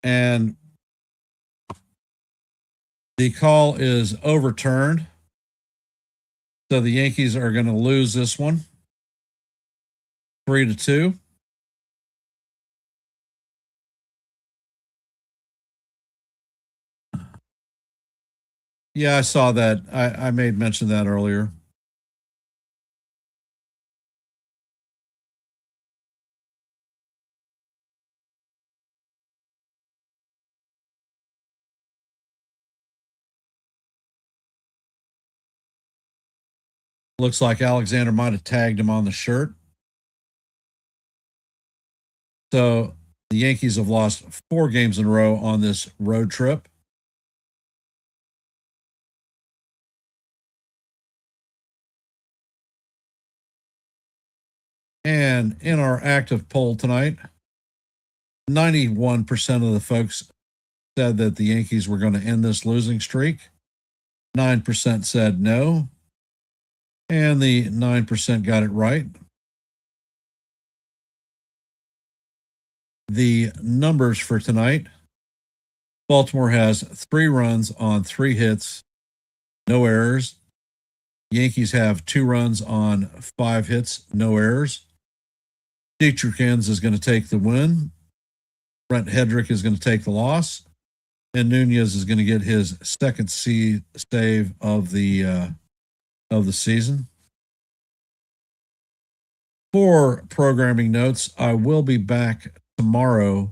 And the call is overturned. So the Yankees are going to lose this one 3-2. Yeah, I saw that. I made mention of that earlier. Looks like Alexander might have tagged him on the shirt. So the Yankees have lost 4 games in a row on this road trip. And in our active poll tonight, 91% of the folks said that the Yankees were going to end this losing streak. 9% said no. And the 9% got it right. The numbers for tonight: Baltimore has 3 runs on 3 hits, no errors. Yankees have 2 runs on 5 hits, no errors. Dietrichens is going to take the win. Brent Hedrick is going to take the loss. And Nunez is going to get his second save of the season. For programming notes, I will be back tomorrow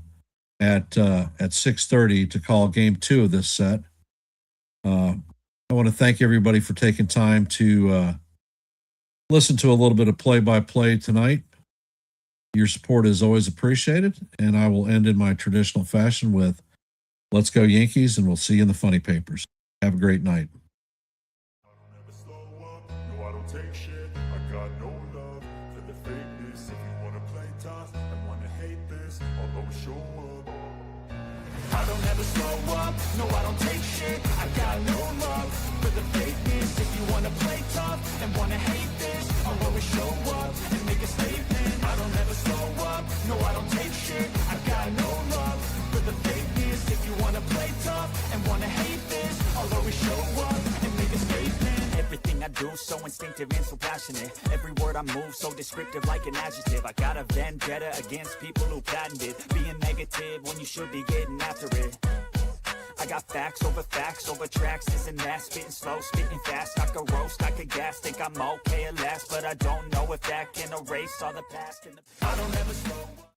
at 6:30 to call game 2 of this set. I want to thank everybody for taking time to listen to a little bit of play-by-play tonight. Your support is always appreciated, and I will end in my traditional fashion with "Let's go Yankees," and we'll see you in the funny papers. Have a great night. I don't ever slow up, no I don't take shit. I got no love for the fakeness. If you wanna play tough and wanna hate this, I'll always show up. I don't ever slow up, no I don't take shit. I got no love for the fakeness. If you wanna play tough and wanna hate this, I'll always show up and make a statement. I don't ever slow up, no I don't take shit. I got no love for the fakeness. do, so instinctive and so passionate. Every word I move, so descriptive like an adjective. I got a vendetta against people who patented being negative when you should be getting after it. I got facts over tracks, this and that. Spitting slow, spitting fast, I could roast, I could gas. Think I'm okay at last, but I don't know if that can erase all the past. I don't ever slow up.